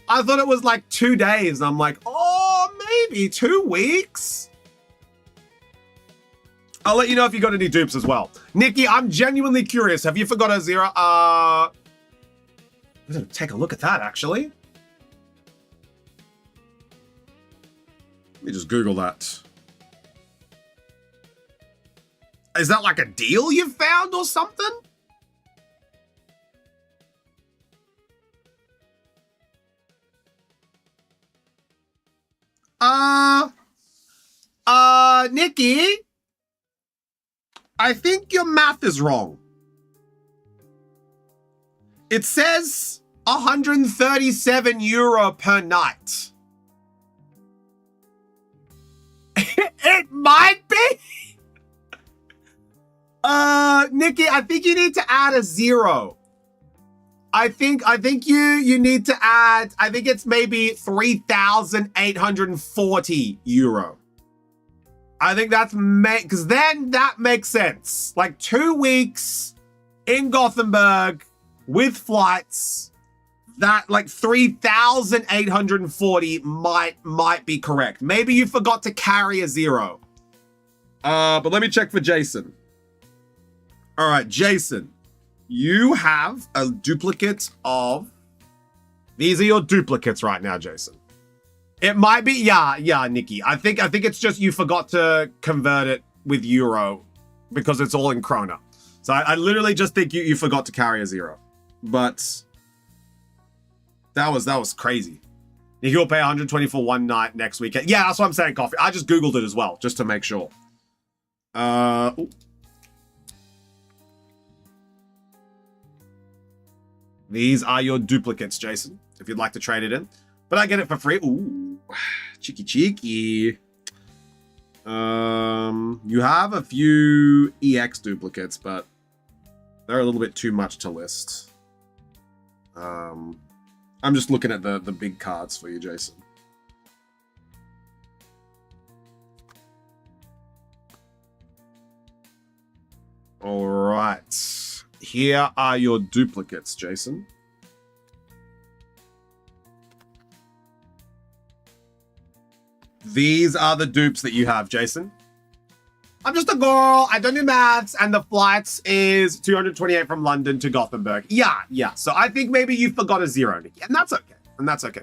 A: I thought it was like 2 days. I'm like, oh, maybe 2 weeks. I'll let you know if you got any dupes as well. Nikki, I'm genuinely curious. Have you forgot a zero? I'm gonna take a look at that, actually. Let me just Google that. Is that like a deal you found or something? Nikki, I think your math is wrong. It says €137 per night. It might be. Nikki, I think you need to add a 0. I think you need to add, I think it's maybe €3,840. I think that's, because then that makes sense. Like 2 weeks in Gothenburg with flights, that like 3,840 might be correct. Maybe you forgot to carry a 0. But let me check for Jason. All right, Jason, you have a duplicate of, these are your duplicates right now, Jason. It might be, yeah, Nikki. I think it's just you forgot to convert it with euro because it's all in krona. So I literally just think you forgot to carry a 0. But that was crazy. Nikki will pay 120 for 1 night next weekend. Yeah, that's what I'm saying, Coffee. I just Googled it as well, just to make sure. Ooh. These are your duplicates, Jason, if you'd like to trade it in. But I get it for free. Ooh, cheeky. You have a few EX duplicates, but they're a little bit too much to list. I'm just looking at the big cards for you, Jason. All right. Here are your duplicates, Jason. These are the dupes that you have, Jason. I'm just a girl. I don't do maths, and the flights is 228 from London to Gothenburg. Yeah. So I think maybe you forgot a zero, Nikki, and that's okay.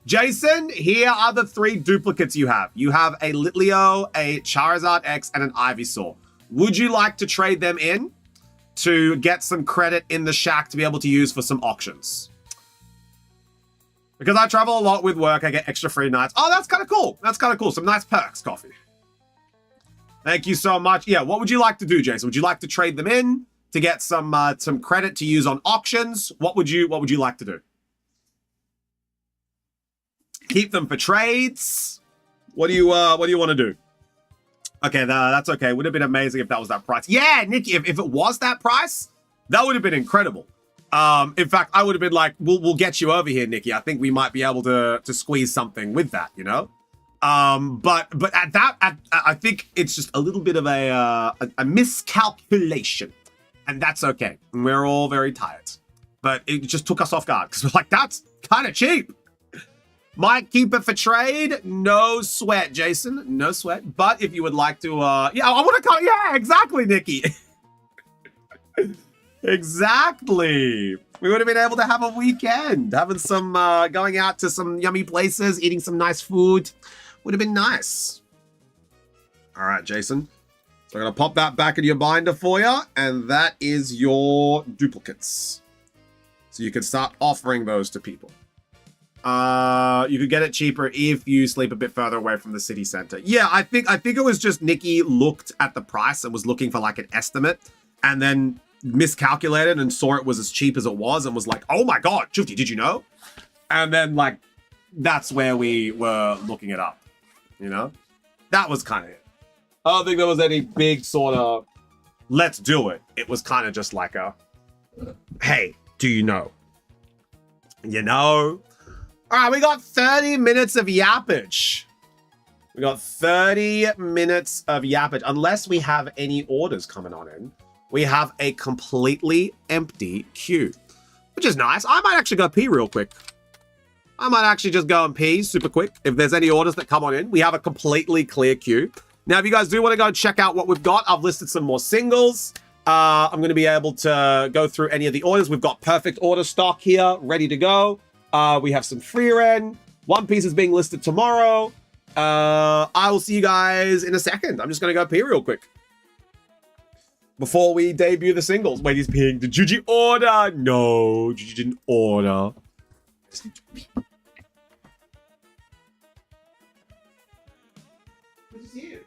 A: Jason, here are the 3 duplicates you have. You have a Litleo, a Charizard X, and an Ivysaur. Would you like to trade them in to get some credit in the shack to be able to use for some auctions? Because I travel a lot with work, I get extra free nights. Oh, that's kind of cool. Some nice perks, Coffee. Thank you so much. Yeah, what would you like to do, Jason? Would you like to trade them in to get some credit to use on auctions? What would you like to do? Keep them for trades? What do you want to do? Okay, that's okay. Would have been amazing if that was that price. Yeah, Nikki, if it was that price, that would have been incredible. In fact, I would have been like, we'll get you over here, Nikki. I think we might be able to squeeze something with that, you know? But I think it's just a little bit of a miscalculation, and that's okay. We're all very tired, but it just took us off guard because we're like, that's kind of cheap. Might keep it for trade. No sweat, Jason. No sweat. But if you would like to, yeah, I want to call. Yeah, exactly, Nikki. Exactly. We would have been able to have a weekend, having some, going out to some yummy places, eating some nice food. Would have been nice. All right, Jason. So I'm going to pop that back in your binder for you, and that is your duplicates. So you can start offering those to people. You could get it cheaper if you sleep a bit further away from the city center. Yeah, I think it was just Nikki looked at the price and was looking for like an estimate, and then miscalculated and saw it was as cheap as it was and was like, oh my god, Shufti, did you know? And then like that's where we were looking it up, you know? That was kind of it. I don't think there was any big sort of let's do it. It was kind of just like a hey, do you know? You know? All right, we got 30 minutes of yappage. We got 30 minutes of yappage. Unless we have any orders coming on in, we have a completely empty queue, which is nice. I might actually go pee real quick. I might actually just go and pee super quick. If there's any orders that come on in, we have a completely clear queue. Now, if you guys do want to go and check out what we've got, I've listed some more singles. I'm going to be able to go through any of the orders. We've got perfect order stock here, ready to go. We have some free ren. One Piece is being listed tomorrow. I will see you guys in a second. I'm just going to go pee real quick before we debut the singles. Wait, he's peeing. Did Juji order? No, Juji didn't order. Good to see you.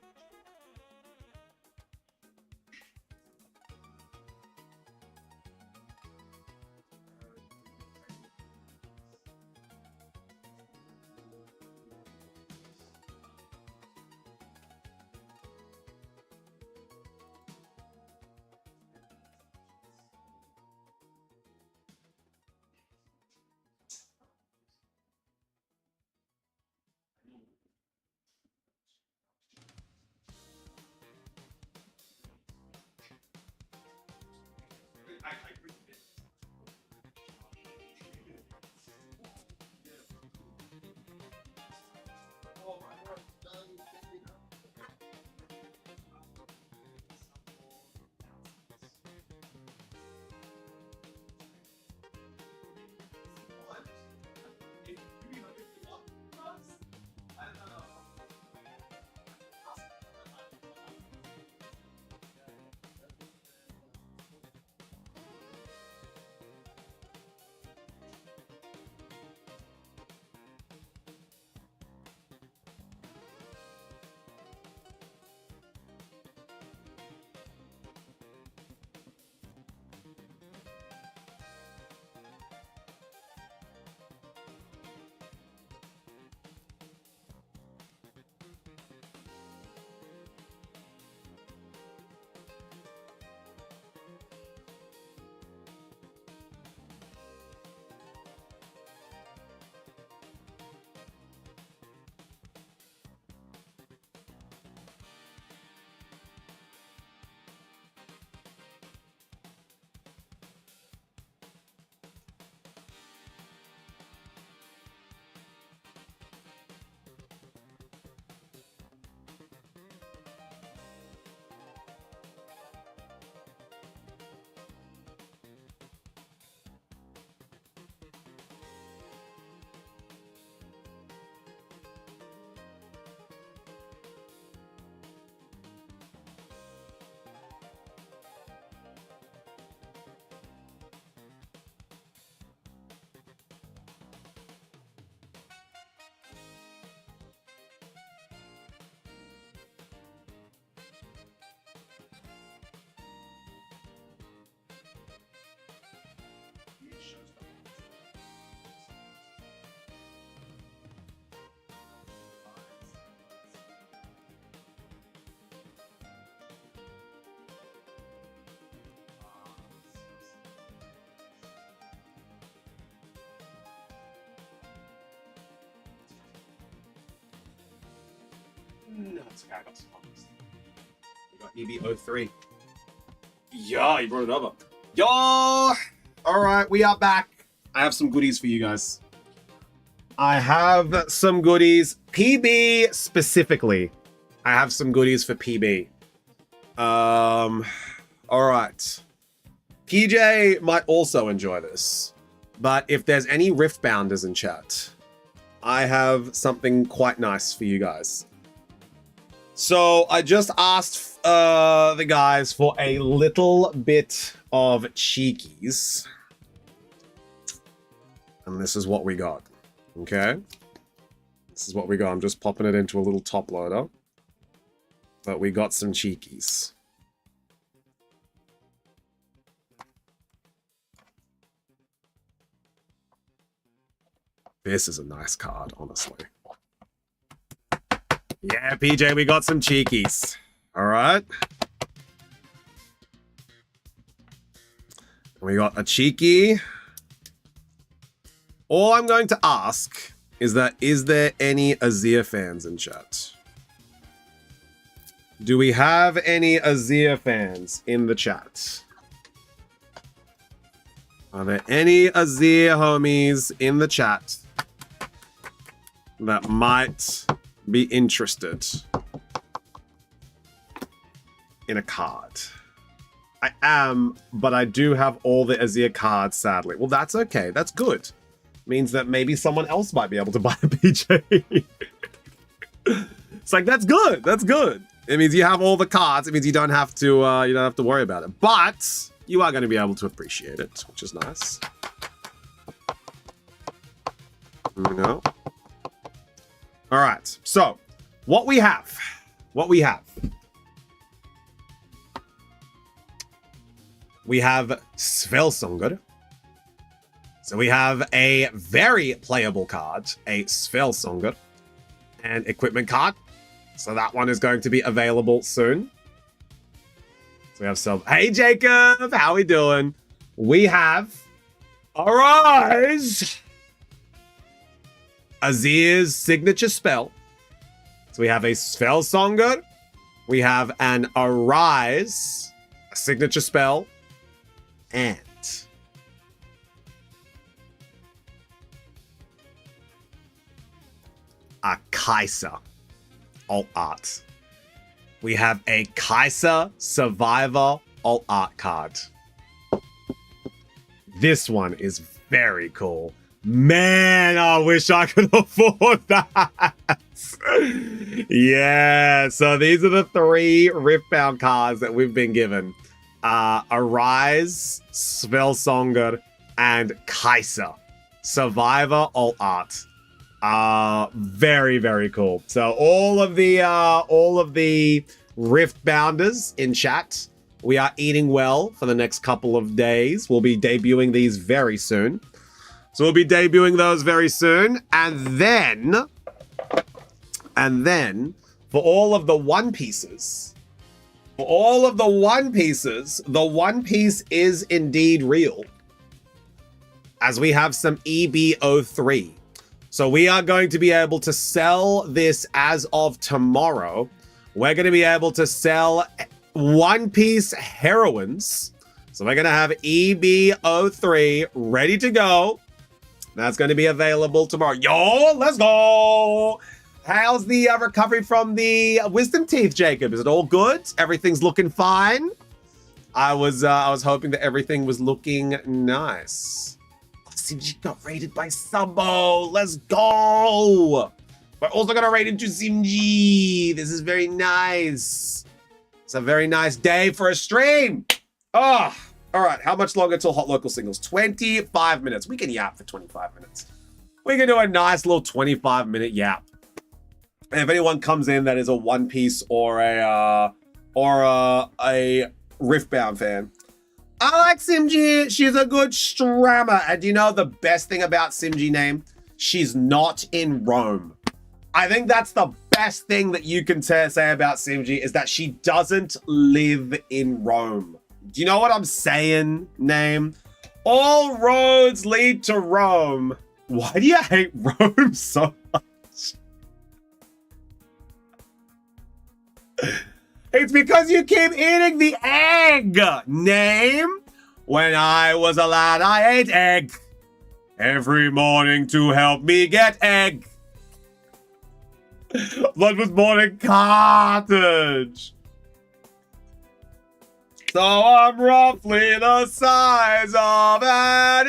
A: It's okay, I got some others. We got EB03. Yeah, you brought it over. Yo! Alright, we are back. I have some goodies for you guys. I have some goodies. PB specifically. I have some goodies for PB. Alright. PJ might also enjoy this. But if there's any Riftbounders in chat, I have something quite nice for you guys. So I just asked the guys for a little bit of cheekies. And this is what we got. Okay? This is what we got. I'm just popping it into a little top loader. But we got some cheekies. This is a nice card, honestly. Yeah, PJ, we got some cheekies. All right. We got a cheeky. All I'm going to ask is there any Azir fans in chat? Do we have any Azir fans in the chat? Are there any Azir homies in the chat that might be interested in a card? I am, but I do have all the Azir cards, sadly. Well, that's okay. That's good. Means that maybe someone else might be able to buy a PJ. It's like, that's good. That's good. It means you have all the cards. It means you don't have to worry about it. But you are going to be able to appreciate it, which is nice. You know. All right. So, what we have. We have Svelsungr. So we have a very playable card, a Svelsungr, and equipment card. So that one is going to be available soon. So we have some. Hey Jacob, how we doing? We have Arise, Azir's signature spell. So we have a Svelsungr, we have an Arise, a signature spell, and a Kaiser alt art. We have a Kaiser Survivor alt art card. This one is very cool. Man, I wish I could afford that. Yeah, so these are the 3 Riftbound cards that we've been given. Arise, Svelsungr, and Kaiser. Survivor alt art. Very, very cool. So all of the Riftbounders in chat, we are eating well for the next couple of days. We'll be debuting these very soon. So we'll be debuting those very soon. And then for all of the One Pieces, the One Piece is indeed real. As we have some EB03. So we are going to be able to sell this as of tomorrow. We're going to be able to sell One Piece heroines. So we're going to have EB03 ready to go. That's going to be available tomorrow. Yo, let's go. How's the recovery from the wisdom teeth, Jacob? Is it all good? Everything's looking fine? I was hoping that everything was looking nice. Simji got raided by Sumbo. Let's go. We're also going to raid into Simji. This is very nice. It's a very nice day for a stream. Oh, all right. How much longer till Hot Local Singles? 25 minutes. We can yap for 25 minutes. We can do a nice little 25-minute yap. And if anyone comes in that is a One Piece or a Riftbound fan, I like Simji. She's a good strammer. And you know the best thing about Simji name? She's not in Rome. I think that's the best thing that you can say about Simji is that she doesn't live in Rome. Do you know what I'm saying, name? All roads lead to Rome. Why do you hate Rome so much? It's because you keep eating the egg. Name. When I was a lad, I ate egg. Every morning to help me get egg. Blood was born in Carthage. So I'm roughly the size of an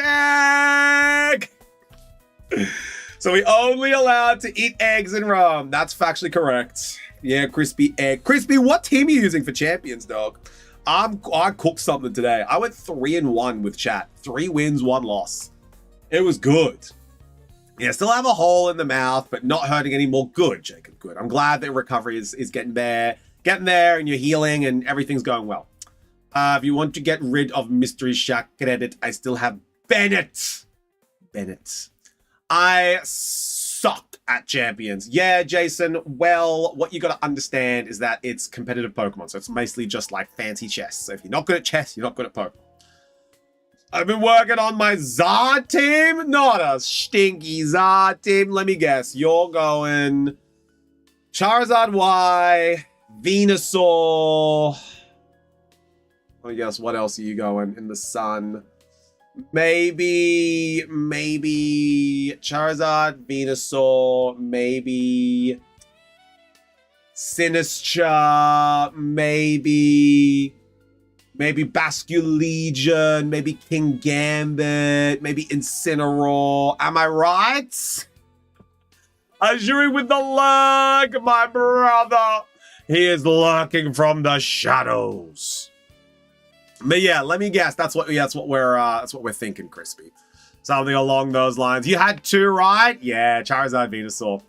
A: egg. So we only allowed to eat eggs in Rome. That's factually correct. Yeah, crispy egg. Crispy, what team are you using for champions, dog? I cooked something today. I went 3-1 with chat. 3 wins, 1 loss. It was good. Yeah, still have a hole in the mouth, but not hurting anymore. Good, Jacob, good. I'm glad that recovery is getting there. Getting there, and you're healing, and everything's going well. If you want to get rid of Mystery Shack credit, I still have Bennett. Bennett. I suck at champions. Yeah, Jason, well, what you got to understand is that it's competitive Pokemon, so it's basically just like fancy chess. So if you're not good at chess, you're not good at Pokemon. I've been working on my Zard team. Not a stinky Zard team. Let me guess. You're going Charizard Y, Venusaur. Let me guess. What else are you going in the sun? Maybe Charizard, Venusaur, maybe Sinistra, maybe Basculegion, maybe King Gambit, maybe Incineroar. Am I right? Azuri with the lurk, my brother. He is lurking from the shadows. But yeah, let me guess. That's what we're thinking, Crispy. Something along those lines. You had 2 right? Yeah, Charizard, Venusaur.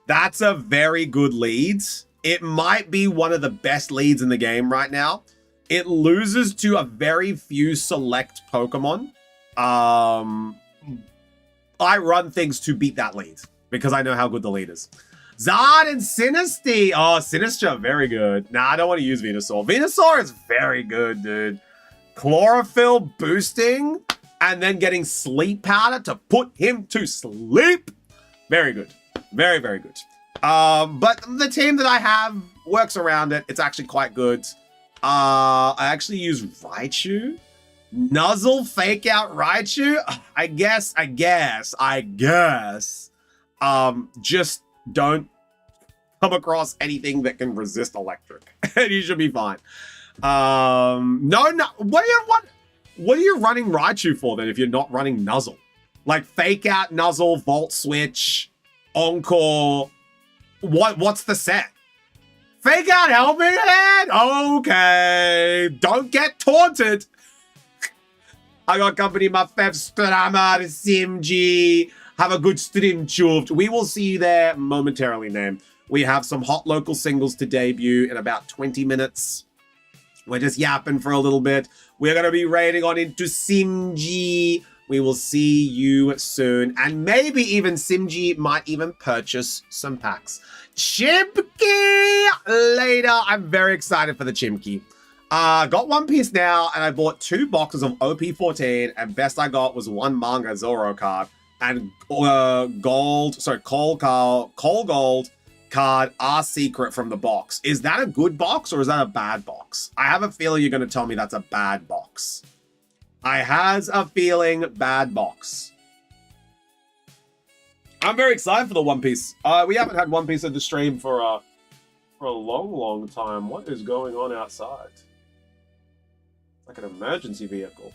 A: That's a very good lead. It might be one of the best leads in the game right now. It loses to a very few select Pokemon. I run things to beat that lead because I know how good the lead is. Zard and Sinistea. Oh, Sinistra, very good. Nah, I don't want to use Venusaur. Venusaur is very good, dude. Chlorophyll boosting and then getting sleep powder to put him to sleep. Very good. Very, very good. But the team that I have works around it. It's actually quite good. I actually use Raichu. Nuzzle fake out Raichu. I guess. Just don't come across anything that can resist electric. And you should be fine. No. What are you running Raichu for then if you're not running Nuzzle? Like fake out Nuzzle, Volt Switch, Encore. What's the set? Fake out Helping Hand? Okay. Don't get taunted. I got company, my Fef Strammer, Simg. Have a good stream, Chuved. We will see you there momentarily, man. We have some hot local singles to debut in about 20 minutes. We're just yapping for a little bit. We're going to be raiding on into Simg. We will see you soon. And maybe even Simg might even purchase some packs. Chimki later. I'm very excited for the Chimki. Got One Piece now, and I bought 2 boxes of OP14, and best I got was 1 Manga Zoro card and Coal Gold card are secret from the box. Is that a good box or is that a bad box? I have a feeling you're going to tell me that's a bad box. I has a feeling bad box. I'm very excited for the One Piece. We haven't had One Piece at the stream for a long time. What is going on outside? Like an emergency vehicle.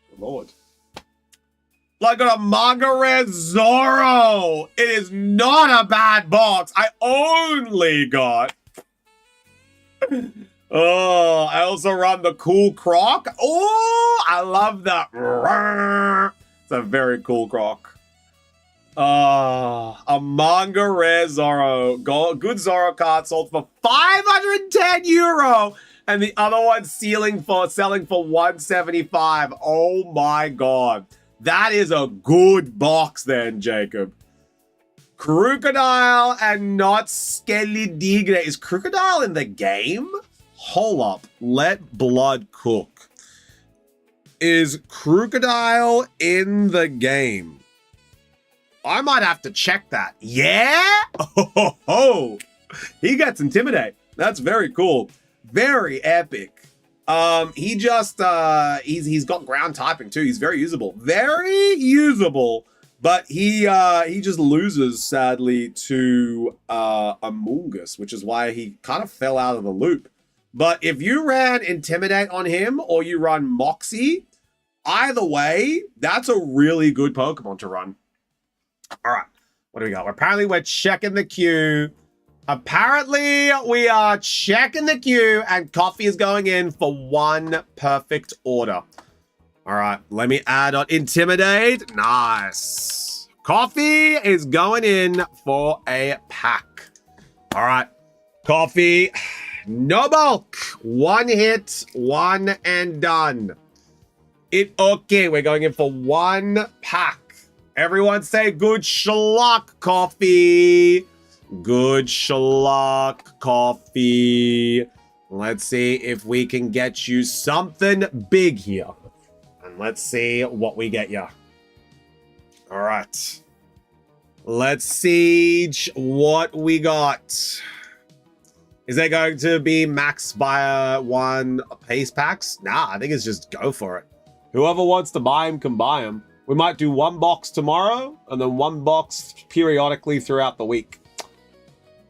A: Good Lord. Like a Manga Red Zoro. It is not a bad box. I only got... Oh, I also run the Cool Croc. Oh, I love that. It's a very cool croc. A Manga Rare Zoro. Good Zoro card sold for €510. And the other one selling for 175. Oh my god. That is a good box then, Jacob. Crocodile and not Skeledigre. Is Crocodile in the game? Hold up. Let blood cook. Is Crocodile in the game? I might have to check that. Yeah? Oh, He gets Intimidate. That's very cool. Very epic. He just he's got ground typing too. He's very usable. Very usable. But he just loses sadly to Amoongus, which is why he kind of fell out of the loop. But if you ran Intimidate on him or you run Moxie, either way, that's a really good Pokemon to run. All right, what do we got? Apparently we're checking the queue. Apparently, we are checking the queue and Coffee is going in for one perfect order. All right, let me add on Intimidate. Nice. Coffee is going in for a pack. All right, Coffee, no bulk. One hit, one and done. Okay, we're going in for one pack. Everyone say good schluck, Coffee. Good schluck, Coffee. Let's see if we can get you something big here. And let's see what we get you. All right. Let's see what we got. Is there going to be max by one pace packs? Nah, I think it's just go for it. Whoever wants to buy them can buy them. We might do one box tomorrow and then one box periodically throughout the week.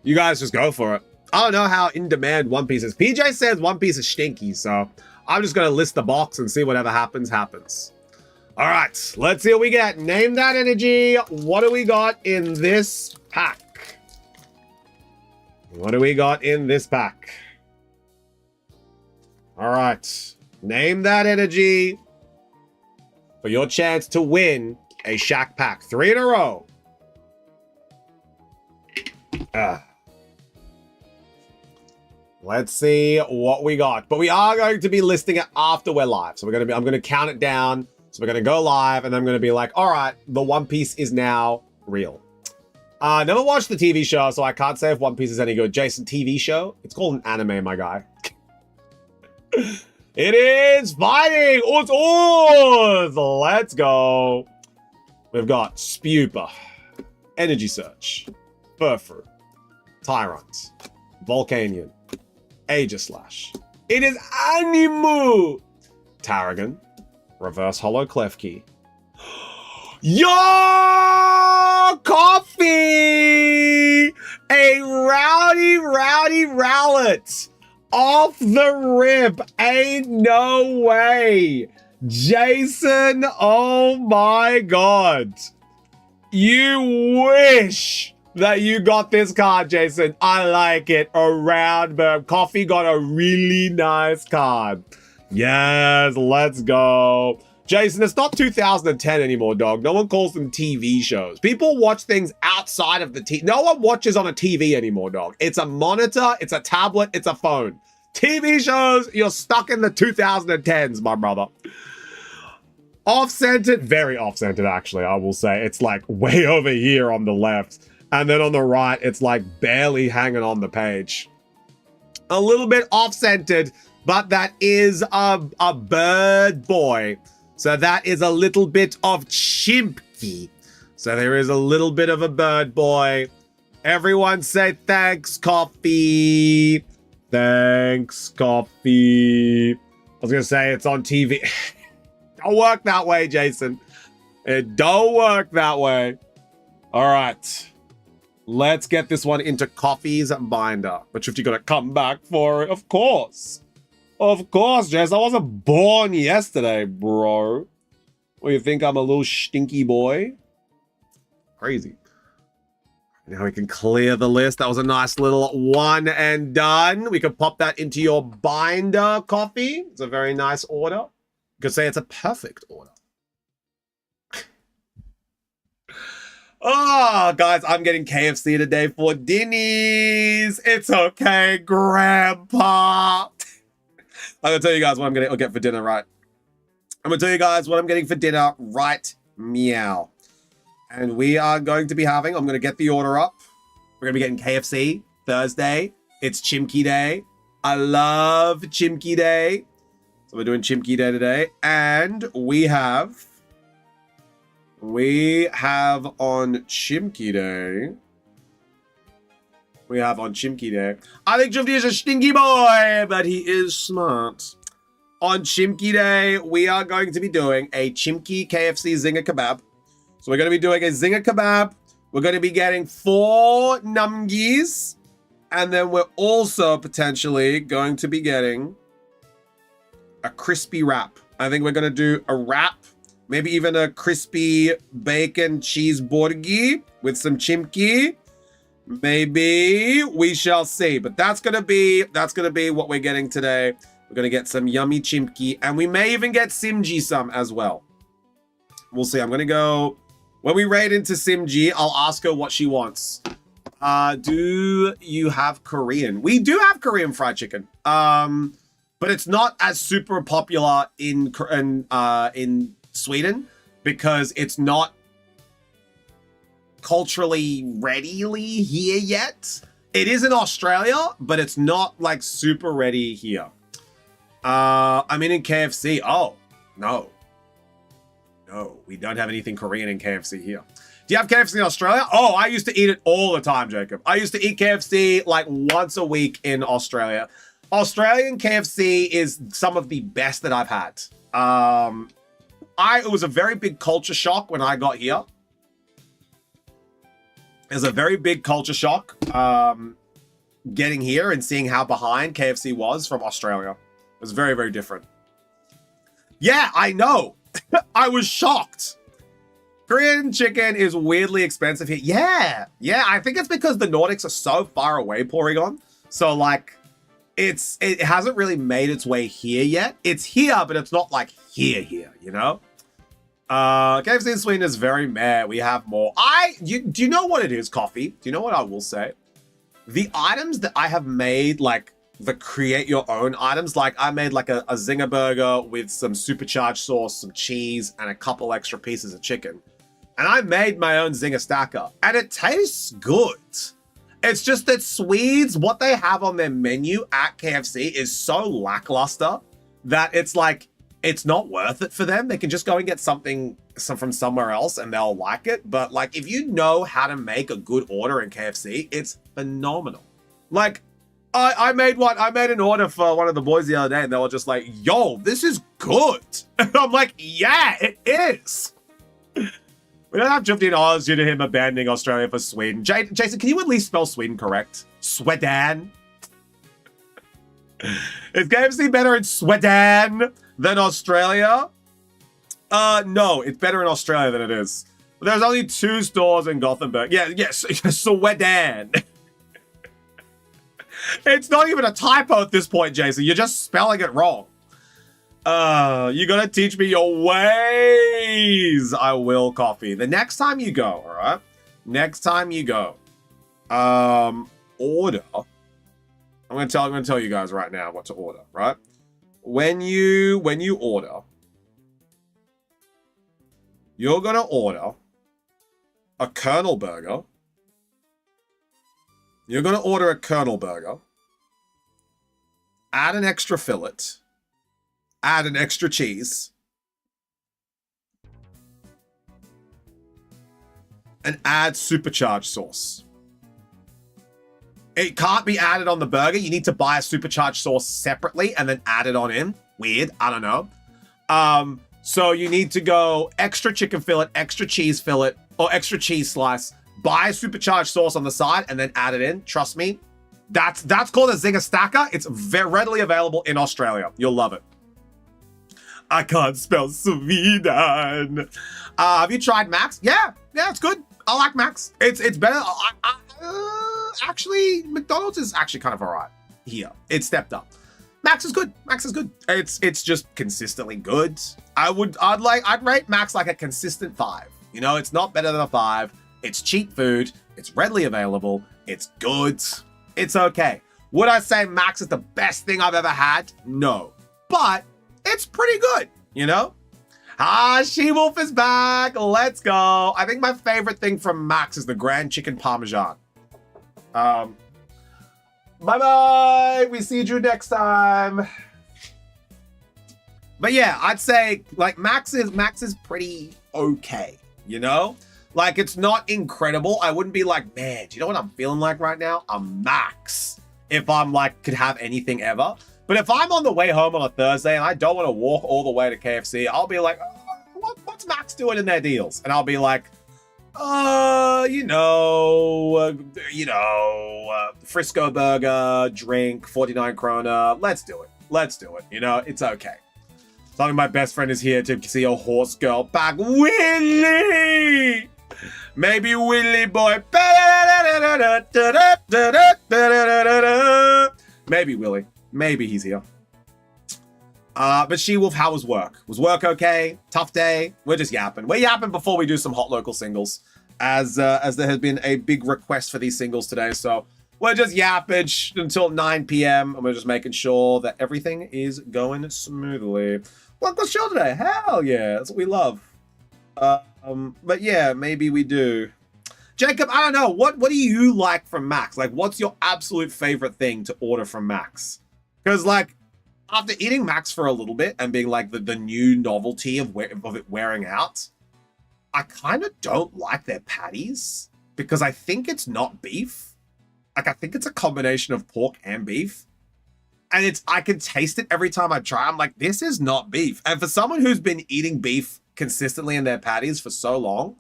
A: You guys just go for it. I don't know how in demand One Piece is. PJ says One Piece is stinky, so I'm just going to list the box and see whatever happens, happens. All right, let's see what we get. Name that energy. What do we got in this pack? What do we got in this pack? All right, name that energy for your chance to win a Shack pack. 3 in a row. Let's see what we got. But we are going to be listing it after we're live. So I'm going to count it down. So we're going to go live and I'm going to be like, all right, the One Piece is now real. Never watched the TV show, so I can't say if One Piece is any good. Jason, TV show? It's called an anime, my guy. It is fighting! Oz! Let's go. We've got Spupa, Energy Search, Furfru, Tyrant, Volcanion, Aegislash. It is Animu! Tarragon, Reverse Hollow Klefki. Yo! Coffee! A rowdy Rowlet! Off the rip! Ain't no way! Jason, oh my god! You wish that you got this card, Jason. I like it. Around Burp. Coffee got a really nice card. Yes, let's go. Jason, it's not 2010 anymore, dog. No one calls them TV shows. People watch things outside of the TV. No one watches on a TV anymore, dog. It's a monitor, it's a tablet, it's a phone. TV shows, you're stuck in the 2010s, my brother. Off-centered, very off-centered, actually, I will say. It's like way over here on the left. And then on the right, it's like barely hanging on the page. A little bit off-centered, but that is a bird boy. So that is a little bit of Chimpy. So there is a little bit of a bird boy. Everyone say thanks, Coffee. Thanks, Coffee. I was going to say it's on TV. Don't work that way, Jason. It don't work that way. All right. Let's get this one into Coffee's binder. But you've got to come back for it, of course. Of course, Jess. I wasn't born yesterday, bro. Well, you think I'm a little stinky boy? Crazy. Now we can clear the list. That was a nice little one and done. We could pop that into your binder, Coffee. It's a very nice order. You could say it's a perfect order. Oh, guys, I'm getting KFC today for dinnies. It's okay, Grandpa. I'm going to tell you guys what I'm going to get for dinner, right? I'm going to tell you guys what I'm getting for dinner, right? Meow. And we are going to be having, I'm going to get the order up. We're going to be getting KFC Thursday. It's Chimkey Day. I love Chimkey Day. So we're doing Chimkey Day today. And we have on Chimkey Day, we have on Chimkey Day. I think Drifty is a stinky boy, but he is smart. On Chimkey Day, we are going to be doing a Chimkey KFC Zinger Kebab. So we're going to be doing a Zinger Kebab. We're going to be getting 4 numgies. And then we're also potentially going to be getting a crispy wrap. I think we're going to do a wrap. Maybe even a crispy bacon cheese burgi with some chimkey. Maybe we shall see. But that's gonna be what we're getting today. We're gonna get some yummy chimkey, and we may even get Simji some as well. We'll see. I'm gonna go when we raid into Simji. I'll ask her what she wants. Do you have Korean? We do have Korean fried chicken. But it's not as super popular in Sweden because it's not culturally readily here yet. It is in Australia, but it's not like super ready here. I mean in KFC. Oh, no. No, we don't have anything Korean in KFC here. Do you have KFC in Australia? Oh, I used to eat it all the time, Jacob. I used to eat KFC like once a week in Australia. Australian KFC is some of the best that I've had. It was a very big culture shock when I got here. It was a very big culture shock getting here and seeing how behind KFC was from Australia. It was very, very different. Yeah, I know. I was shocked. Korean chicken is weirdly expensive here. Yeah, I think it's because the Nordics are so far away, Porygon. So like, it hasn't really made its way here yet. It's here, but it's not like here, you know? KFC in Sweden is very meh. We have more. Do you know what it is, Coffee? Do you know what I will say? The items that I have made, like the create your own items, like I made like a zinger burger with some supercharged sauce, some cheese, and a couple extra pieces of chicken. And I made my own zinger stacker, and it tastes good. It's just that Swedes, what they have on their menu at KFC is so lackluster that it's like, it's not worth it for them. They can just go and get something from somewhere else and they'll like it. But like, if you know how to make a good order in KFC, it's phenomenal. Like, I made an order for one of the boys the other day and they were just like, yo, this is good. And I'm like, yeah, it is. We don't have Drifty in Oz due to him abandoning Australia for Sweden. Jason, can you at least spell Sweden correct? Sweden. Is KFC better in Sweden than Australia? No, it's better in Australia than it is. There's only 2 stores in Gothenburg. Yes, Sweden. It's not even a typo at this point, Jason. You're just spelling it wrong. You gotta teach me your ways. I will, Coffee. The next time you go, all right? Next time you go, order. I'm gonna tell you guys right now what to order, right? When you order, you're gonna order a Colonel burger. You're gonna order a Colonel burger. Add an extra fillet. Add an extra cheese. And add supercharged sauce. It can't be added on the burger. You need to buy a supercharged sauce separately and then add it on in. Weird. I don't know. So you need to go extra chicken fillet, extra cheese fillet, or extra cheese slice. Buy a supercharged sauce on the side and then add it in. Trust me. That's called a zinger stacker. It's very readily available in Australia. You'll love it. I can't spell Sweden. Have you tried Max? Yeah, it's good. I like Max. It's better. Actually, McDonald's is actually kind of alright here. It stepped up. Max is good. It's just consistently good. I'd rate Max like a consistent 5. You know, it's not better than a 5. It's cheap food. It's readily available. It's good. It's okay. Would I say Max is the best thing I've ever had? No. But it's pretty good, you know? She-Wolf is back. Let's go. I think my favorite thing from Max is the Grand Chicken Parmesan. Bye-bye. We see you next time. But yeah, I'd say like Max is pretty okay, you know? Like, it's not incredible. I wouldn't be like, man, do you know what I'm feeling like right now? A Max. If I'm like, could have anything ever. But if I'm on the way home on a Thursday and I don't want to walk all the way to KFC, I'll be like, what's Max doing in their deals? And I'll be like, Frisco burger, drink, 49 krona. Let's do it. Let's do it. You know, it's okay. Something my best friend is here to see a horse girl back. Willie! Maybe Willie boy. Maybe Willie. Maybe he's here. But She-Wolf, how was work? Was work okay? Tough day? We're just yapping. We're yapping before we do some hot local singles, as there has been a big request for these singles today. So we're just yapping until 9 p.m. and we're just making sure that everything is going smoothly. Local show today. Hell yeah. That's what we love. But yeah, maybe we do. Jacob, I don't know. What do you like from Max? Like, what's your absolute favorite thing to order from Max? Because, like, after eating Max for a little bit and being like the new novelty of it wearing out, I kind of don't like their patties because I think it's not beef. Like, I think it's a combination of pork and beef. And I can taste it every time I try. I'm like, this is not beef. And for someone who's been eating beef consistently in their patties for so long,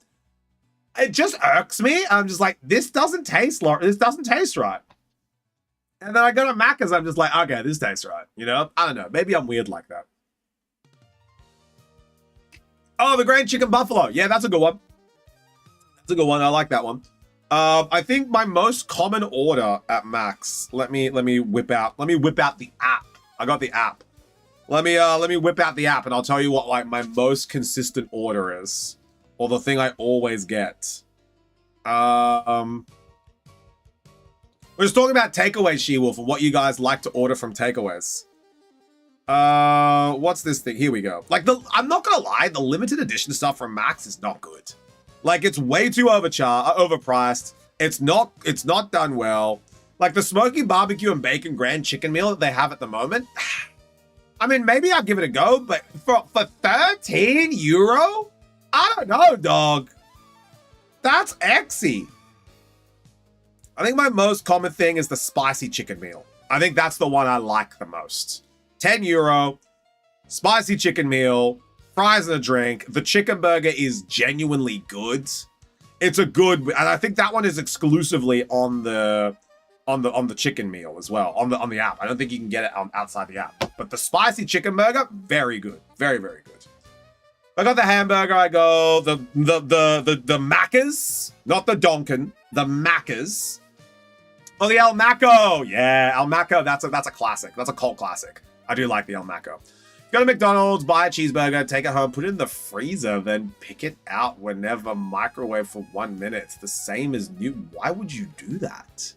A: it just irks me. I'm just like, this doesn't taste right. And then I go to Macca's, I'm just like, okay, this tastes right. You know? I don't know. Maybe I'm weird like that. Oh, the Grand Chicken Buffalo. Yeah, that's a good one. That's a good one. I like that one. I think my most common order at Max. Let me whip out the app. I got the app. Let me whip out the app and I'll tell you what like my most consistent order is. Or the thing I always get. We're just talking about takeaways, She-Wolf, and what you guys like to order from takeaways. What's this thing? Here we go. Like, I'm not gonna lie, the limited edition stuff from Max is not good. Like, it's way too overpriced. It's not done well. Like, the smoky barbecue and bacon grand chicken meal that they have at the moment. I mean, maybe I'll give it a go, but for 13 euro? I don't know, dog. That's exy. I think my most common thing is the spicy chicken meal. I think that's the one I like the most. 10 euro, spicy chicken meal, fries and a drink. The chicken burger is genuinely good. It's a good, and I think that one is exclusively on the chicken meal as well, on the app. I don't think you can get it outside the app. But the spicy chicken burger, very good. Very, very good. I got the hamburger, I go the Macca's, not the Donkin, the Macca's. Oh, the El Maco. Yeah, El Maco, that's a classic. That's a cult classic. I do like the El Maco. Go to McDonald's, buy a cheeseburger, take it home, put it in the freezer, then pick it out whenever, microwave for 1 minute. It's the same as new. Why would you do that?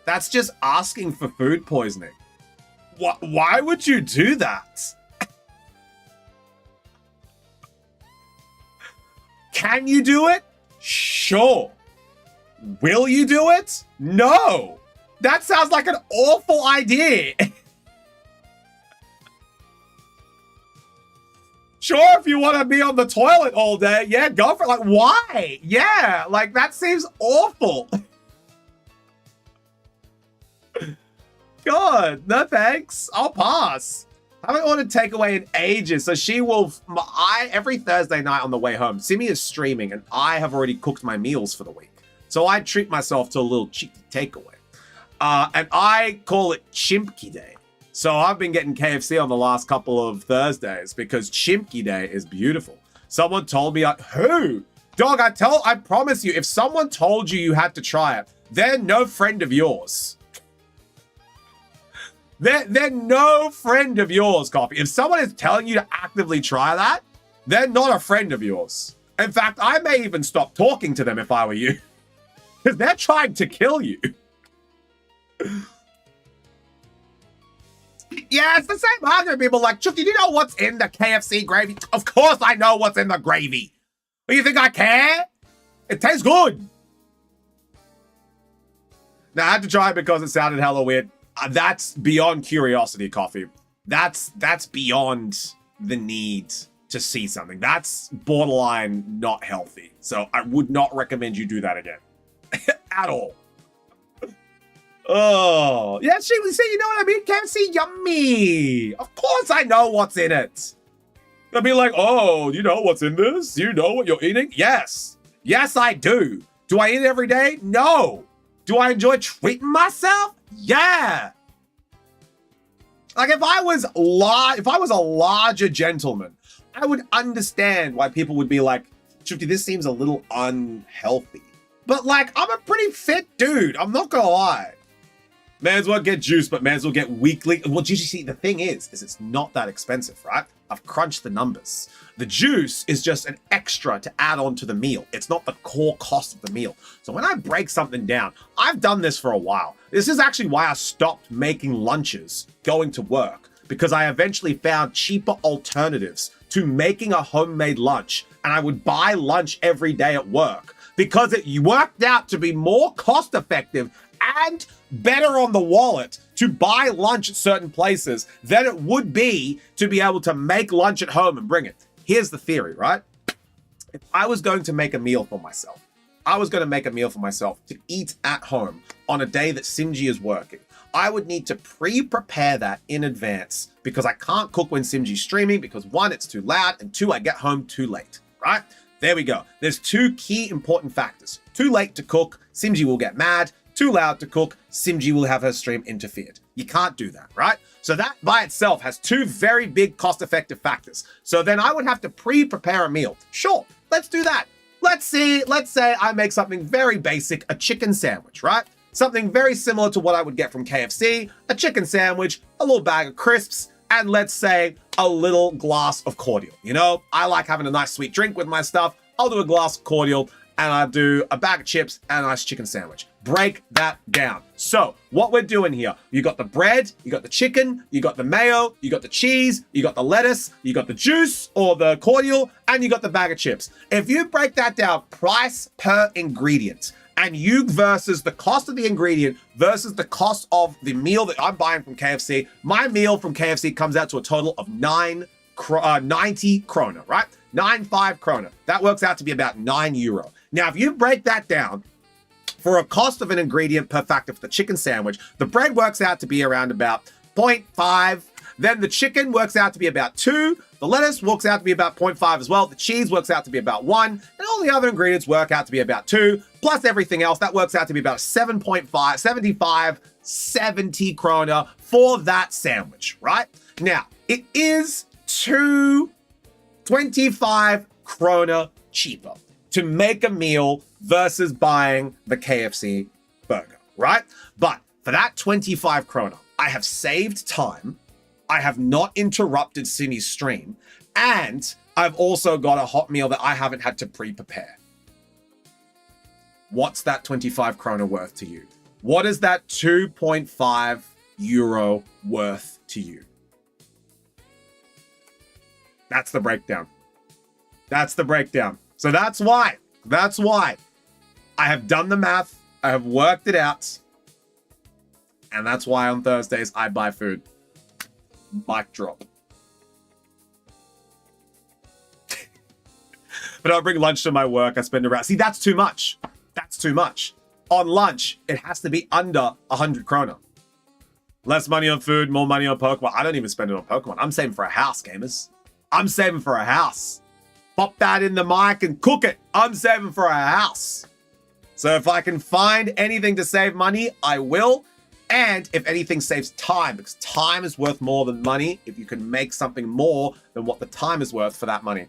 A: That's just asking for food poisoning. Why would you do that? Can you do it? Sure. Will you do it? No. That sounds like an awful idea. Sure, if you want to be on the toilet all day, yeah, go for it. Like, why? Yeah, like, that seems awful. God, no thanks. I'll pass. I haven't ordered takeaway in ages, so every Thursday night on the way home, Simi is streaming, and I have already cooked my meals for the week. So I treat myself to a little cheeky takeaway. And I call it Chimpky Day. So I've been getting KFC on the last couple of Thursdays because Chimpky Day is beautiful. Someone told me, who? Dog, I promise you, if someone told you had to try it, they're no friend of yours. They're no friend of yours, Coffee. If someone is telling you to actively try that, they're not a friend of yours. In fact, I may even stop talking to them if I were you. Because they're trying to kill you. Yeah, it's the same argument. People like, Chuck, did you know what's in the KFC gravy? Of course I know what's in the gravy. What, you think I care? It tastes good. Now, I had to try it because it sounded hella weird. That's beyond curiosity, Coffee. That's beyond the need to see something. That's borderline not healthy. So I would not recommend you do that again. At all. Oh, yeah, see, you know what I mean? KFC, yummy. Of course I know what's in it. They'll be like, oh, you know what's in this? You know what you're eating? Yes. Yes, I do. Do I eat it every day? No. Do I enjoy treating myself? Yeah. Like if I was a larger gentleman, I would understand why people would be like, Shifty, this seems a little unhealthy. But like, I'm a pretty fit dude. I'm not gonna lie. May as well get juice, but may as well get weekly. Well, you see, the thing is it's not that expensive, right? I've crunched the numbers. The juice is just an extra to add on to the meal. It's not the core cost of the meal. So when I break something down, I've done this for a while. This is actually why I stopped making lunches going to work, because I eventually found cheaper alternatives to making a homemade lunch. And I would buy lunch every day at work because it worked out to be more cost effective and better on the wallet to buy lunch at certain places than it would be to be able to make lunch at home and bring it. Here's the theory, right? If I was going to make a meal for myself, to eat at home on a day that Simji is working, I would need to pre-prepare that in advance because I can't cook when Simji's streaming because 1, it's too loud, and 2, I get home too late, right? There we go. There's 2 key important factors. Too late to cook, Simji will get mad. Too loud to cook, Simji will have her stream interfered. You can't do that, right? So that by itself has 2 very big cost-effective factors. So then I would have to pre-prepare a meal. Sure, let's do that. Let's say I make something very basic, a chicken sandwich, right? Something very similar to what I would get from KFC, a chicken sandwich, a little bag of crisps, and let's say a little glass of cordial. You know, I like having a nice sweet drink with my stuff. I'll do a glass of cordial, and I'll do a bag of chips and a nice chicken sandwich. Break that down. So what we're doing here, you got the bread, you got the chicken, you got the mayo, you got the cheese, you got the lettuce, you got the juice or the cordial, and you got the bag of chips. If you break that down, price per ingredient, and you versus the cost of the ingredient versus the cost of the meal that I'm buying from KFC, my meal from KFC comes out to a total of 90 krona, right? 95 krona. That works out to be about €9. Now, if you break that down, for a cost of an ingredient per factor for the chicken sandwich, the bread works out to be around about 0.5. Then the chicken works out to be about 2. The lettuce works out to be about 0.5 as well. The cheese works out to be about 1. And all the other ingredients work out to be about 2. Plus everything else, that works out to be about 7.5, 75, 70 krona for that sandwich, right? Now, it is 25 krona cheaper to make a meal versus buying the KFC burger, right? But for that 25 krona, I have saved time, I have not interrupted Simi's stream, and I've also got a hot meal that I haven't had to pre-prepare. What's that 25 krona worth to you? What is that 2.5 euro worth to you? That's the breakdown. That's the breakdown. So that's why I have done the math. I have worked it out. And that's why on Thursdays I buy food. Mic drop. But I'll bring lunch to my work. I spend around... See, that's too much. That's too much. On lunch, it has to be under 100 krona. Less money on food, more money on Pokemon. I don't even spend it on Pokemon. I'm saving for a house, gamers. I'm saving for a house. Pop that in the mic and cook it. I'm saving for a house. So if I can find anything to save money, I will. And if anything saves time, because time is worth more than money if you can make something more than what the time is worth for that money.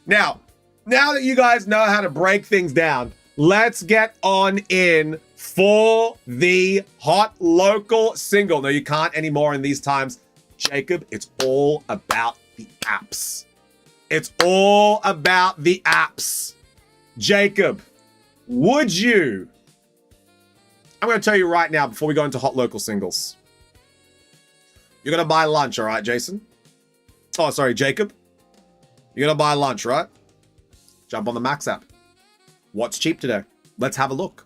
A: Now that you guys know how to break things down, let's get on in for the hot local single. No, you can't anymore in these times. Jacob, it's all about the apps. It's all about the apps. Jacob, would you... I'm going to tell you right now before we go into hot local singles. You're going to buy lunch, all right, Jason? Oh, sorry, Jacob. You're going to buy lunch, right? Jump on the Max app. What's cheap today? Let's have a look.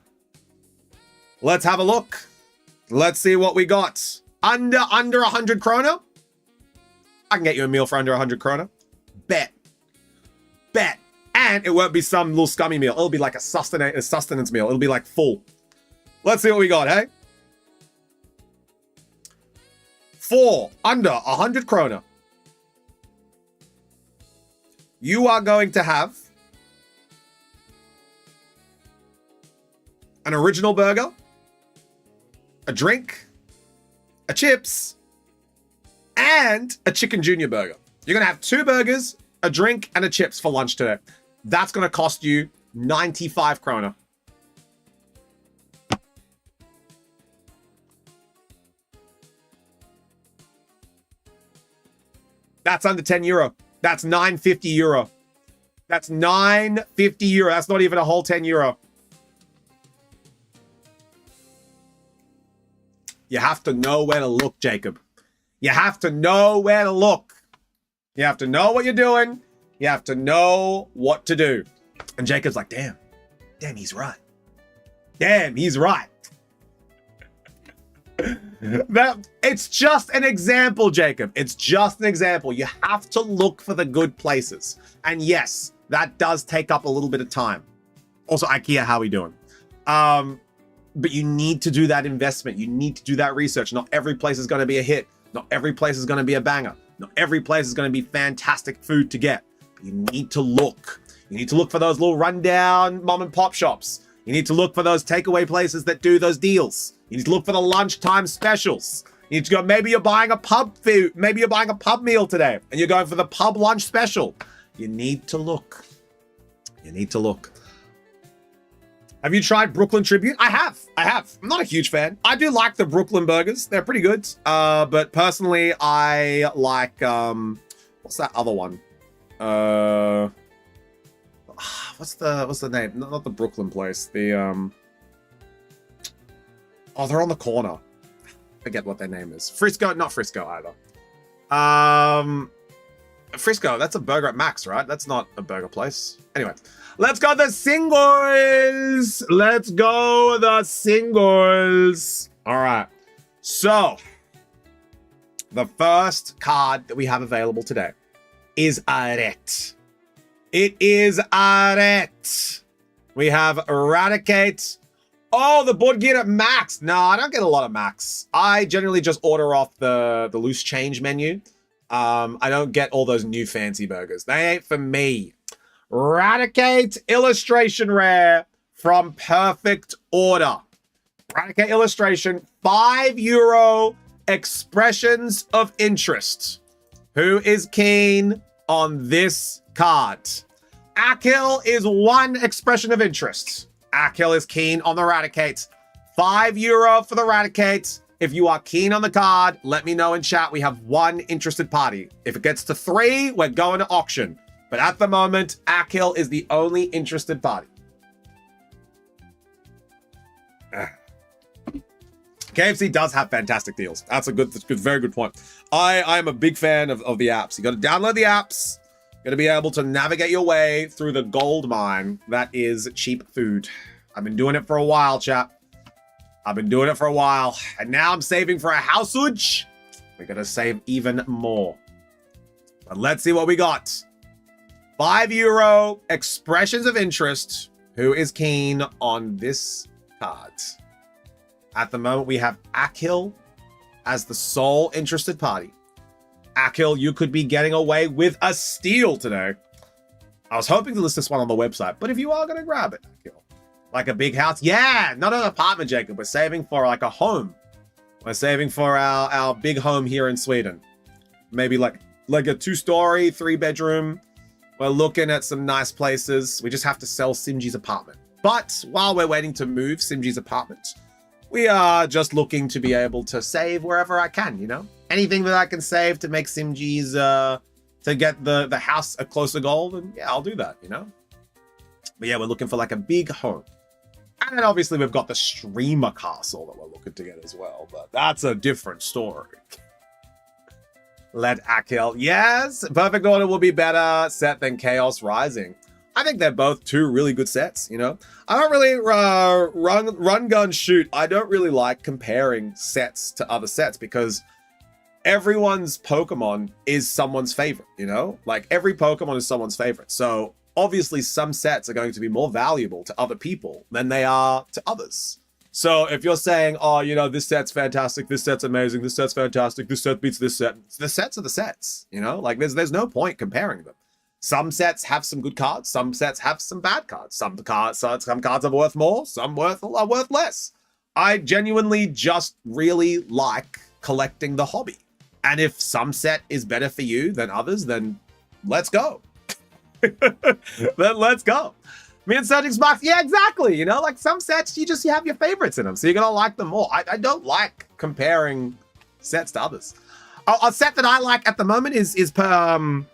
A: Let's have a look. Let's see what we got. Under 100 krona? I can get you a meal for under 100 krona. Bet. And it won't be some little scummy meal. It'll be like a sustenance meal. It'll be like full. Let's see what we got, hey? For under 100 krona, you are going to have an original burger, a drink, a chips, and a chicken junior burger. You're going to have 2 burgers, a drink, and a chips for lunch today. That's going to cost you 95 krona. That's under 10 euro. That's 950 euro. That's 950 euro. That's not even a whole 10 euro. You have to know where to look, Jacob. You have to know where to look. You have to know what you're doing. You have to know what to do. And Jacob's like, damn, he's right. Damn, he's right. It's just an example, Jacob. It's just an example. You have to look for the good places. And yes, that does take up a little bit of time. Also, IKEA, how are we doing? But you need to do that investment. You need to do that research. Not every place is going to be a hit. Not every place is going to be a banger. Not every place is going to be fantastic food to get. But you need to look. You need to look for those little rundown mom and pop shops. You need to look for those takeaway places that do those deals. You need to look for the lunchtime specials. You need to go, maybe you're buying a pub food. Maybe you're buying a pub meal today and you're going for the pub lunch special. You need to look. You need to look. Have you tried Brooklyn Tribute? I have. I'm not a huge fan. I do like the Brooklyn burgers. They're pretty good. But personally, I like, what's that other one? What's the name? Not the Brooklyn place. The, oh, they're on the corner. Forget what their name is. Frisco, not Frisco either. Frisco, that's a burger at Max, right? That's not a burger place. Anyway, let's go the singles. Let's go the singles. All right. So, the first card that we have available today is Arete. It is Arete. We have Eradicate. Oh, the board gear at Max. No, I don't get a lot of Max. I generally just order off the loose change menu. I don't get all those new fancy burgers. They ain't for me. Eradicate illustration rare from Perfect Order. Eradicate illustration, €5 expressions of interest. Who is keen on this card? Akil is 1 expression of interest. Akil is keen on the Eradicate. €5 for the Eradicate. If you are keen on the card, let me know in chat. We have 1 interested party. If it gets to 3, we're going to auction. But at the moment, Akil is the only interested party. KFC does have fantastic deals. That's a very good point. I am a big fan of the apps. You got to download the apps. You got to be able to navigate your way through the gold mine that is cheap food. I've been doing it for a while, chap. I've been doing it for a while. And now I'm saving for a houseuge. We're going to save even more. But let's see what we got. €5 expressions of interest. Who is keen on this card? At the moment, we have Akil as the sole interested party. Akil, you could be getting away with a steal today. I was hoping to list this one on the website, but if you are going to grab it, Akil. Like a big house? Yeah, not an apartment, Jacob. We're saving for like a home. We're saving for our big home here in Sweden. Maybe like a 2-story, 3-bedroom. We're looking at some nice places. We just have to sell Simji's apartment. But while we're waiting to move Simji's apartment, we are just looking to be able to save wherever I can, you know? Anything that I can save to make Simji's, to get the house a closer goal, and yeah, I'll do that, you know? But yeah, we're looking for like a big home. And then obviously we've got the streamer castle that we're looking to get as well, but that's a different story. Let Akil, yes, Perfect Order will be better set than Chaos Rising. I think they're both 2 really good sets, you know? I don't really run, gun, shoot. I don't really like comparing sets to other sets because everyone's Pokemon is someone's favorite, you know? Like every Pokemon is someone's favorite. So obviously some sets are going to be more valuable to other people than they are to others. So if you're saying, oh, you know, this set's fantastic, this set's amazing, this set's fantastic, this set beats this set, the sets are the sets, you know? Like, there's no point comparing them. Some sets have some good cards, some sets have some bad cards. Some cards are worth more, some are worth less. I genuinely just really like collecting the hobby. And if some set is better for you than others, then let's go. Then let's go. Me and Surging Sparks, yeah, exactly. You know, like some sets, you have your favorites in them, so you're gonna like them more. I don't like comparing sets to others. A set that I like at the moment is not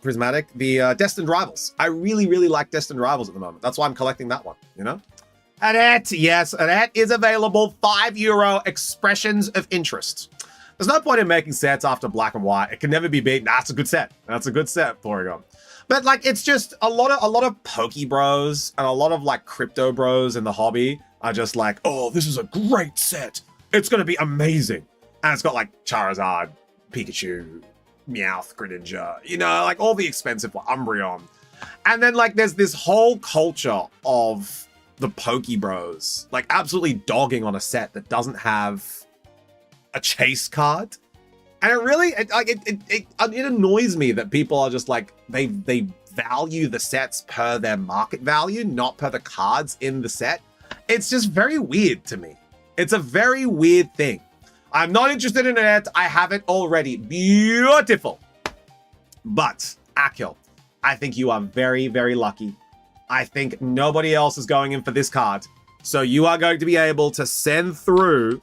A: Prismatic, the Destined Rivals. I really like Destined Rivals at the moment. That's why I'm collecting that one, you know? Adet, yes, Adet is available. €5 Expressions of Interest. There's no point in making sets after Black and White. It can never be beaten. That's a good set. That's a good set, Porygon. But like, it's just a lot of Poke Bros and a lot of like crypto bros in the hobby are just like, oh, this is a great set. It's gonna be amazing. And it's got like Charizard, Pikachu, Meowth, Greninja, you know, like all the expensive Umbreon. And then like there's this whole culture of the Poke Bros, like absolutely dogging on a set that doesn't have a chase card. And it really, it annoys me that people are just like, they value the sets per their market value, not per the cards in the set. It's just very weird to me. It's a very weird thing. I'm not interested in it. I have it already. Beautiful. But, Akil, I think you are very lucky. I think nobody else is going in for this card. So you are going to be able to send through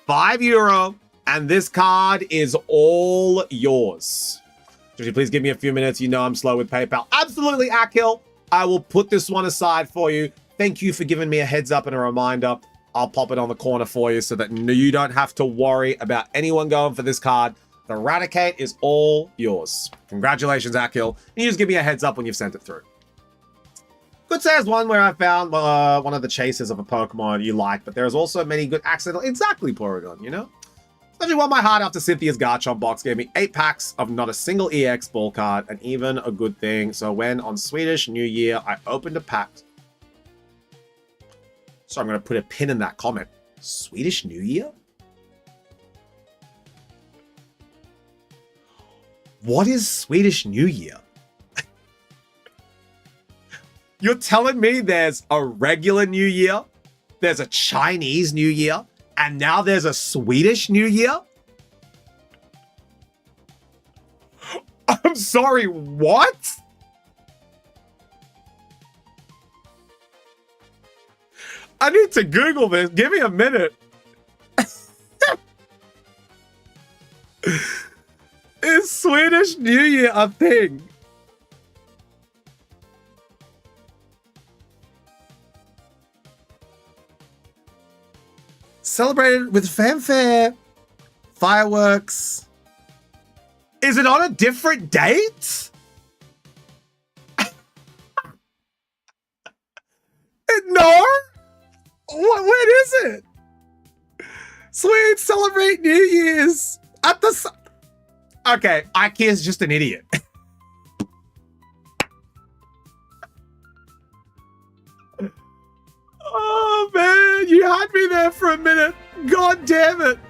A: €5, and this card is all yours. Could you please give me a few minutes? You know I'm slow with PayPal. Absolutely, Akil. I will put this one aside for you. Thank you for giving me a heads up and a reminder. I'll pop it on the corner for you so that you don't have to worry about anyone going for this card. The Raticate is all yours. Congratulations, Akil. And you just give me a heads up when you've sent it through. Good say is one where I found one of the chases of a Pokemon you like, but there's also many good accidental... Exactly, Porygon, you know? Especially won my heart after Cynthia's Garchomp box gave me 8 packs of not a single EX ball card, and even a good thing. So when on Swedish New Year, I opened a pack... So I'm going to put a pin in that comment. Swedish New Year? What is Swedish New Year? You're telling me there's a regular New Year, there's a Chinese New Year, and now there's a Swedish New Year? I'm sorry, what? I need to Google this. Give me a minute. Is Swedish New Year a thing? Celebrated with fanfare, fireworks. Is it on a different date? No? When is it? Swedes celebrate New Year's at the... Okay, Ikea's just an idiot. Oh, man, you had me there for a minute. God damn it.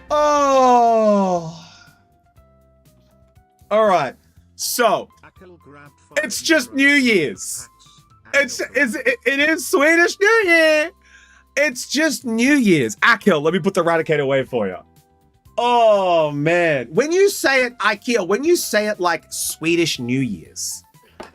A: Oh. All right, so it's just New Year's. It is Swedish New Year. It's just New Year's. Akil, let me put the Raticate away for you. Oh, man. When you say it, Ikea, when you say it like Swedish New Year's,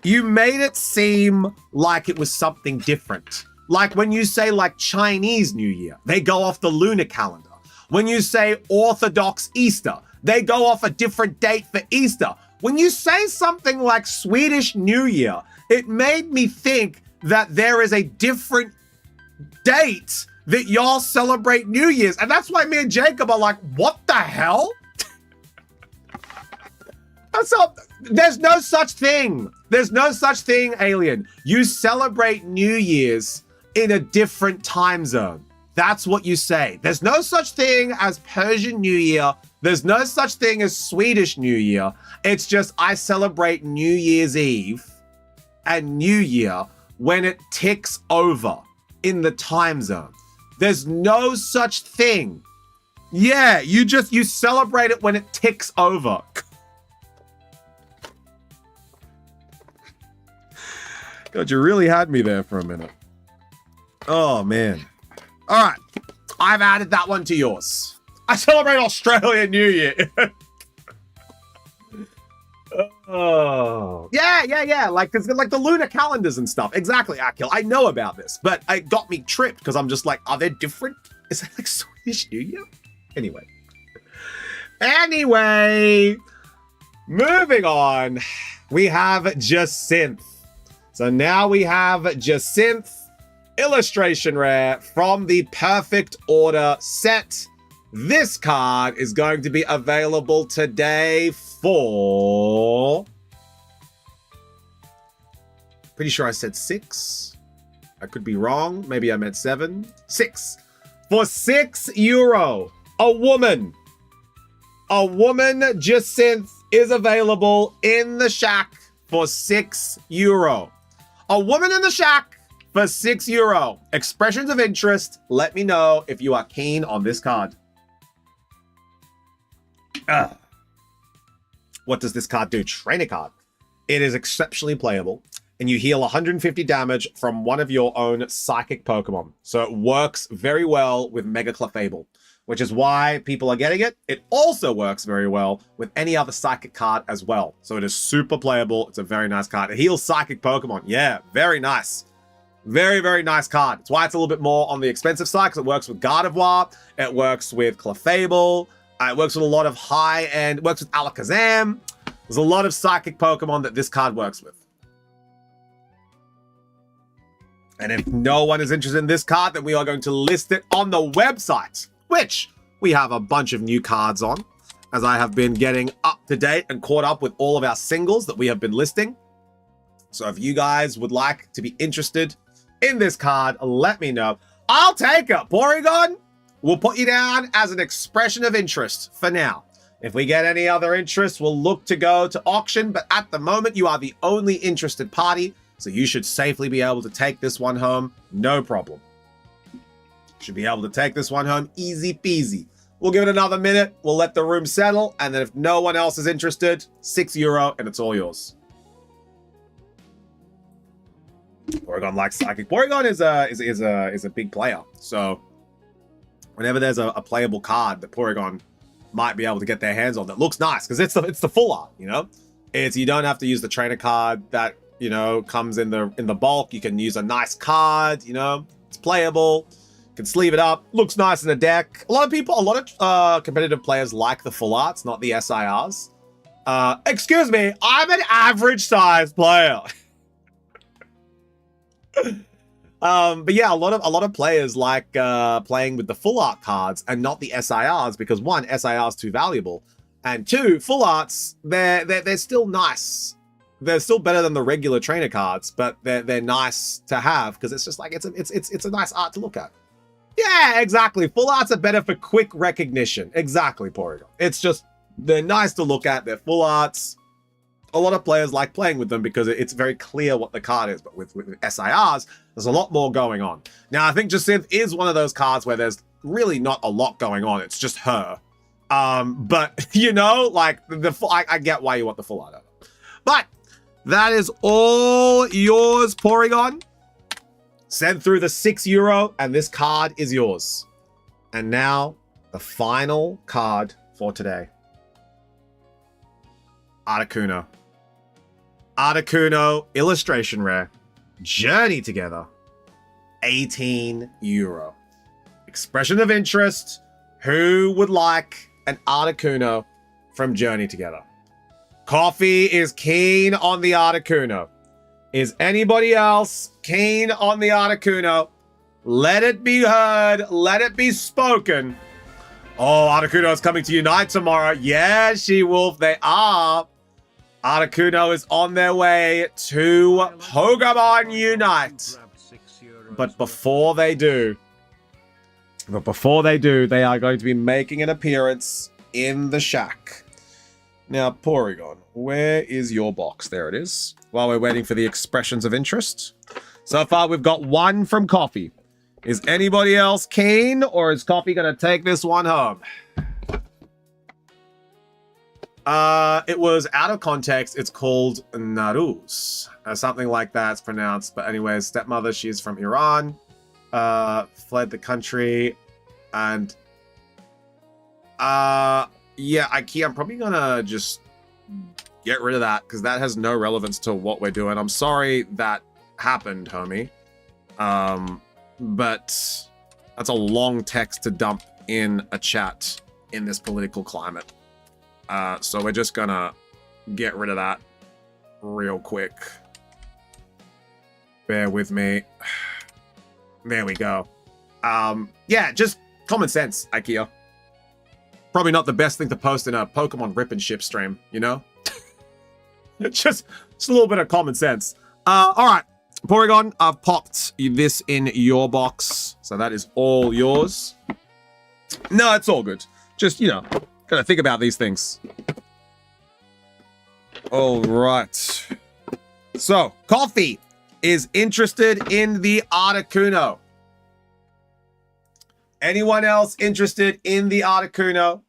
A: you made it seem like it was something different. Like when you say like Chinese New Year, they go off the lunar calendar. When you say Orthodox Easter, they go off a different date for Easter. When you say something like Swedish New Year, it made me think that there is a different date that y'all celebrate New Year's. And that's why me and Jacob are like, what the hell? There's no such thing. There's no such thing, Alien. You celebrate New Year's in a different time zone. That's what you say. There's no such thing as Persian New Year. There's no such thing as Swedish New Year. It's just I celebrate New Year's Eve and New Year when it ticks over in the time zone. There's no such thing. Yeah, you celebrate it when it ticks over. God, you really had me there for a minute. Oh, man. All right. I've added that one to yours. I celebrate Australian New Year. Oh. Yeah. Like the lunar calendars and stuff. Exactly, Akil. I know about this, but it got me tripped because I'm just like, are they different? Is that like Swedish New Year? Anyway, moving on. We have Jacinth. So now we have Jacinth illustration rare from the Perfect Order set. This card is going to be available today for... Pretty sure I said 6. I could be wrong. Maybe I meant 7. 6. For €6. A woman. A woman Jacinth is available in the shack for €6. A woman in the shack for €6. Expressions of interest. Let me know if you are keen on this card. What does this card do? Trainer card. It is exceptionally playable, and you heal 150 damage from one of your own psychic Pokemon. So it works very well with Mega Clefable, which is why people are getting it. It also works very well with any other psychic card as well. So it is super playable. It's a very nice card. It heals psychic Pokemon. Yeah, very nice. Very, very nice card. It's why it's a little bit more on the expensive side, because it works with Gardevoir. It works with Clefable. It works with a lot of high-end, it works with Alakazam. There's a lot of psychic Pokemon that this card works with. And if no one is interested in this card, then we are going to list it on the website, which we have a bunch of new cards on, as I have been getting up to date and caught up with all of our singles that we have been listing. So if you guys would like to be interested in this card, let me know. I'll take it, Porygon. We'll put you down as an expression of interest for now. If we get any other interest, we'll look to go to auction, but at the moment, you are the only interested party, so you should safely be able to take this one home, no problem. Should be able to take this one home easy peasy. We'll give it another minute, we'll let the room settle, and then if no one else is interested, €6, and it's all yours. Porygon likes Psychic. Porygon is a big player, so whenever there's a playable card that Porygon might be able to get their hands on that looks nice, because it's the full art, you know? You don't have to use the trainer card that, you know, comes in the bulk. You can use a nice card, you know? It's playable. You can sleeve it up. Looks nice in the deck. A lot of competitive players like the full arts, not the SIRs. Excuse me, I'm an average size player. But yeah, a lot of players like playing with the full art cards and not the SIRs, because one, SIR is too valuable, and two, full arts, they're still nice. They're still better than the regular trainer cards, but they're nice to have because it's just like it's a nice art to look at. Yeah, exactly. Full arts are better for quick recognition. Exactly, Porygon. It's just they're nice to look at. They're full arts. A lot of players like playing with them because it's very clear what the card is, but with SIRs, there's a lot more going on. Now, I think Jacinth is one of those cards where there's really not a lot going on. It's just her. But, you know, like, I get why you want the full art of it. But that is all yours, Porygon. Send through the €6, and this card is yours. And now, the final card for today. Articuno. Articuno, illustration rare. Journey together. €18. Expression of interest. Who would like an Articuno from Journey Together? Coffee is keen on the Articuno. Is anybody else keen on the Articuno? Let it be heard. Let it be spoken. Oh, Articuno is coming to Unite tomorrow. Yeah, She-Wolf, they are. Articuno is on their way to Pokemon Unite. But before they do, they are going to be making an appearance in the shack. Now, Porygon, where is your box? There it is. While we're waiting for the expressions of interest. So far, we've got one from Coffee. Is anybody else keen, or is Coffee going to take this one home? It was out of context. It's called Naruz. Something like that's pronounced. But anyways, stepmother, she's from Iran. Fled the country. And... yeah, Ikea, I'm probably going to just get rid of that, because that has no relevance to what we're doing. I'm sorry that happened, homie. But that's a long text to dump in a chat in this political climate. So we're just gonna get rid of that real quick. Bear with me. There we go. Yeah, just common sense, Ikea. Probably not the best thing to post in a Pokemon Rip and Ship stream, you know? just a little bit of common sense. All right, Porygon, I've popped this in your box. So that is all yours. No, it's all good. Just, you know, gotta think about these things. All right. So, Coffee is interested in the Articuno. Anyone else interested in the Articuno?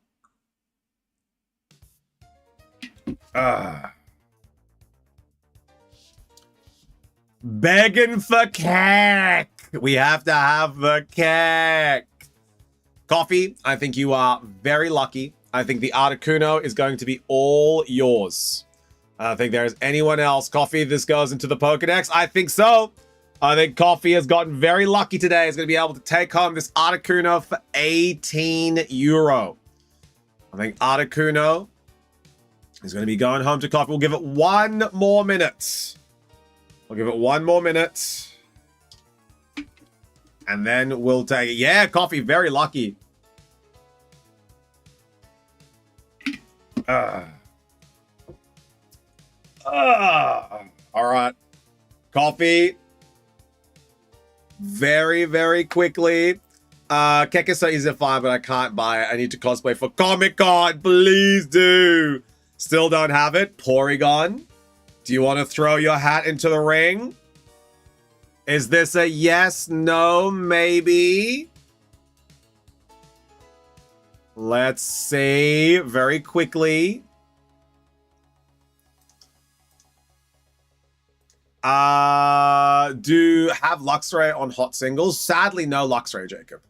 A: Begging for cake. We have to have the cake. Coffee, I think you are very lucky. I think the Articuno is going to be all yours. I don't think there's anyone else. Coffee, this goes into the Pokedex. I think so. I think Coffee has gotten very lucky today. He's going to be able to take home this Articuno for 18 euro. I think Articuno is going to be going home to Coffee. We'll give it 1 more minute. We'll give it 1 more minute. And then we'll take it. Yeah, Coffee, very lucky. All right. Coffee. Very, very quickly. Kek is so easy to find, but I can't buy it. I need to cosplay for Comic-Con. Please do. Still don't have it. Porygon. Do you want to throw your hat into the ring? Is this a yes, no, maybe? Let's see very quickly. Do have Luxray on hot singles? Sadly, no Luxray, Jacob.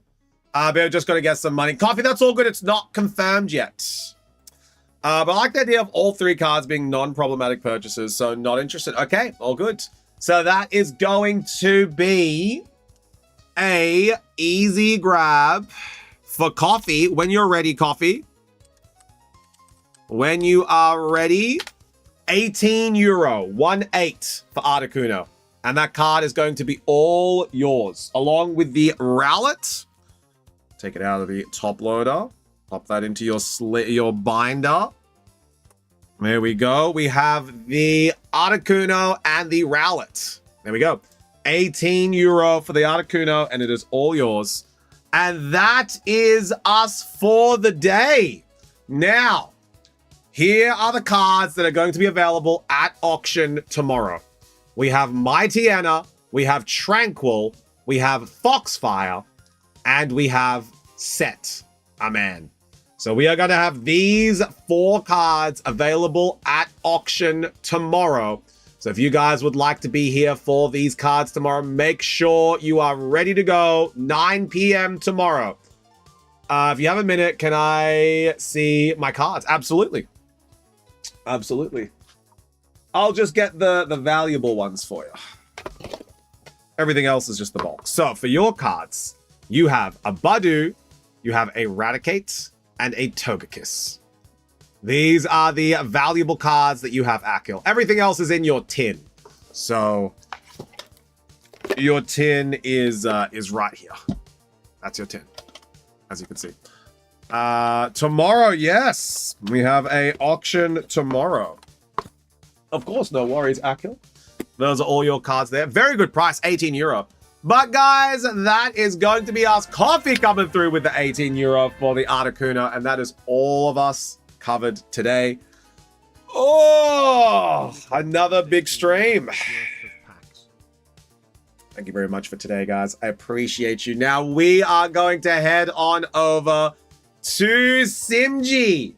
A: But we're just going to get some money. Coffee, that's all good. It's not confirmed yet. But I like the idea of all 3 cards being non-problematic purchases, so not interested. Okay, all good. So that is going to be a easy grab for Coffee. When you're ready, Coffee. When you are ready, 18 euro, 1/8 for Articuno. And that card is going to be all yours, along with the Rowlet. Take it out of the top loader. Pop that into your binder. There we go. We have the Articuno and the Rowlet. There we go. 18 euro for the Articuno, and it is all yours. And that is us for the day. Now, here are the cards that are going to be available at auction tomorrow. We have Mightyena, we have Tranquil, we have Foxfire, and we have Set, a man. So we are going to have these 4 cards available at auction tomorrow. So if you guys would like to be here for these cards tomorrow, make sure you are ready to go. 9 p.m. tomorrow. If you have a minute, can I see my cards? Absolutely. Absolutely. I'll just get the valuable ones for you. Everything else is just the bulk. So for your cards, you have a Badu, you have a Raticate, and a Togekiss. These are the valuable cards that you have, Akil. Everything else is in your tin. So your tin is right here. That's your tin, as you can see. Tomorrow, yes. We have a auction tomorrow. Of course, no worries, Akil. Those are all your cards there. Very good price, 18 euro. But guys, that is going to be us. Coffee coming through with the 18 euro for the Articuno. And that is all of us covered today. Oh, another big stream. Thank you very much for today, guys. I appreciate you. Now we are going to head on over to Simji.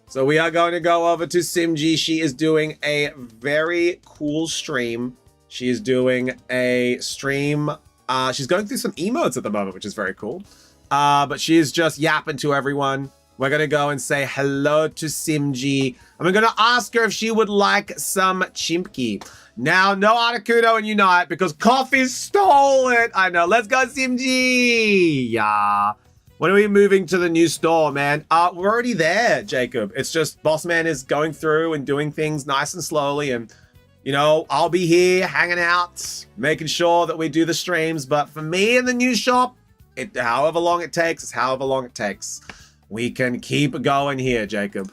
A: So we are going to go over to Simji. She is doing a very cool stream. She is doing a stream. She's going through some emotes at the moment, which is very cool. But she is just yapping to everyone. We're going to go and say hello to Simji. And we're going to ask her if she would like some chimki. Now, no Articuno and Unite because Coffee stole it. I know. Let's go, Simji. Yeah. When are we moving to the new store, man? We're already there, Jacob. It's just Bossman is going through and doing things nice and slowly. And, you know, I'll be here hanging out, making sure that we do the streams. But for me in the new shop, however long it takes, it's however long it takes. We can keep going here, Jacob.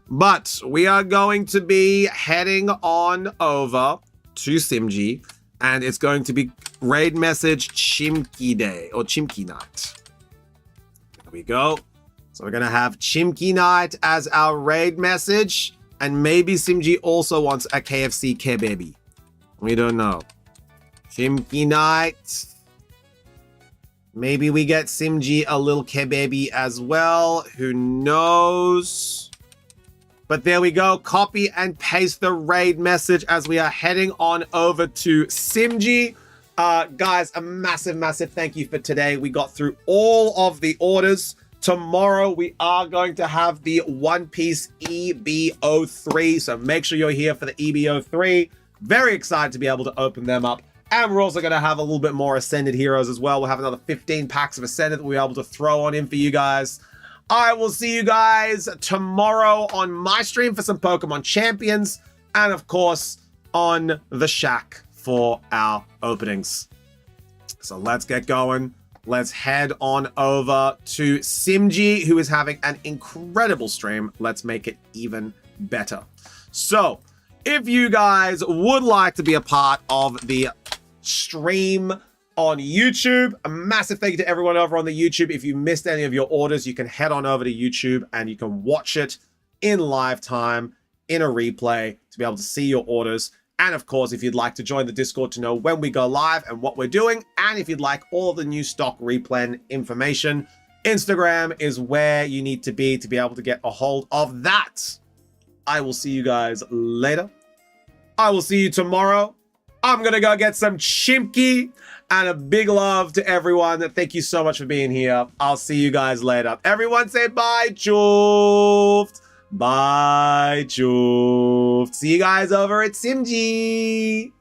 A: But we are going to be heading on over to Simji. And it's going to be raid message Chimki Day or Chimki Night. There we go. So we're going to have Chimki Night as our raid message. And maybe Simji also wants a KFC Kebaby. We don't know. Chimki Night. Maybe we get Simji a little Kebaby as well. Who knows? But there we go. Copy and paste the raid message as we are heading on over to Simji. Guys, a massive, massive thank you for today. We got through all of the orders. Tomorrow, we are going to have the One Piece EBO3. So make sure you're here for the EBO3. Very excited to be able to open them up. And we're also going to have a little bit more Ascended Heroes as well. We'll have another 15 packs of Ascended that we'll be able to throw on in for you guys. I will see you guys tomorrow on my stream for some Pokemon Champions. And of course, on the Shack for our openings. So let's get going. Let's head on over to Simji, who is having an incredible stream. Let's make it even better. So, if you guys would like to be a part of the stream on YouTube, a massive thank you to everyone over on the YouTube. If you missed any of your orders, you can head on over to YouTube and you can watch it in live time, in a replay, to be able to see your orders. And of course, if you'd like to join the Discord to know when we go live and what we're doing, and if you'd like all of the new stock replen information, Instagram is where you need to be able to get a hold of that. I will see you guys later. I will see you tomorrow. I'm going to go get some chimki, and a big love to everyone. Thank you so much for being here. I'll see you guys later. Everyone say bye, Chuft. Bye, Chuft. See you guys over at Simji.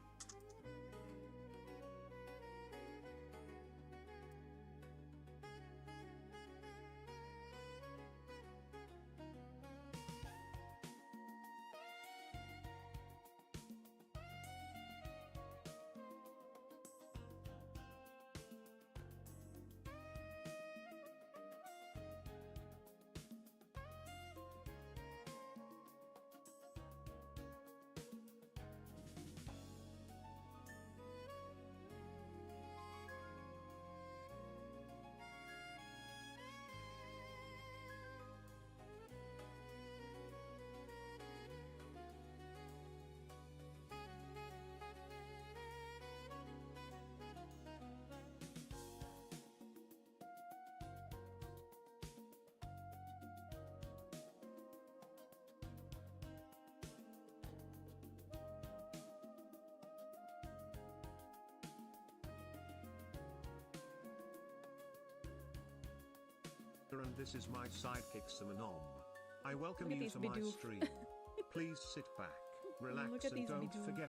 B: And this is my sidekick Simonom. I welcome you to my stream. Please sit back, relax, and don't forget